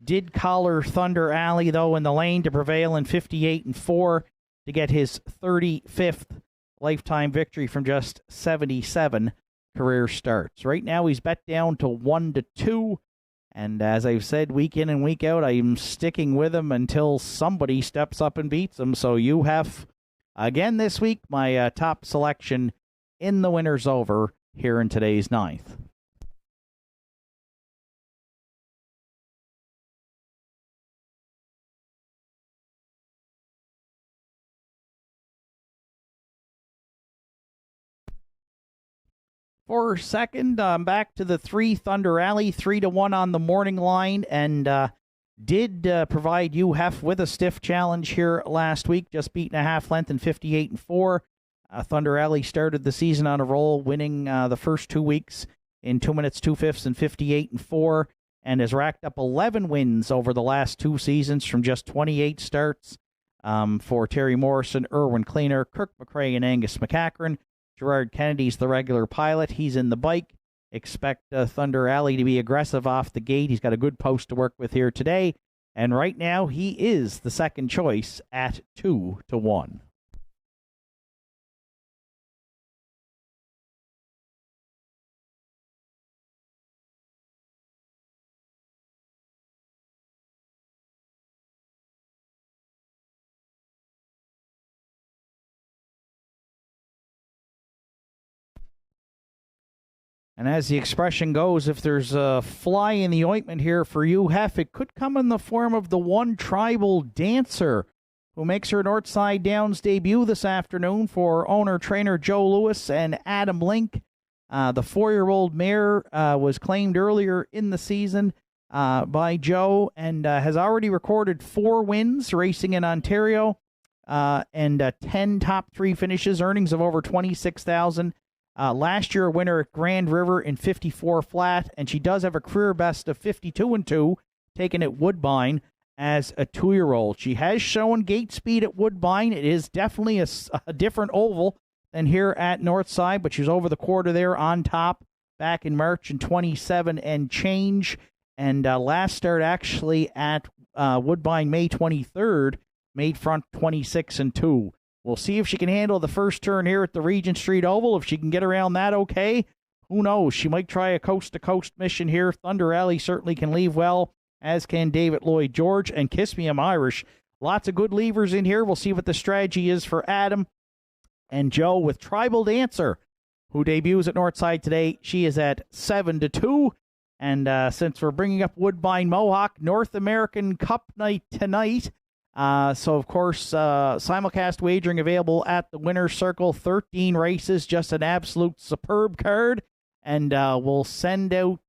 Did collar Thunder Alley, though, in the lane to prevail in 58-4 to get his 35th lifetime victory from just 77 career starts. Right now, he's bet down to 1-2. And as I've said week in and week out, I'm sticking with him until somebody steps up and beats him. So you have, again this week, my top selection in the winners over here in today's 9th. For second, back to the 3 Thunder Alley, 3-1 on the morning line, and did provide UHF with a stiff challenge here last week, just beating a half length in 58-4. Thunder Alley started the season on a roll, winning the first 2 weeks in 2 minutes, 2/5 and 58-4, and has racked up 11 wins over the last 2 seasons from just 28 starts for Terry Morrison, Erwin Cleaner, Kirk McRae, and Angus McCackern. Gerard Kennedy's the regular pilot. He's in the bike. Expect Thunder Alley to be aggressive off the gate. He's got a good post to work with here today. And right now, he is the second choice at 2-1. And as the expression goes, if there's a fly in the ointment here for UHF, it could come in the form of the 1 Tribal Dancer, who makes her Northside Downs debut this afternoon for owner-trainer Joe Lewis and Adam Link. The 4-year-old mare was claimed earlier in the season by Joe and has already recorded 4 wins racing in Ontario and 10 top 3 finishes, earnings of over $26,000. Last year, a winner at Grand River in 54 flat, and she does have a career best of 52-2, taken at Woodbine as a 2-year-old. She has shown gate speed at Woodbine. It is definitely a different oval than here at Northside, but she's over the quarter there on top back in March in 27 and change. And last start actually at Woodbine May 23rd, made front 26-2. We'll see if she can handle the first turn here at the Regent Street Oval. If she can get around that okay, who knows? She might try a coast-to-coast mission here. Thunder Alley certainly can leave well, as can David Lloyd George and Kiss Me, I'm Irish. Lots of good levers in here. We'll see what the strategy is for Adam and Joe with Tribal Dancer. who debuts at Northside today. She is at 7-2. And since we're bringing up Woodbine Mohawk, North American Cup night tonight. So, of course, simulcast wagering available at the Winner's Circle. 13 races, just an absolute superb card. And we'll send out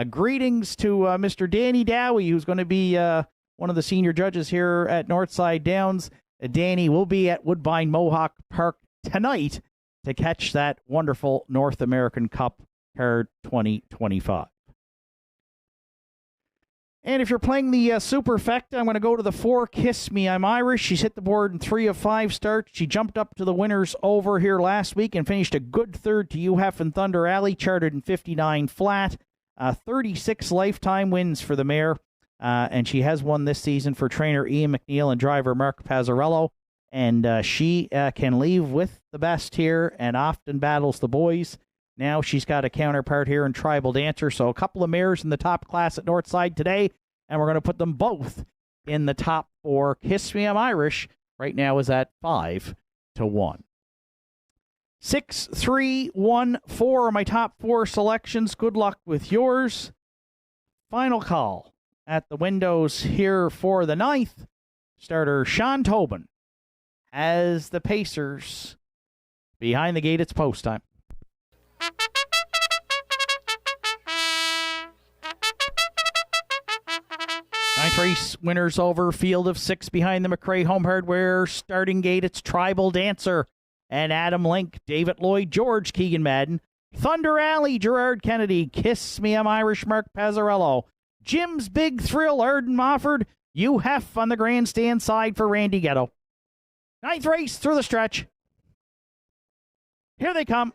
greetings to Mr. Danny Dowie, who's going to be one of the senior judges here at Northside Downs. Danny will be at Woodbine Mohawk Park tonight to catch that wonderful North American Cup card 2025. And if you're playing the Superfecta, I'm going to go to the 4, Kiss Me, I'm Irish. She's hit the board in 3 of 5 starts. She jumped up to the winners over here last week and finished a good third to UHEF and Thunder Alley, charted in 59 flat. 36 lifetime wins for the mare, and she has won this season for trainer Ian McNeil and driver Mark Pazzarello. And she can leave with the best here and often battles the boys. Now she's got a counterpart here in Tribal Dancer. So a couple of mares in the top class at Northside today, and we're going to put them both in the top 4. Kiss Me, I'm Irish right now is at 5-1. 6, 3, 1, 4 are my top 4 selections. Good luck with yours. Final call at the windows here for the 9th. Starter Sean Tobin as the Pacers behind the gate. It's post time. Ninth race winners over, field of 6 behind the McRae Home Hardware starting gate. It's Tribal Dancer and Adam Link, David Lloyd George, Keegan Madden, Thunder Alley, Gerard Kennedy, Kiss Me, I'm Irish, Mark Pazzarello, Jim's Big Thrill, Arden Mofford, UHEF on the grandstand side for Randy Ghetto. Ninth race through the stretch. Here they come.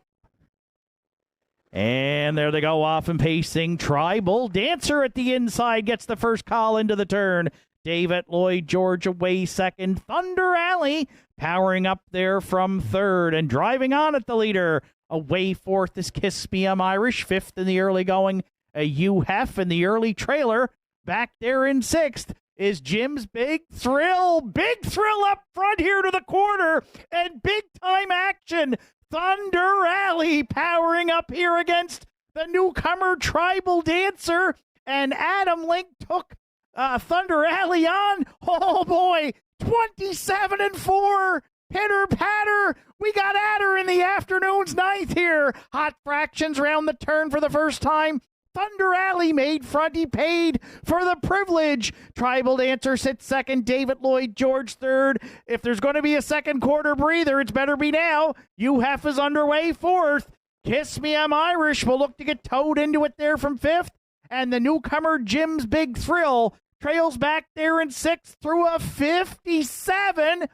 And there they go, off and pacing. Tribal Dancer at the inside gets the first call into the turn. David Lloyd George away second. Thunder Alley powering up there from third and driving on at the leader. Away fourth is Kiss Me, I'm Irish. Fifth in the early going, a UHEF in the early trailer. Back there in sixth is Jim's Big Thrill. Big Thrill up front here to the quarter, and big time action. Thunder Alley powering up here against the newcomer Tribal Dancer, and Adam Link took Thunder Alley on. Oh boy, 27-4, pitter patter. We got at her in the afternoon's 9th here. Hot fractions round the turn for the first time. Thunder Alley made front. He paid for the privilege. Tribal Dancer sits second. David Lloyd George third. If there's going to be a second quarter breather, it's better be now. UHEF is underway fourth. Kiss Me, I'm Irish will look to get towed into it there from fifth. And the newcomer Jim's Big Thrill trails back there in sixth through a 57-2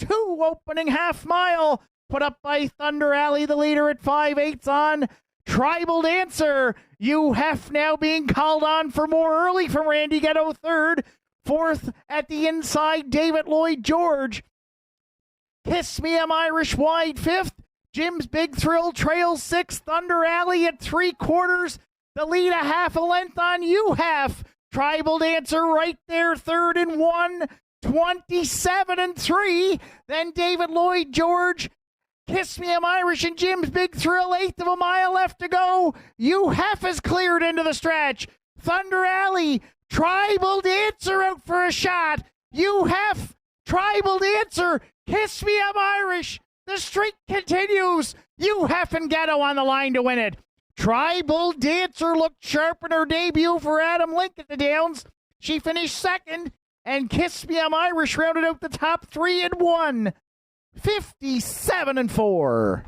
opening half mile. Put up by Thunder Alley, the leader at 5/8 on Tribal Dancer. UHEF now being called on for more early from Randy Ghetto third. Fourth at the inside, David Lloyd George. Kiss Me, I'm Irish wide fifth. Jim's Big Thrill trails sixth. Thunder Alley at 3/4. The lead a half a length on UHEF. Tribal Dancer right there, third and 1. 27-3. Then David Lloyd George. Kiss Me, I'm Irish, and Jim's Big Thrill, 1/8 of a mile left to go. UHEF is cleared into the stretch. Thunder Alley, Tribal Dancer out for a shot. UHEF, Tribal Dancer, Kiss Me, I'm Irish. The streak continues. UHEF and Ghetto on the line to win it. Tribal Dancer looked sharp in her debut for Adam Link at the Downs. She finished second, and Kiss Me, I'm Irish rounded out the top 3 and 1. 57-4.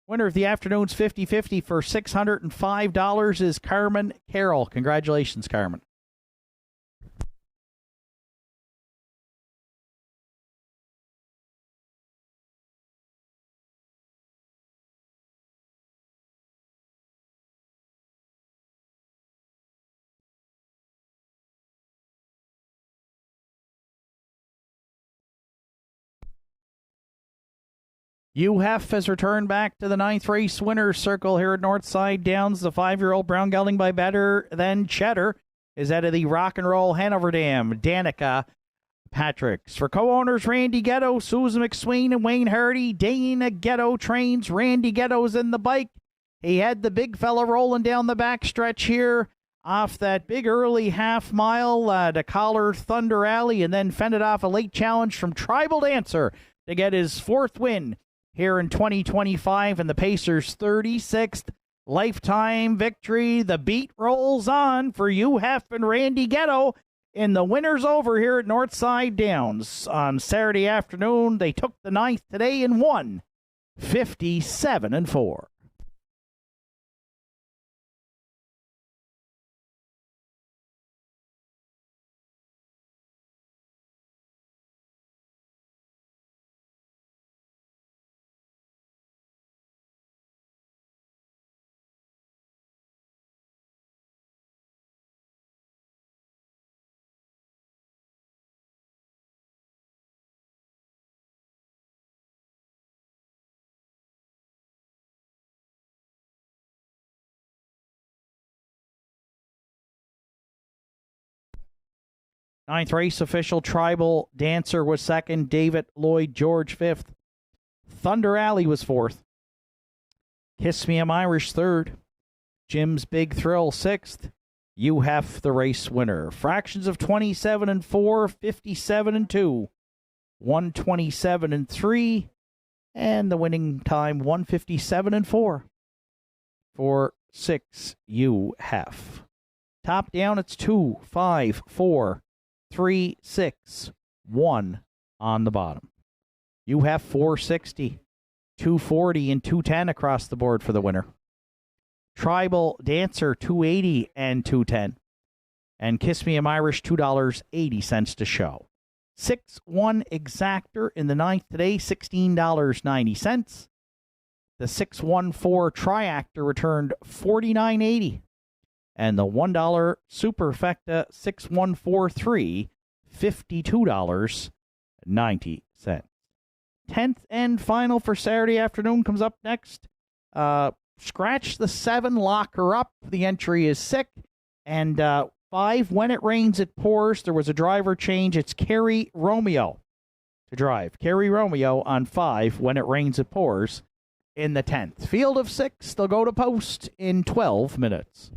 Winner of the afternoon's 50-50 for $605 is Carmen Carroll. Congratulations, Carmen. UHEF has returned back to the 9th race winner's circle here at Northside Downs. The 5-year-old Brown Gelding by Better Than Cheddar is out of the Rock and Roll Hanover Dam. Danica Patrick's. For co-owners Randy Ghetto, Susan McSween, and Wayne Hardy, Dana Ghetto trains. Randy Ghetto's in the bike. He had the big fella rolling down the backstretch here off that big early half mile to collar Thunder Alley, and then fended off a late challenge from Tribal Dancer to get his 4th win here in 2025, and the Pacers' 36th lifetime victory. The beat rolls on for UHEF and Randy Ghetto in the winners over here at Northside Downs. On Saturday afternoon, they took the 9th today and won 57-4. Ninth race official Tribal Dancer was 2nd. David Lloyd George 5th. Thunder Alley was 4th. Kiss Me I'm Irish 3rd. Jim's Big Thrill 6th. UHEF the race winner. Fractions of 27-4, 57-2, 127-3, and the winning time 157-4 for 6 UHEF. Top down, it's 2, 5, 4, 3, 6, 1 on the bottom. You have 460, 240, and 210 across the board for the winner. Tribal Dancer 280 and 210. And Kiss Me I'm Irish $2.80 to show. 6-1 exactor in the 9th today, $16.90. The 6-1-4 triactor returned $49.80. And the $1 superfecta 6143, $52.90. 10th and final for Saturday afternoon comes up next. Scratch the 7, lock her up. The entry is sick. And 5, When It Rains, It Pours. There was a driver change. It's Carrie Romeo to drive. Carrie Romeo on 5, When It Rains, It Pours in the 10th. Field of 6, they'll go to post in 12 minutes.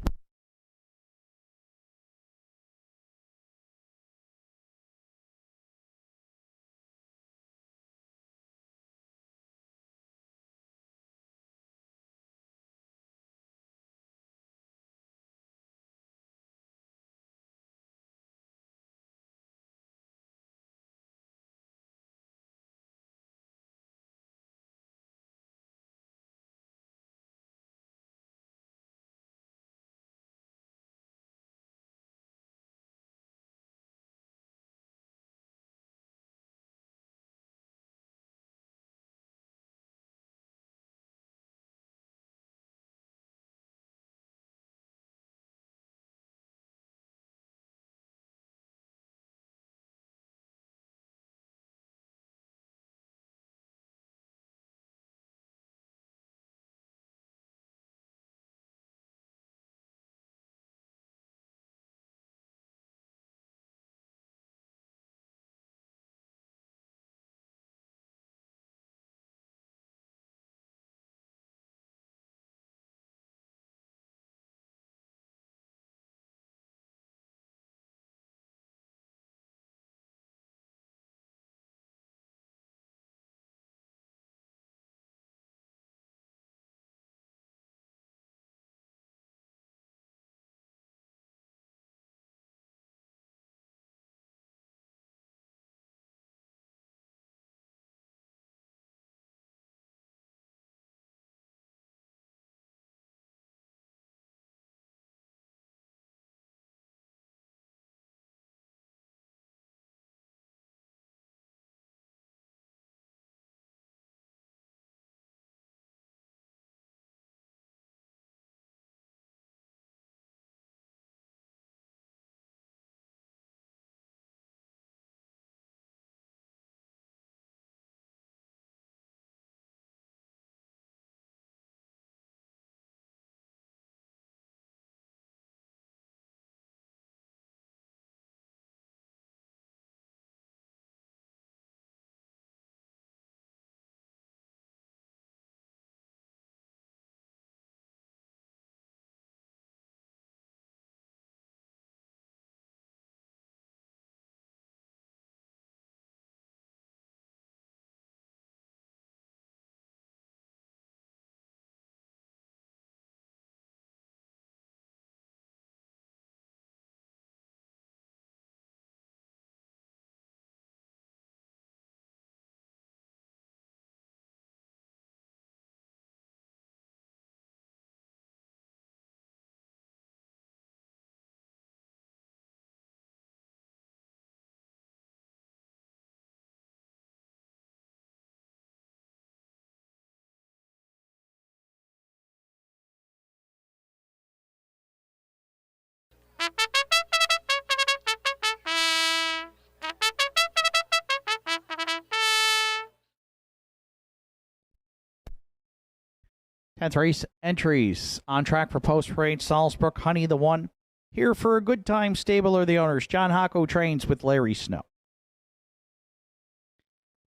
10th race entries on track for post-parade. Salzbrook, Honey the 1. Here for a good time. Stable are the owners. John Hocko trains with Larry Snow.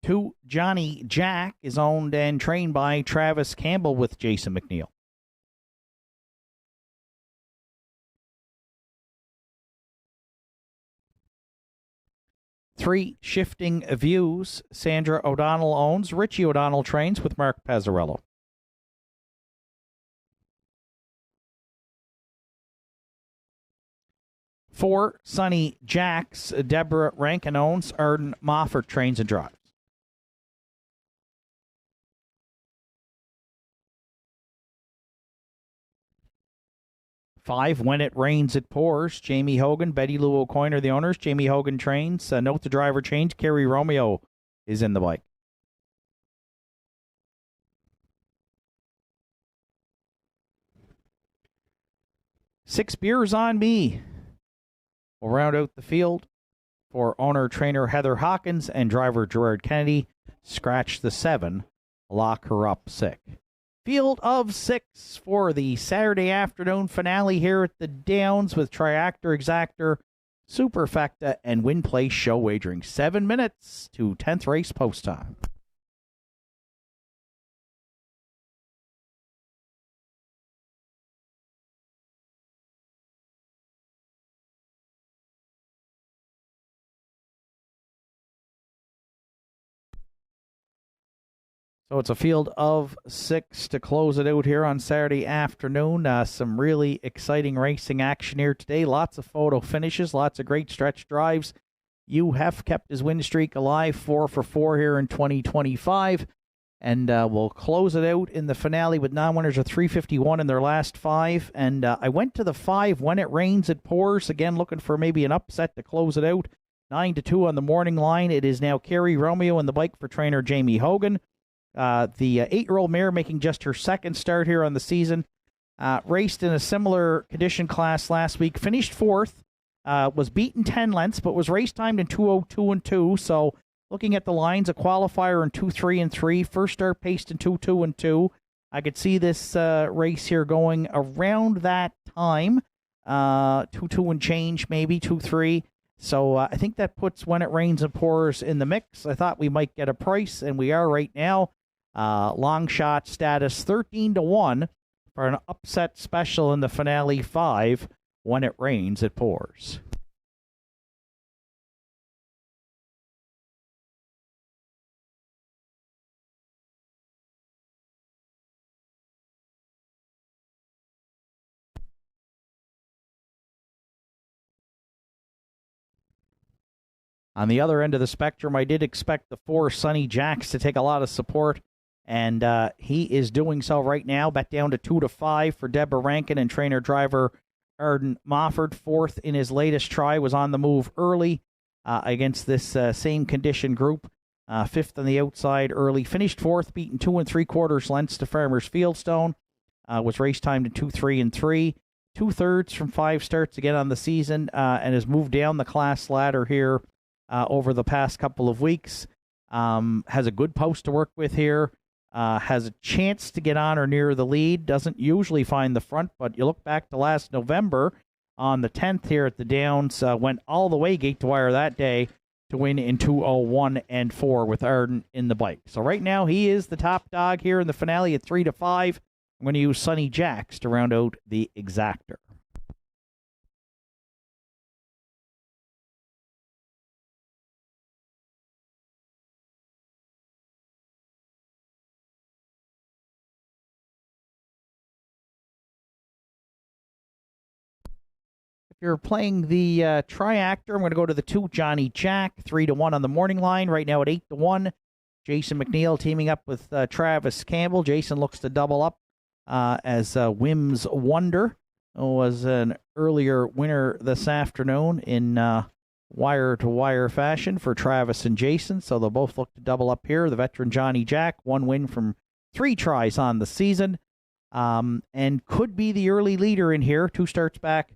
2, Johnny Jack is owned and trained by Travis Campbell with Jason McNeil. 3, Shifting Views. Sandra O'Donnell owns. Richie O'Donnell trains with Mark Pazzarello. 4, Sonny Jacks. Deborah Rankin owns. Arden Moffat trains and drives. 5, When It Rains, It Pours. Jamie Hogan, Betty Lou O'Coin are the owners. Jamie Hogan trains. Note the driver change. Kerry Romeo is in the bike. 6, Beers on Me. We'll round out the field for owner-trainer Heather Hawkins and driver Gerard Kennedy. Scratch the 7. Lock her up sick. Field of 6 for the Saturday afternoon finale here at the Downs with Triactor, Exactor, Superfecta, and Win Place show wagering. 7 minutes to 10th race post time. So it's a field of 6 to close it out here on Saturday afternoon. Some really exciting racing action here today. Lots of photo finishes, lots of great stretch drives. UHEF kept his win streak alive, 4 for 4 here in 2025. And we'll close it out in the finale with non-winners of 351 in their last 5. And I went to the 5, When It Rains, It Pours. Again, looking for maybe an upset to close it out. 9-2 on the morning line. It is now Kerry Romeo in the bike for trainer Jamie Hogan. The 8-year-old mare making just her second start here on the season. Raced in a similar condition class last week. Finished 4th. Was beaten 10 lengths, but was race timed in 2:02 and 2. So looking at the lines, a qualifier in 2:3 and 3. First start paced in 2:2 and 2. I could see this race here going around that time. 2:2 and change, maybe 2:3. So I think that puts When It Rains and Pours in the mix. I thought we might get a price, and we are right now. Long shot status 13-1 for an upset special in the finale 5. When It Rains, It Pours. On the other end of the spectrum, I did expect the 4, Sonny Jacks, to take a lot of support, and he is doing so right now. Bet down to 2-5 for Deborah Rankin and trainer-driver Arden Mofford. 4th in his latest try, was on the move early against this same condition group. 5th on the outside early. Finished 4th, beaten 2 3/4 lengths to Farmers Fieldstone. Was race timed in 2:3 and 3. 2/3 from 5 starts again on the season, and has moved down the class ladder here over the past couple of weeks. Has a good post to work with here. Has a chance to get on or near the lead. Doesn't usually find the front, but you look back to last November on the 10th here at the Downs. Went all the way gate to wire that day to win in 2:01 and 4 with Arden in the bike. So right now he is the top dog here in the finale at 3-5. I'm going to use Sonny Jacks to round out the exactor. You're playing the triactor. I'm going to go to the 2, Johnny Jack, 3-1 on the morning line. Right now at 8-1. Jason McNeil teaming up with Travis Campbell. Jason looks to double up as Wim's Wonder was an earlier winner this afternoon in wire-to-wire fashion for Travis and Jason. So they'll both look to double up here. The veteran Johnny Jack, 1 win from 3 tries on the season, and could be the early leader in here. 2 starts back.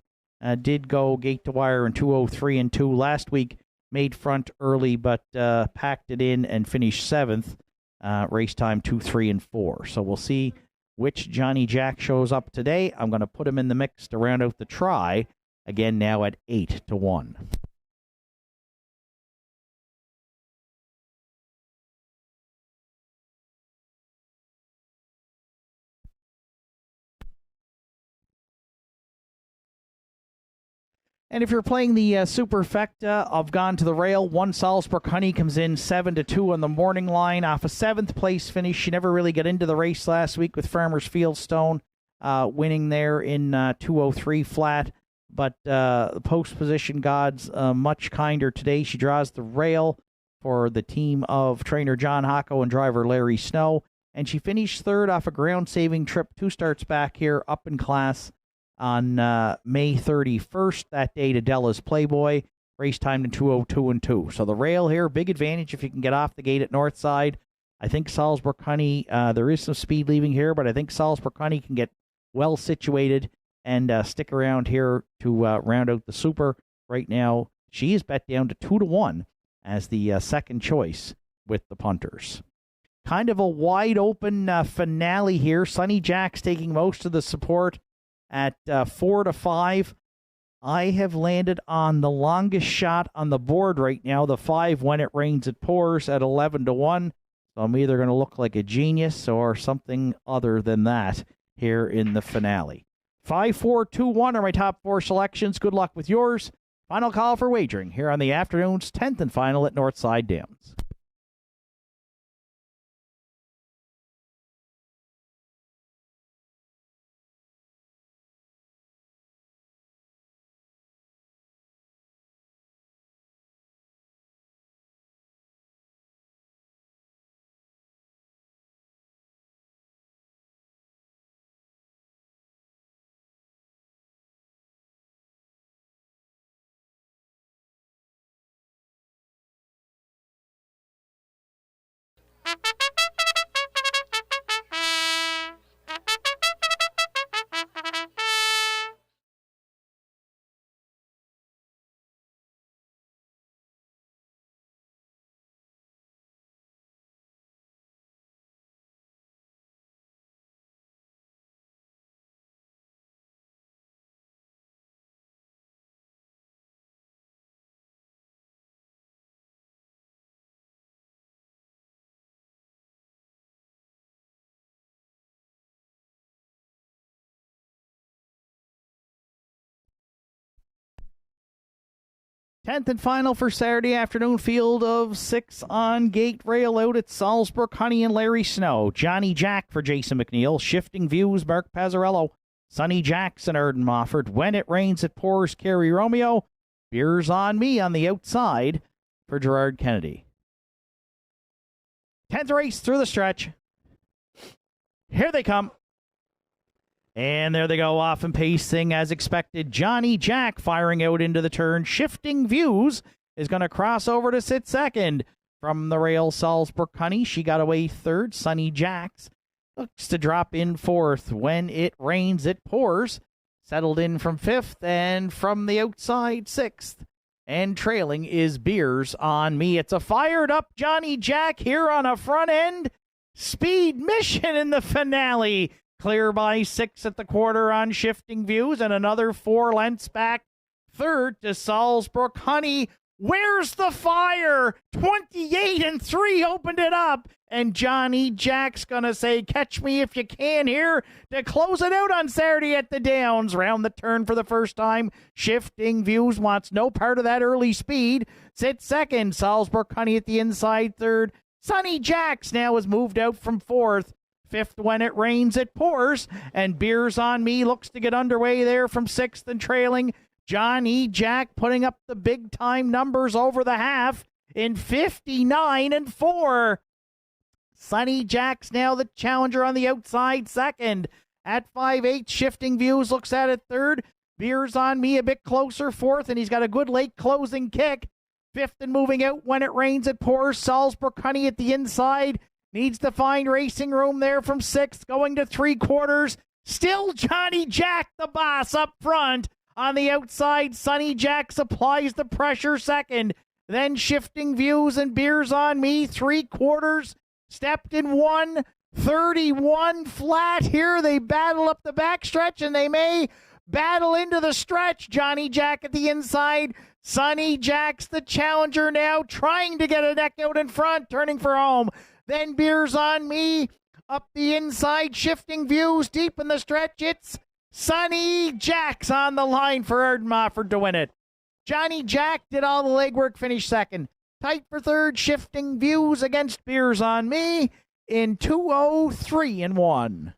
Did go gate to wire in 2:03 and 2 last week. Made front early, but packed it in and finished 7th. Race time 2:3 and 4. So we'll see which Johnny Jack shows up today. I'm going to put him in the mix to round out the try. Again, now at 8-1. And if you're playing the Superfecta, I've gone to the rail. 1 Salzburg Honey comes in 7-2 on the morning line off a 7th place finish. She never really got into the race last week with Farmers Fieldstone winning there in 203 flat. But the post position gods much kinder today. She draws the rail for the team of trainer John Hocko and driver Larry Snow. And she finished 3rd off a ground-saving trip 2 starts back here up in class on May 31st, that day to Della's Playboy. Race time to 2:02.2. So the rail here, big advantage if you can get off the gate at Northside. I think Salzburg Honey, there is some speed leaving here, but I think Salzburg Honey can get well situated and stick around here to round out the Super. Right now, she is bet down to 2-1 as the second choice with the punters. Kind of a wide open finale here. Sunny Jack's taking most of the support at 4-5. I have landed on the longest shot on the board right now, the 5 When It Rains It Pours at 11-1. So I'm either going to look like a genius or something other than that here in the finale. 5, 4, 2, 1 are my top 4 selections. Good luck with yours. Final call for wagering here on the afternoon's 10th and final at Northside Downs. Tenth and final for Saturday afternoon field of 6 on gate rail out at Salzburg Honey and Larry Snow. Johnny Jack for Jason McNeil. Shifting Views, Mark Pazzarello. Sunny Jackson, Arden Mofford. When It Rains It Pours, Kerry Romeo. Beers on Me on the outside for Gerard Kennedy. 10th race through the stretch. Here they come. And there they go, off and pacing as expected. Johnny Jack firing out into the turn. Shifting Views is going to cross over to sit second. From the rail, Salzburg Honey, she got away 3rd. Sunny Jacks looks to drop in 4th. When It Rains It Pours settled in from 5th, and from the outside 6th. And trailing is Beers on Me. It's a fired up Johnny Jack here on a front end speed mission in the finale. Clear by 6 at the quarter on Shifting Views, and another 4 lengths back. 3rd to Salzburg Honey. Where's the fire? 28-3 opened it up. And Johnny Jack's going to say, catch me if you can here to close it out on Saturday at the Downs. Round the turn for the first time. Shifting Views wants no part of that early speed. Sits second. Salzburg Honey at the inside 3rd. Sunny Jack's now has moved out from 4th. 5th, When It Rains It Pours, and Beers on Me looks to get underway there from 6th and trailing. Johnny Jack putting up the big time numbers over the half in 59-4. Sunny Jack's now the challenger on the outside 2nd. At 5/8, Shifting Views looks at it 3rd. Beers on Me a bit closer 4th, and he's got a good late closing kick. 5th and moving out, When It Rains It Pours. Salzburg Honey at the inside. Needs to find racing room there from 6th, going to 3/4. Still Johnny Jack, the boss, up front. On the outside, Sunny Jack supplies the pressure 2nd. Then Shifting Views and Beers on Me, 3/4. Stepped in 1. 31 flat here. They battle up the backstretch, and they may battle into the stretch. Johnny Jack at the inside. Sonny Jack's the challenger now, trying to get a neck out in front, turning for home. Then Beers on Me up the inside, shifting views deep in the stretch. It's Sonny Jack's on the line for Arden Mofford to win it. Johnny Jack did all the legwork, finished second. Tight for third, shifting views against Beers on Me in 2:03-1.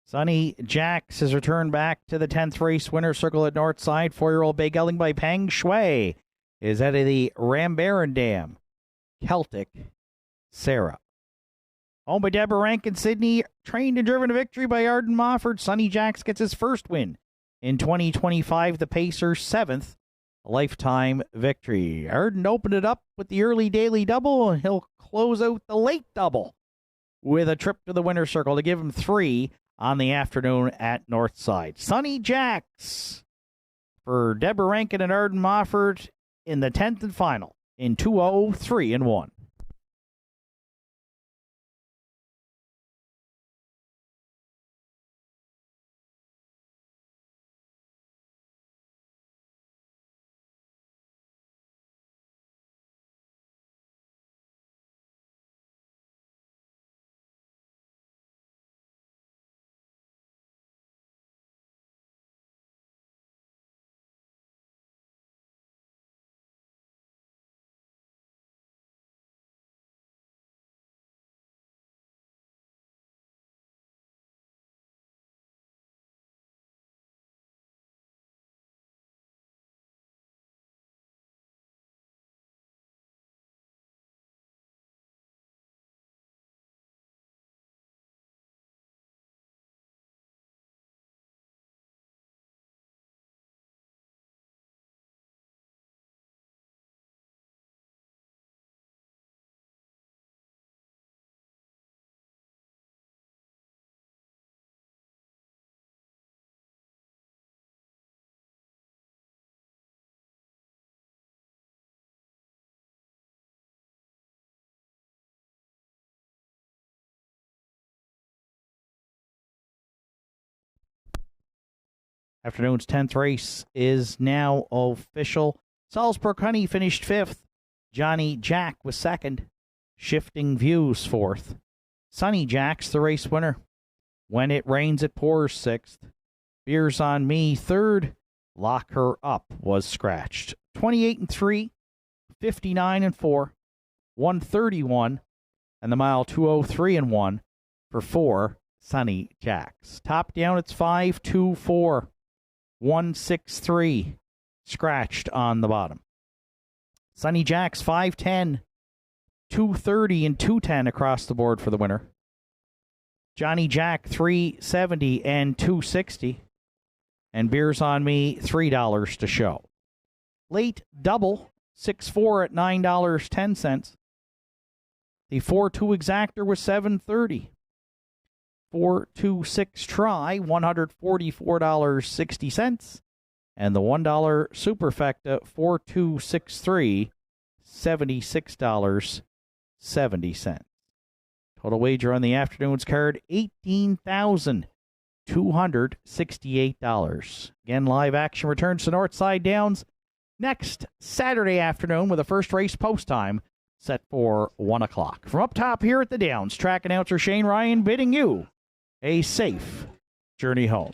Sonny Jacks has returned back to the 10th race winner circle at Northside. 4-year-old Bay Gelding by Peng Shui is out of the Rambarendam Celtic Sarah. Owned by Deborah Rankin Sydney, trained and driven to victory by Arden Mofford. Sonny Jacks gets his first win in 2025, the Pacers' 7th lifetime victory. Arden opened it up with the early daily double, and he'll close out the late double with a trip to the winner's circle to give him 3 on the afternoon at Northside. Sonny Jacks for Deborah Rankin and Arden Mofford in the 10th and final in 2:03-1. Afternoon's 10th race is now official. Salzburg Honey finished 5th. Johnny Jack was 2nd. Shifting Views 4th. Sunny Jacks, the race winner. When It Rains, It Pours, 6th. Beers on Me, 3rd. Lock Her Up was scratched. 28-3, 59-4, 131, and the mile 203-1 for 4 Sunny Jacks. Top down, it's 5-2-4, 163, scratched on the bottom. Sunny Jacks, 5-10, 230 and 210 across the board for the winner. Johnny Jack, 370 and 260. And Beers on Me, $3 to show. Late double, 6-4 at $9.10. The 4-2 exactor was $7.30. 4-2-6 try, $144.60. And the $1 superfecta, 4-2-6-3, $76.70. Total wager on the afternoon's card, $18,268. Again, live action returns to Northside Downs next Saturday afternoon with a first race post time set for 1 o'clock. From up top here at the Downs, track announcer Shane Ryan bidding you a safe journey home.